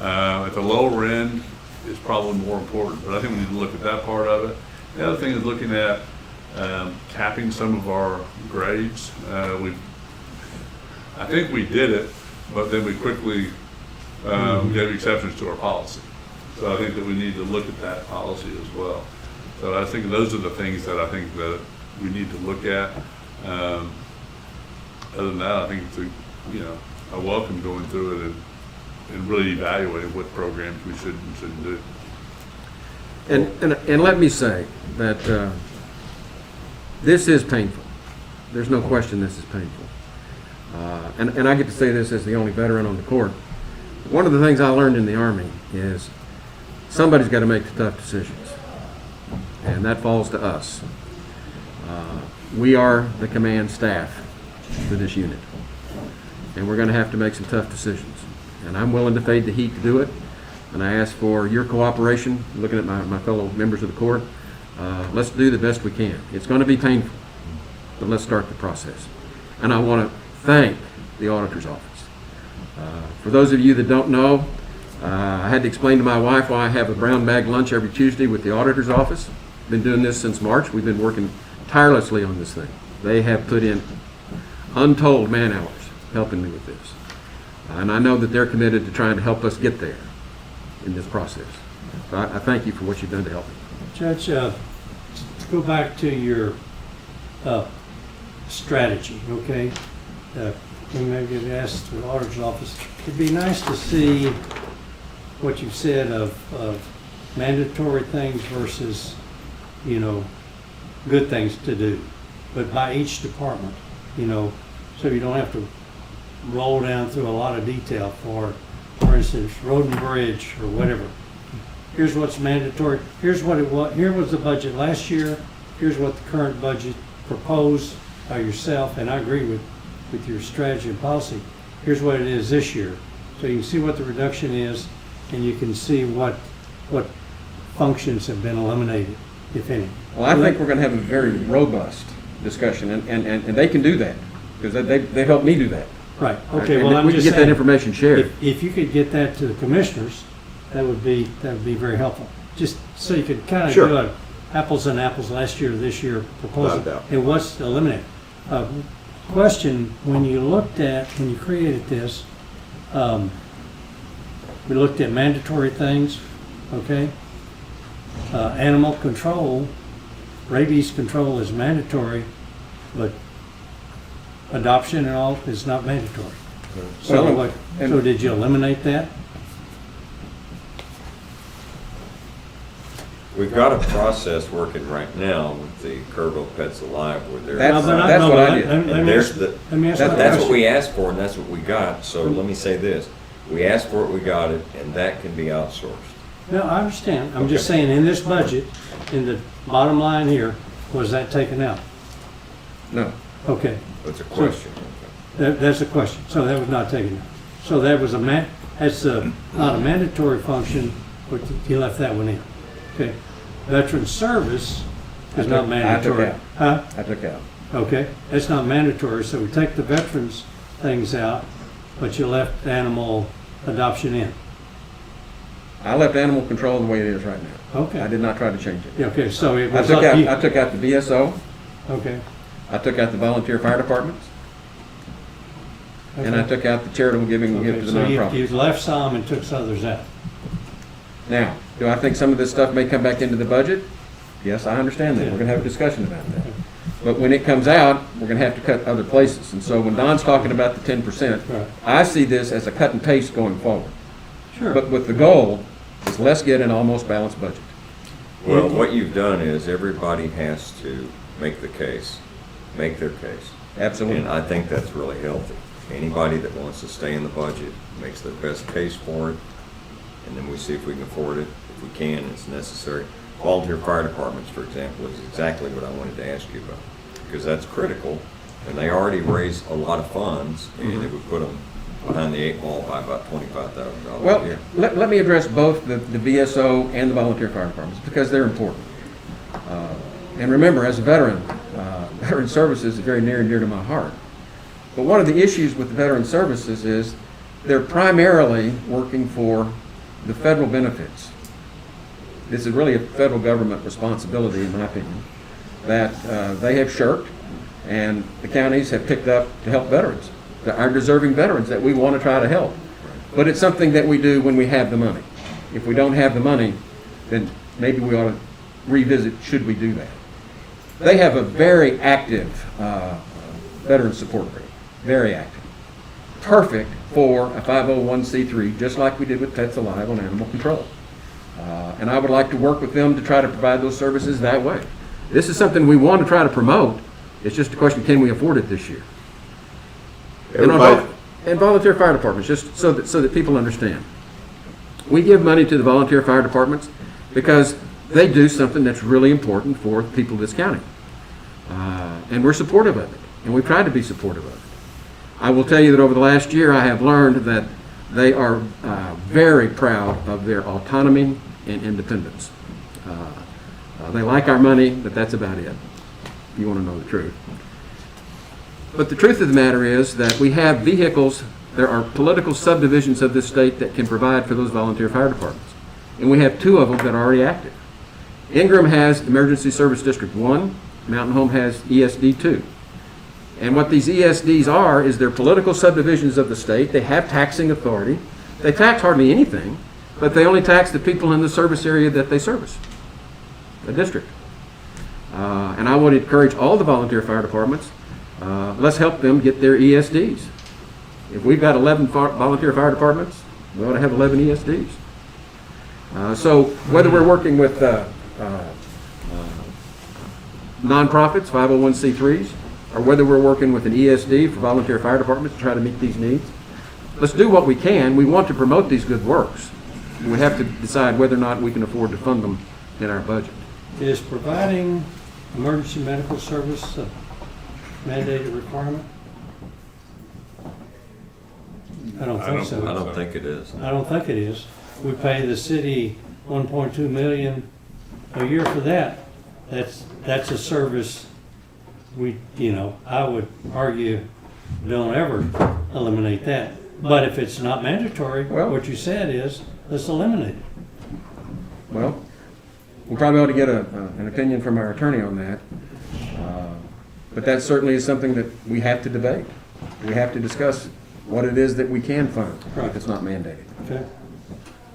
At the lower end, it's probably more important, but I think we need to look at that part of it. The other thing is looking at capping some of our grades. I think we did it, but then we quickly gave exceptions to our policy. So I think that we need to look at that policy as well. So I think those are the things that I think that we need to look at. Other than that, I think it's I welcome going through it and really evaluating what programs we should and shouldn't do. And let me say that this is painful. There's no question this is painful. And I get to say this as the only veteran on the court. One of the things I learned in the Army is somebody's got to make the tough decisions. And that falls to us. We are the command staff for this unit. And we're going to have to make some tough decisions. And I'm willing to fade the heat to do it. And I ask for your cooperation, looking at my fellow members of the court. Let's do the best we can. It's going to be painful, but let's start the process. And I want to thank the auditor's office. For those of you that don't know, I had to explain to my wife why I have a brown bag lunch every Tuesday with the auditor's office. Been doing this since March. We've been working tirelessly on this thing. They have put in untold man hours helping me with this. And I know that they're committed to trying to help us get there in this process. So I thank you for what you've done to help me. Judge, go back to your strategy, okay? We maybe ask the auditor's office. It'd be nice to see what you said of mandatory things versus, good things to do, but by each department, so you don't have to roll down through a lot of detail for instance, road and bridge or whatever. Here's what's mandatory. Here's what it was. Here was the budget last year. Here's what the current budget proposed by yourself, and I agree with your strategy and policy. Here's what it is this year. So you can see what the reduction is, and you can see what functions have been eliminated, if any. Well, I think we're going to have a very robust discussion, and they can do that, because they helped me do that. Right, okay, And well, I'm we can just get that saying, information shared. If you could get that to the commissioners, that would be very helpful. Just so you could kind of Sure. do a apples and apples last year, this year proposal. Without doubt. And what's eliminated. Question, when you created this, we looked at mandatory things, okay? Animal control, rabies control is mandatory, but adoption and all is not mandatory. So so did you eliminate that? We've got a process working right now with the Kerrville Pets Alive where they're. That's what I did. And there's the, Let me ask that's my what question. we asked for and that's what we got. So let me say this. We asked for it, we got it, and that can be outsourced. No, I understand. I'm just saying, in this budget, in the bottom line here, was that taken out? No. Okay. That's a question. That's a question. So that was not taken out. So that was that's not a mandatory function, but you left that one in. Okay. Veteran service is not mandatory. Huh? I took out. Okay. That's not mandatory, so we take the veterans things out, but you left animal adoption in. I left animal control the way it is right now. Okay. I did not try to change it. Yeah, okay, so it I was took up you. out the VSO. Okay. I took out the volunteer fire departments. And I took out the charitable giving we give Okay, to the so nonprofit. you left some and took some others out. Now, do I think some of this stuff may come back into the budget? Yes, I understand that. Yeah. We're going to have a discussion about that. But when it comes out, we're going to have to cut other places. And so when Don's talking about the 10%, Right. I see this as a cut and paste going forward. Sure. But with the goal is let's get an almost balanced budget. Well, what you've done is everybody has to make the case, make their case. Absolutely. And I think that's really healthy. Anybody that wants to stay in the budget makes their best case for it, and then we see if we can afford it. If we can, it's necessary. Volunteer fire departments, for example, is exactly what I wanted to ask you about, because that's critical, and they already raise a lot of funds, and it would put them behind the eight ball by about $25,000 a Well, year. let me address both the VSO and the volunteer fire departments because they're important. And remember, as a veteran, veteran services is very near and dear to my heart. But one of the issues with the veteran services is they're primarily working for the federal benefits. This is really a federal government responsibility, in my opinion, that they have shirked and the counties have picked up to help veterans, our deserving veterans that we want to try to help. But it's something that we do when we have the money. If we don't have the money, then maybe we ought to revisit, should we do that? They have a very active veteran support group, very active. Perfect for a 501c3, just like we did with Pets Alive on animal control. And I would like to work with them to try to provide those services that way. This is something we want to try to promote. It's just a question, can we afford it this year? And volunteer fire departments, just so that people understand. We give money to the volunteer fire departments because they do something that's really important for people of this county. And we're supportive of it, and we've tried to be supportive of it. I will tell you that over the last year, I have learned that they are very proud of their autonomy and independence. They like our money, but that's about it, if you want to know the truth. But the truth of the matter is that we have vehicles there are political subdivisions of this state that can provide for those volunteer fire departments. And we have 2 of them that are already active. Ingram has Emergency Service District 1, Mountain Home has ESD 2. And what these ESDs are is they're political subdivisions of the state. They have taxing authority. They tax hardly anything, but they only tax the people in the service area that they service, the district. And I would encourage all the volunteer fire departments, let's help them get their ESDs. If we've got 11 volunteer fire departments, we ought to have 11 ESDs. So whether we're working with nonprofits, 501c3s, or whether we're working with an ESD for volunteer fire departments to try to meet these needs, let's do what we can. We want to promote these good works. We have to decide whether or not we can afford to fund them in our budget. Is providing emergency medical service a mandated requirement? I don't think so. I don't think it is. I don't think it is. We pay the city 1.2 million a year for that. That's a service I would argue don't ever eliminate that. But if it's not mandatory, what you said is, let's eliminate it. Well, we probably ought to get an opinion from our attorney on that. But that certainly is something that we have to debate. We have to discuss what it is that we can fund if it's not mandated. Okay.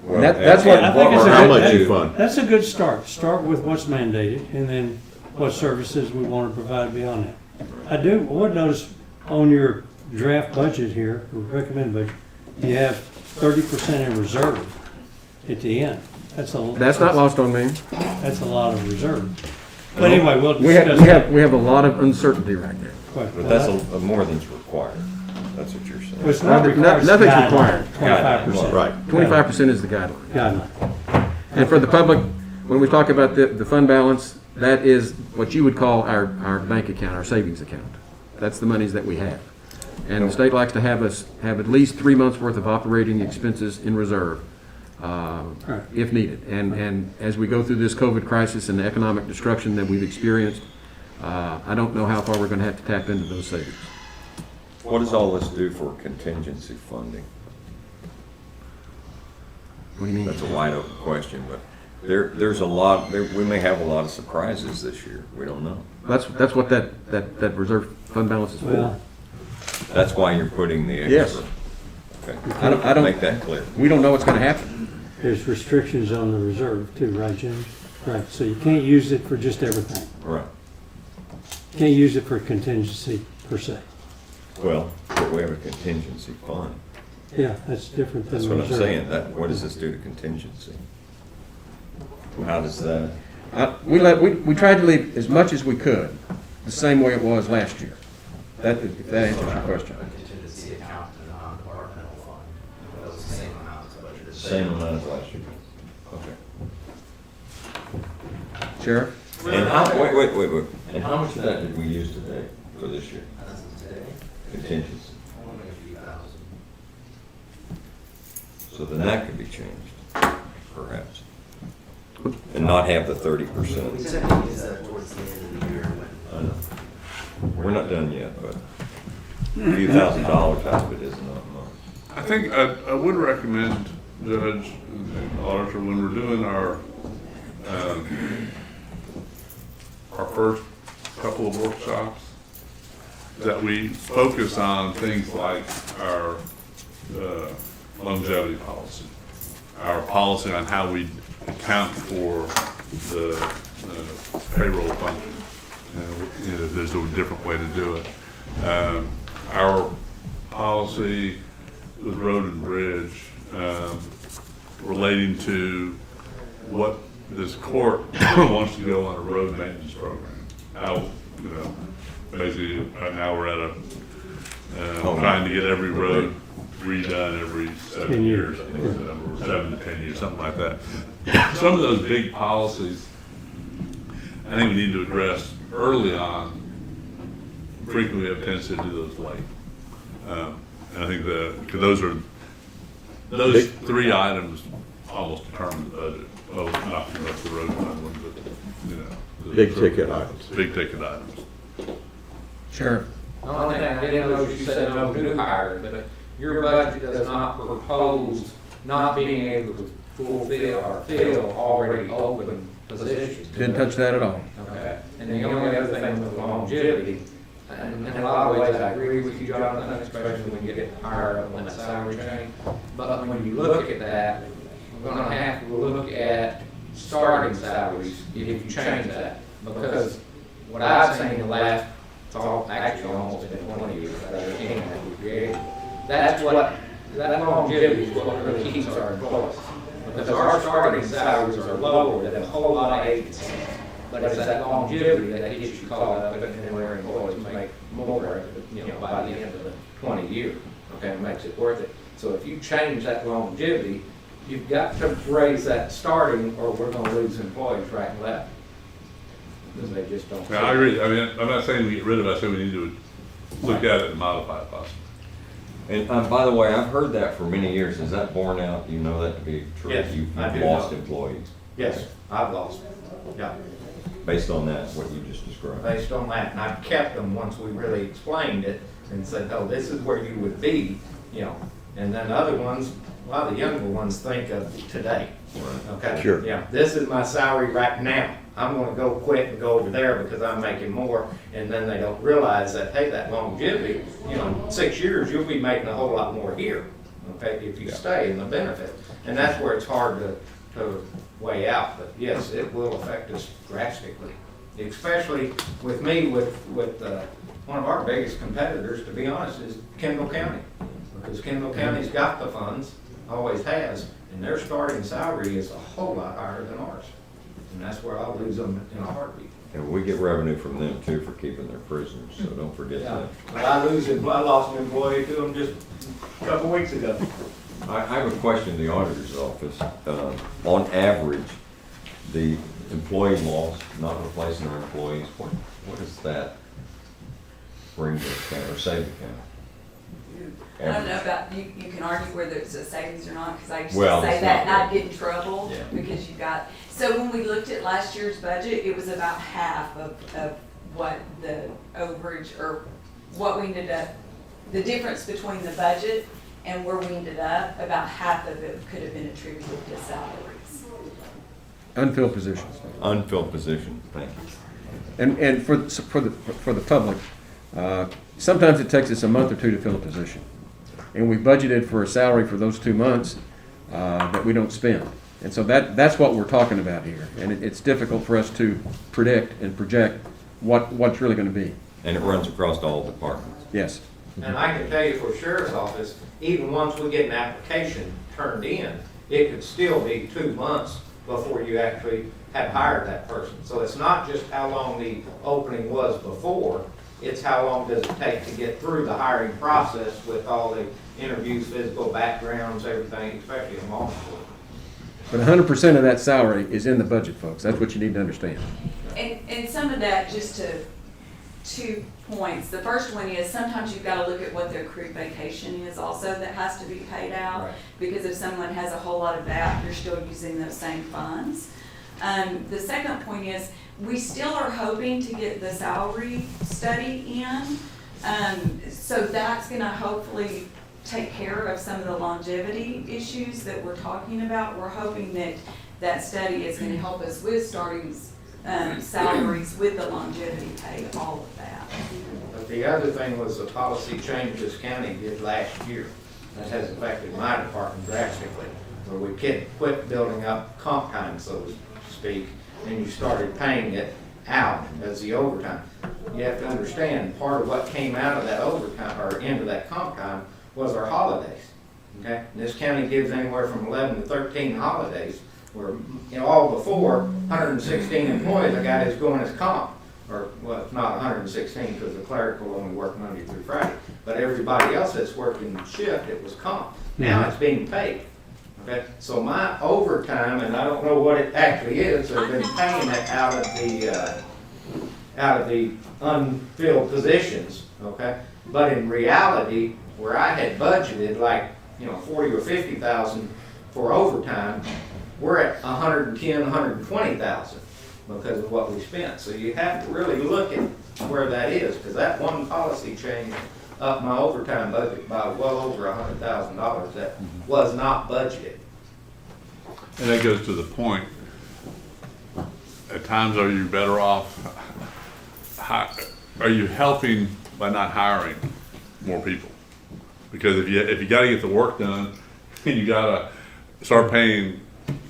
Well, That's what I think it's how much you fund. That's a good start. Start with what's mandated and then what services we want to provide beyond that. I would notice on your draft budget here, or recommended budget, you have 30% in reserve at the end. That's not lost on me. That's a lot of reserve. But anyway, we'll discuss we have a lot of uncertainty right there. But that's a more than's required. That's what you're saying. Well, it's not required. Nothing's Guideline, required. 25%. Right. 25% is the guideline. Guideline. And for the public, when we talk about the fund balance, that is what you would call our bank account, our savings account. That's the monies that we have. And the state likes to have us have at least 3 months' worth of operating expenses in reserve, if needed. And as we go through this COVID crisis and the economic destruction that we've experienced, I don't know how far we're going to have to tap into those savings. What does all this do for contingency funding? What do you mean? That's a wide open question, but there's a lot, we may have a lot of surprises this year. We don't know. That's what that reserve fund balance is for. Well, That's why you're putting the Yes. extra. Okay. I don't Make that clear. We don't know what's going to happen. there's restrictions on the reserve too, right, James? Right. So you can't use it for just everything. Right. You can't use it for contingency per se. Well, but we have a contingency fund. Yeah, that's different than That's what I'm reserve. saying. What does this do to contingency? How does that? We tried to leave as much as we could the same way it was last year. If that answers your question. Contingency account and non-departmental fund, that was the same amount as budgeted. Same amount as last year. Okay. Sheriff? And how, wait. And how much of that did we use today for this year? Contingency. Only a few thousand. So then that could be changed, perhaps. And not have the 30%. We tend to use that towards the end of the year when. I know. We're not done yet, but a few $1,000s out of it isn't that much. I think I would recommend, Judge and Auditor, when we're doing our first couple of workshops, that we focus on things like our longevity policy, our policy on how we account for the payroll function. There's a different way to do it. Our policy with road and bridge relating to what this court wants to go on a road maintenance program. How, basically right now we're at trying to get every road redone every 7 years, 7 to 10 years, something like that. Some of those big policies, I think we need to address early on. Frequently we have a tendency to do those late. And I think because those 3 items almost determine the budget. Well, not too much the road fund one, but, Big ticket items. Big ticket items. Sheriff? The only thing I didn't know, you said no new hires, but your budget does not propose not being able to fulfill or fill already open positions. Didn't touch that at all. Okay, and the only other thing with longevity, and in a lot of ways I agree with you, Jonathan, especially when you get higher up on that salary chain. But when you look at that, we're gonna have to look at starting salaries if you change that. Because what I've seen in the last, it's all actually almost been 20 years that I've seen that we created. That's what, that longevity is what really keeps our employees. Because our starting salaries are lower than a whole lot of agencies. But it's that longevity that gets you caught up in where employees make more, by the end of the 20 years. Okay, it makes it worth it. So if you change that longevity, you've got to raise that starting, or we're gonna lose employees right and left. Because they just don't. Yeah, I agree. I mean, I'm not saying we get rid of it, I say we need to look at it and modify it possibly. And by the way, I've heard that for many years. Is that borne out? You know that to be true? Yes, You've I do lost know. employees Yes, I've lost, yeah. based on that, what you just described. Based on that, and I've kept them once we really explained it and said, oh, this is where you would be, and then other ones, a lot of the younger ones think of today. Okay? Sure. Yeah, this is my salary right now. I'm gonna go quit and go over there because I'm making more, and then they don't realize that, hey, that longevity, 6 years, you'll be making a whole lot more here, okay, if you stay in the benefit. And that's where it's hard to weigh out, but yes, it will affect us drastically. Especially with me, with one of our biggest competitors, to be honest, is Kendall County. Because Kendall County's got the funds, always has, and their starting salary is a whole lot higher than ours. And that's where I'll lose them in a heartbeat. And we get revenue from them too for keeping their prisoners, so don't forget that. But I lost an employee to them just a couple weeks ago. I have a question in the auditor's office. On average, the employee loss, not replacing their employees, what does that bring to the county or save the county? I don't know about, you can argue whether it's a savings or not, because I used to Well, say it's that and not I'd get in trouble, Yeah. because you got, so when we looked at last year's budget, it was about half of what the overage, or what we ended up, the difference between the budget and where we ended up, about half of it could have been attributed to salaries. Unfilled positions. Unfilled position, thank you. And for the public, sometimes it takes us a month or two to fill a position. And we budgeted for a salary for those 2 months that we don't spend. And so that's what we're talking about here. And it's difficult for us to predict and project what's really going to be. And it runs across all departments. Yes. And I can tell you for sheriff's office, even once we get an application turned in, it could still be 2 months before you actually have hired that person. So it's not just how long the opening was before, it's how long does it take to get through the hiring process with all the interviews, physical backgrounds, everything, especially in law enforcement. But 100% of that salary is in the budget, folks. That's what you need to understand. And some of that, just to 2 points. The first one is sometimes you've got to look at what their accrued vacation is also that has to be paid out. Right. Because if someone has a whole lot of that, you're still using those same funds. The second point is we still are hoping to get the salary study in. So that's going to hopefully take care of some of the longevity issues that we're talking about. We're hoping that that study is going to help us with starting salaries with the longevity pay, all of that. But the other thing was the policy change this county did last year. That has affected my department drastically, where we quit building up comp time, so to speak, and you started paying it out as the overtime. You have to understand, part of what came out of that overtime, or into that comp time, was our holidays. Okay? And this county gives anywhere from 11 to 13 holidays, where all before 116 employees, a guy is going as comp. Or, well, it's not 116 because the clerical only work Monday through Friday. But everybody else that's working shift, it was comp. Now it's being paid. Okay? So my overtime, and I don't know what it actually is, they've been paying it out of the unfilled positions. Okay? But in reality, where I had budgeted like 40 or 50,000 for overtime, we're at 110, 120,000 because of what we spent. So you have to really look at where that is, because that one policy change up my overtime budget by well over $100,000 that was not budgeted. And that goes to the point, at times are you better off, are you helping by not hiring more people? Because if you gotta get the work done, and you gotta start paying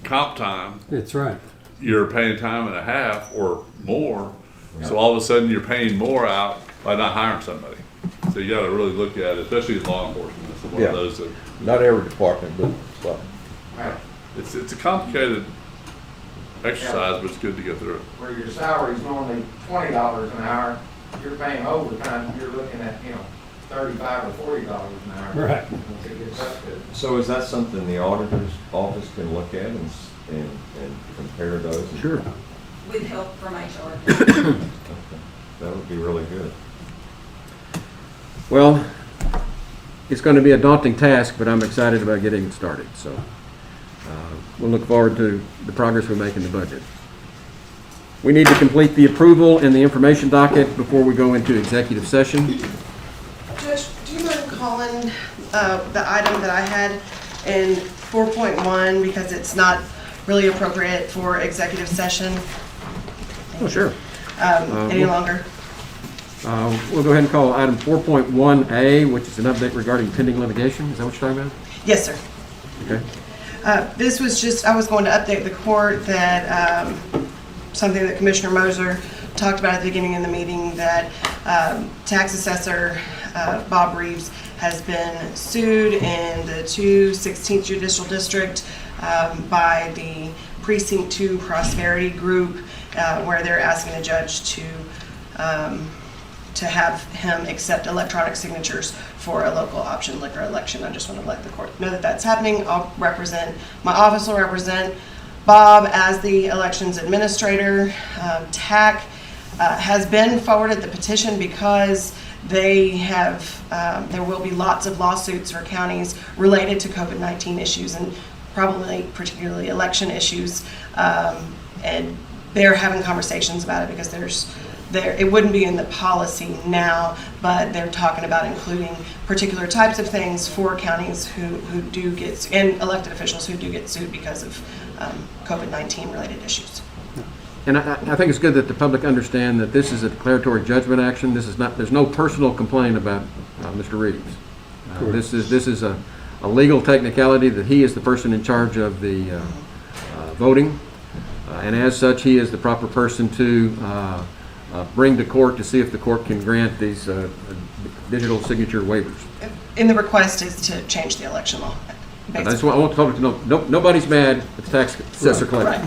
comp time, That's right. you're paying time and a half or more, so all of a sudden you're paying more out by not hiring somebody. So you gotta really look at it, especially in law enforcement, it's one Yeah. of those that, Not every department, but it's a complicated exercise, but it's good to go through it. Where your salary's normally $20 an hour, you're paying overtime, you're looking at, $35 or $40 an hour. Right. It gets up to. So is that something the auditor's office can look at and compare those? Sure. With help from HR. Okay. That would be really good. Well, it's going to be a daunting task, but I'm excited about getting it started. So we'll look forward to the progress we make in the budget. We need to complete the approval and the information docket before we go into executive session. Judge, do you mind calling the item that I had in 4.1 because it's not really appropriate for executive session Oh, sure. any longer? We'll go ahead and call item 4.1A, which is an update regarding pending litigation. Is that what you're talking about? Yes, sir. Okay. This was just, I was going to update the court that something that Commissioner Moser talked about at the beginning of the meeting, that tax assessor Bob Reeves has been sued in the 216th Judicial District by the Precinct 2 Prosperity Group, where they're asking a judge to have him accept electronic signatures for a local option liquor election. I just want to let the court know that that's happening. My office will represent Bob as the elections administrator. TAC has been forwarded the petition because they have, there will be lots of lawsuits for counties related to COVID-19 issues and probably particularly election issues. And they're having conversations about it because it wouldn't be in the policy now, but they're talking about including particular types of things for counties who do get, and elected officials who do get sued because of COVID-19 related issues. And I think it's good that the public understand that this is a declaratory judgment action. This is not, there's no personal complaint about Mr. Reeves. This is a legal technicality that he is the person in charge of the voting. And as such, he is the proper person to bring to court to see if the court can grant these digital signature waivers. And the request is to change the election law. And I just want the public to know, nobody's mad at the tax assessor collector.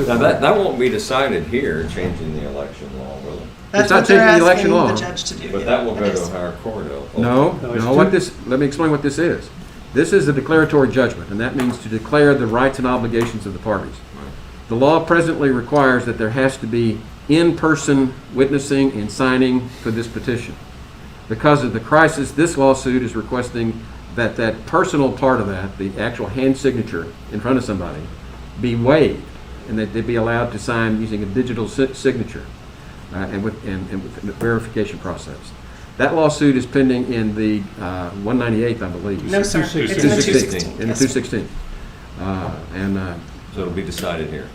Now, that won't be decided here, changing the election law, will it? That's not what they're changing the election asking law. the judge to do. But yeah. that will It go is. to a higher court, though. Let me explain what this is. This is a declaratory judgment, and that means to declare the rights and obligations of the parties. The law presently requires that there has to be in-person witnessing and signing for this petition. Because of the crisis, this lawsuit is requesting that that personal part of that, the actual hand signature in front of somebody, be waived, and that they be allowed to sign using a digital signature and with the verification process. That lawsuit is pending in the 198th, I believe. No, sir. It's in the 216. In the 216. So it'll be decided here.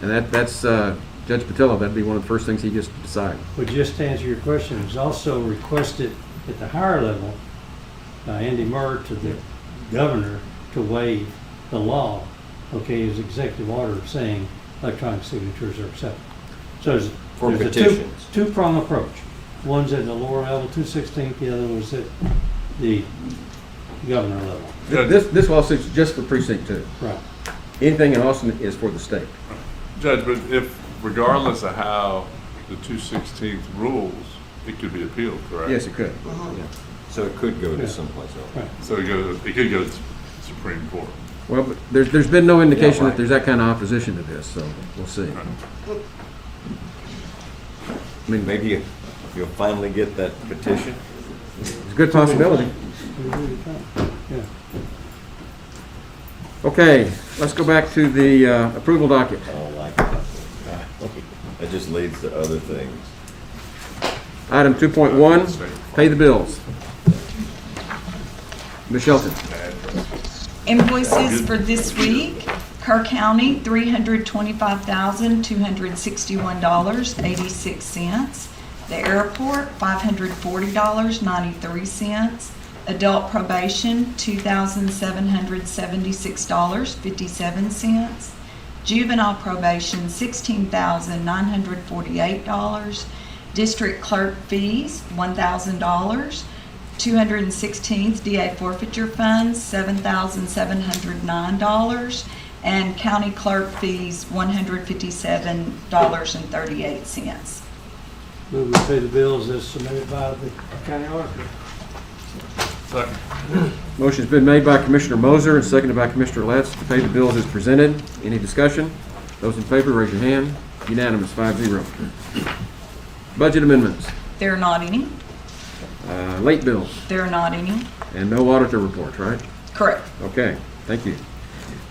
And that's Judge Patillo. That'd be one of the first things he gets to decide. But just to answer your question, it's also requested at the higher level, Andy Murr to the governor to waive the law, his executive order saying electronic signatures are accepted. So there's a two-prong approach. One's at the lower level, 216th, the other was at the governor level. This lawsuit's just for Precinct 2. Right. Anything in Austin is for the state. Judge, but if, regardless of how the 216th rules, it could be appealed, correct? Yes, it could. Uh-huh. So it could go to someplace else. Right. So it could go to Supreme Court. Well, but there's been no indication that there's that kind of opposition to this, so we'll see. I mean, maybe you'll finally get that petition. It's a good possibility. Yeah. Okay, let's go back to the approval docket. I don't like that. That just leads to other things. Item 2.1, pay the bills. Ms. Shelton. Invoices for this week, Kerr County, $325,261.86. The airport, $540.93. Adult probation, $2,776.57. Juvenile probation, $16,948. District clerk fees, $1,000. 216th DA forfeiture funds, $7,709. And county clerk fees, $157.38. Move we pay the bills as submitted by the county auditor. Second. Motion's been made by Commissioner Moser and seconded by Commissioner Letts to pay the bills as presented. Any discussion? Those in favor, raise your hand. Unanimous, 5-0. Budget amendments. There are not any. Late bills. There are not any. And no auditor reports, right? Correct. Okay, thank you.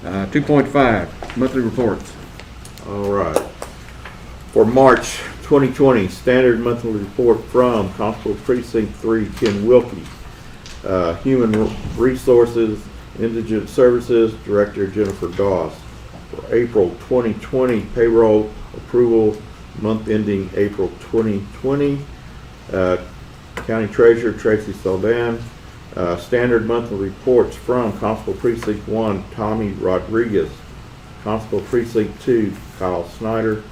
2.5, monthly reports. All right. For March 2020, standard monthly report from Constable Precinct 3, Ken Wilkie. Human Resources, Indigent Services, Director Jennifer Doss. For April 2020, payroll approval, month ending April 2020. County Treasurer Tracy Saldan. Standard monthly reports from Constable Precinct 1, Tommy Rodriguez. Constable Precinct 2, Kyle Snyder.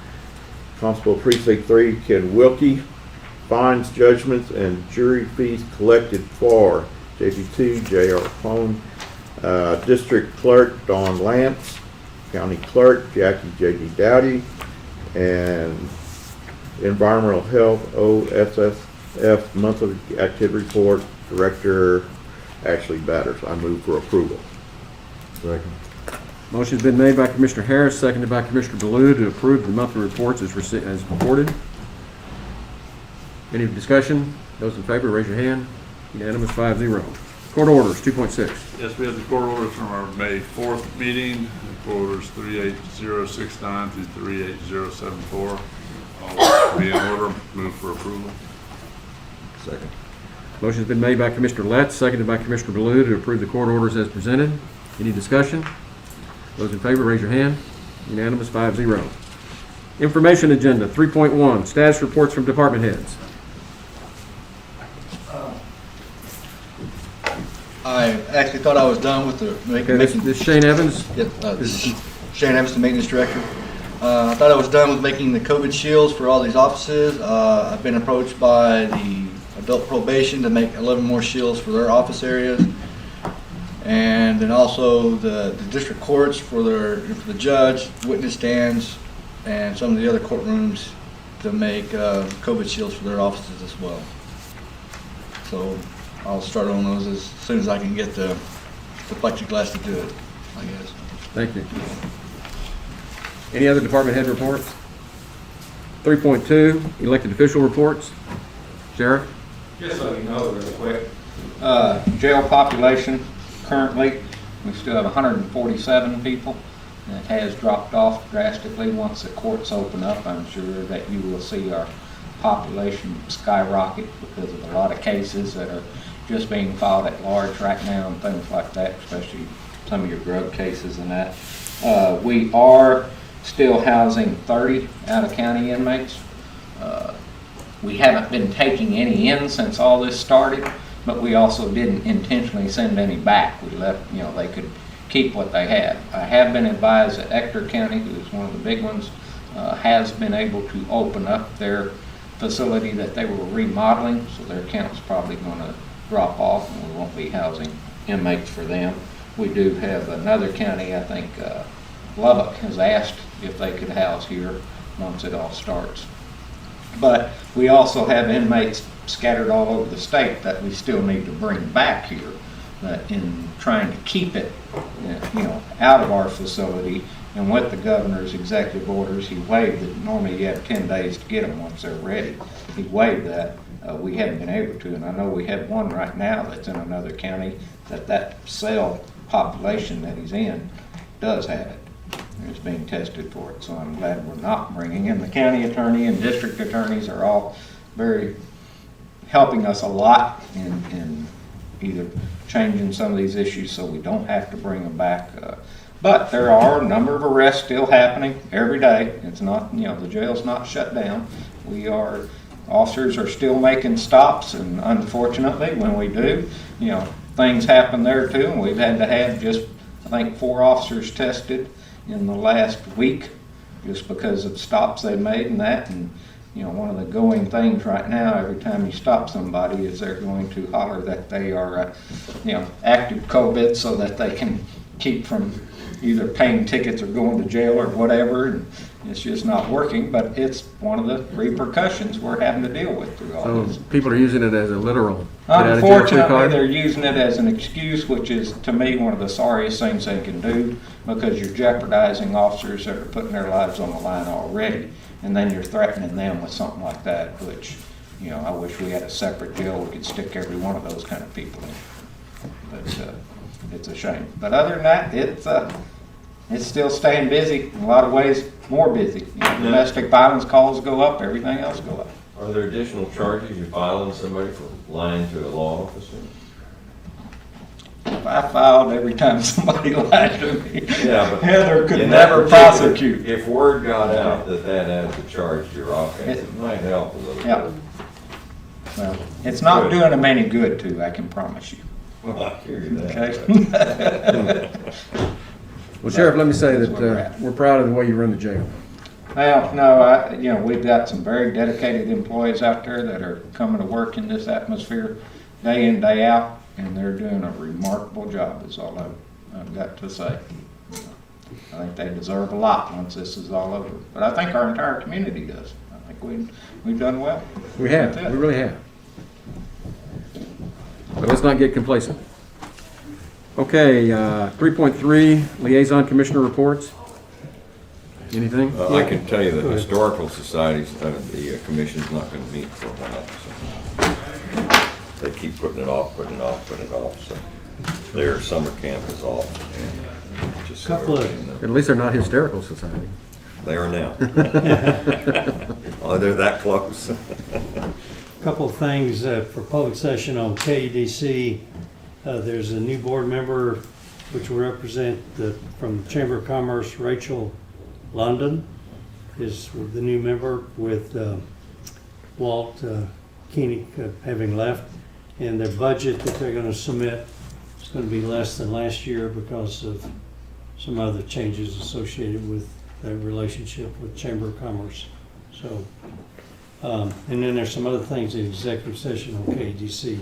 Constable Precinct 3, Ken Wilkie. Fines, judgments, and jury fees collected for JP2, J.R. Pone. District Clerk, Dawn Lance. County Clerk, Jackie J.D. Dowdy. And Environmental Health, OSSF Monthly Activity Report, Director Ashley Batters. I move for approval. Second. Motion's been made by Commissioner Harris, seconded by Commissioner Ballou to approve the monthly reports as reported. Any discussion? Those in favor, raise your hand. Unanimous, 5-0. Court orders, 2.6. Yes, we have the court orders from our May 4th meeting. Court orders 38069 through 38074. All be in order. Move for approval. Second. Motion's been made by Commissioner Letts, seconded by Commissioner Ballou to approve the court orders as presented. Any discussion? Those in favor, raise your hand. Unanimous, 5-0. Information agenda, 3.1, status reports from department heads. I actually thought I was done with the Okay, this is Shane Evans. Yep, this is Shane Evans, the maintenance director. I thought I was done with making the COVID shields for all these offices. I've been approached by the adult probation to make 11 more shields for their office areas. And then also the district courts for the judge, witness stands, and some of the other courtrooms to make COVID shields for their offices as well. So I'll start on those as soon as I can get the plexiglass to do it, I guess. Thank you. Any other department head reports? 3.2, elected official reports. Sheriff? Just so you know real quick, jail population currently, we still have 147 people. And it has dropped off drastically once the courts open up. I'm sure that you will see our population skyrocket because of a lot of cases that are just being filed at large right now and things like that, especially some of your drug cases and that. We are still housing 30 out-of-county inmates. We haven't been taking any in since all this started, but we also didn't intentionally send any back. We left, they could keep what they had. I have been advised that Ector County, who is one of the big ones, has been able to open up their facility that they were remodeling, so their count's probably going to drop off and we won't be housing inmates for them. We do have another county, I think Lubbock has asked if they could house here once it all starts. But we also have inmates scattered all over the state that we still need to bring back here in trying to keep it out of our facility. And with the governor's executive orders, he waived it. Normally you have 10 days to get them once they're ready. He waived that. We haven't been able to, and I know we have one right now that's in another county that cell population that he's in does have it. It's being tested for it, so I'm glad we're not bringing in. The county attorney and district attorneys are all very helping us a lot in either changing some of these issues so we don't have to bring them back. But there are a number of arrests still happening every day. It's not, the jail's not shut down. Officers are still making stops, and unfortunately, when we do, things happen there too. And we've had to have just, I think, 4 officers tested in the last week just because of stops they made and that. And, one of the going things right now, every time you stop somebody, is they're going to holler that they are, active COVID so that they can keep from either paying tickets or going to jail or whatever. And it's just not working, but it's one of the repercussions we're having to deal with through all So this. people are using it as a literal get out of jail free Unfortunately, card? they're using it as an excuse, which is, to me, one of the sorriest things they can do, because you're jeopardizing officers that are putting their lives on the line already, and then you're threatening them with something like that, which, I wish we had a separate jail we could stick every one of those kind of people in. But it's a shame. But other than that, it's still staying busy, in a lot of ways more busy. Domestic violence calls go up, everything else go up. Are there additional charges you file on somebody for lying to a law officer? If I filed every time somebody lied to me, Yeah, but Heather could in that never particular- prosecute. If word got out that adds a charge to your offense, it might help a little Yeah. bit. Well, it's not doing them any good too, I can promise you. Well, I hear you Okay? that. Well, Sheriff, let me say That's where we're that at. we're proud of the way you run the jail. Well, no, we've got some very dedicated employees out there that are coming to work in this atmosphere day in, day out, and they're doing a remarkable job, is all I've got to say. I think they deserve a lot once this is all over. But I think our entire community does. I think we've done well. We have, That's it. we really have. But let's not get complacent. Okay, 3.3, Liaison Commissioner Reports. Anything? I can tell you that Historical Society's, the commission's not gonna meet for a while, so. They keep putting it off, so. Their summer camp is off. Just so Couple of- everybody knows. At least they're not Hysterical Society. They are now. Oh, they're that close. Couple of things for public session on KEDC. There's a new board member which will represent from the Chamber of Commerce, Rachel London is the new member with Walt Koenig having left. And their budget that they're going to submit is going to be less than last year because of some other changes associated with their relationship with Chamber of Commerce. So, and then there's some other things in executive session on KDC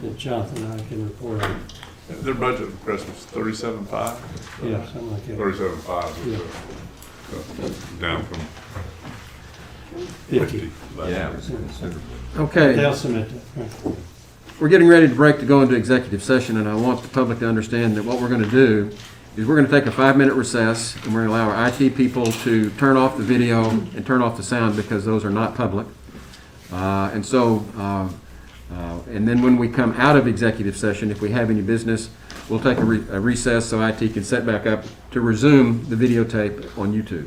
that Jonathan and I can report on. Their budget request was 37.5? Yeah, something like that. 37.5 Yeah. Down from 50. Yeah. Okay. They'll submit that. Right. We're getting ready to break to go into executive session, and I want the public to understand that what we're going to do is we're going to take a 5-minute recess, and we're going to allow our IT people to turn off the video and turn off the sound because those are not public. And then when we come out of executive session, if we have any business, we'll take a recess so IT can set back up to resume the videotape on YouTube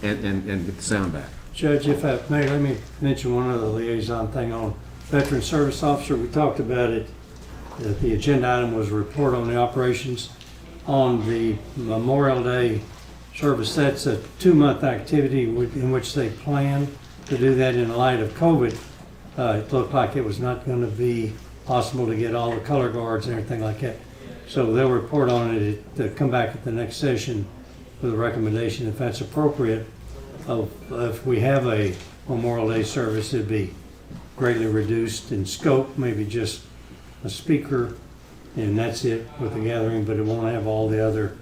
and get the sound back. Judge, if I may, let me mention one other liaison thing on Veteran Service Officer. We talked about it. The agenda item was a report on the operations on the Memorial Day service. That's a 2-month activity in which they plan to do that in light of COVID. It looked like it was not going to be possible to get all the color guards and everything like that. So they'll report on it to come back at the next session with a recommendation if that's appropriate. If we have a Memorial Day service, it'd be greatly reduced in scope, maybe just a speaker, and that's it with the gathering, but it won't have all the other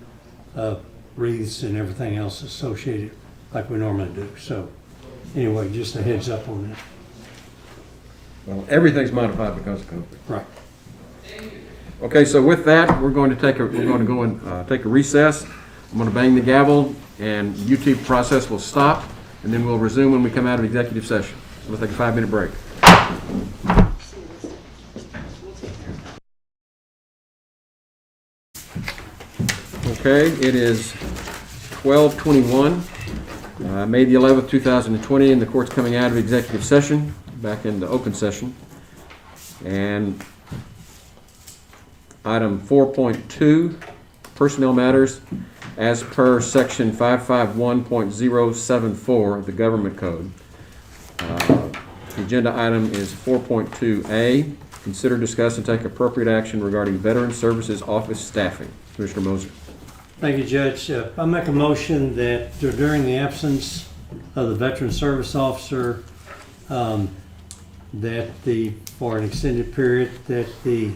wreaths and everything else associated like we normally do. So anyway, just a heads up on that. Well, everything's modified because of COVID. Right. Okay, so with that, we're going to go and take a recess. I'm going to bang the gavel, and YouTube process will stop, and then we'll resume when we come out of executive session. So we'll take a 5-minute break. Okay, it is 12:21, May the 11th, 2020, and the court's coming out of executive session, back into open session. And Item 4.2, personnel matters, as per section 551.074 of the Government Code. The agenda item is 4.2A, consider, discuss, and take appropriate action regarding Veteran Services Office staffing. Commissioner Moser. Thank you, Judge. I make a motion that during the absence of the Veteran Service Officer, for an extended period, that the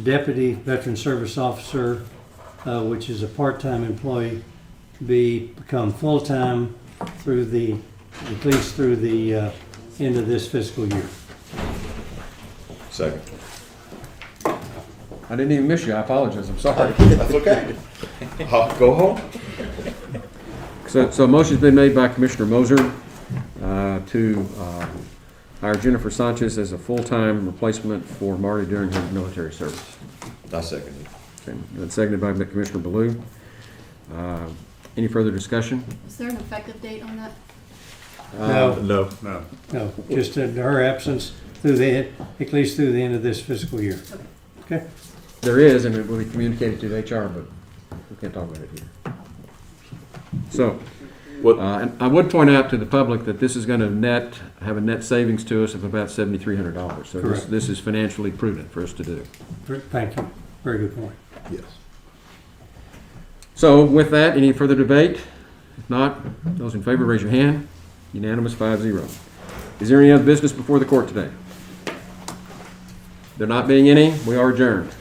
Deputy Veteran Service Officer, which is a part-time employee, become full-time at least through the end of this fiscal year. Second. I didn't even miss you. I apologize. I'm sorry. That's okay. Go home. So a motion's been made by Commissioner Moser to hire Jennifer Sanchez as a full-time replacement for Marty during her military service. I second it. Okay, and seconded by Commissioner Ballou. Any further discussion? Is there an effective date on that? No, No. just in her absence at least through the end of this fiscal year. Okay? There is, and it will be communicated to the HR, but we can't talk about it here. So, and I would point out to the public that this is going to have a net savings to us of about $7,300. So this is financially prudent for us to do. Thank you. Very good point. Yes. So with that, any further debate? If not, those in favor, raise your hand. Unanimous, 5-0. Is there any other business before the court today? There not being any, we are adjourned.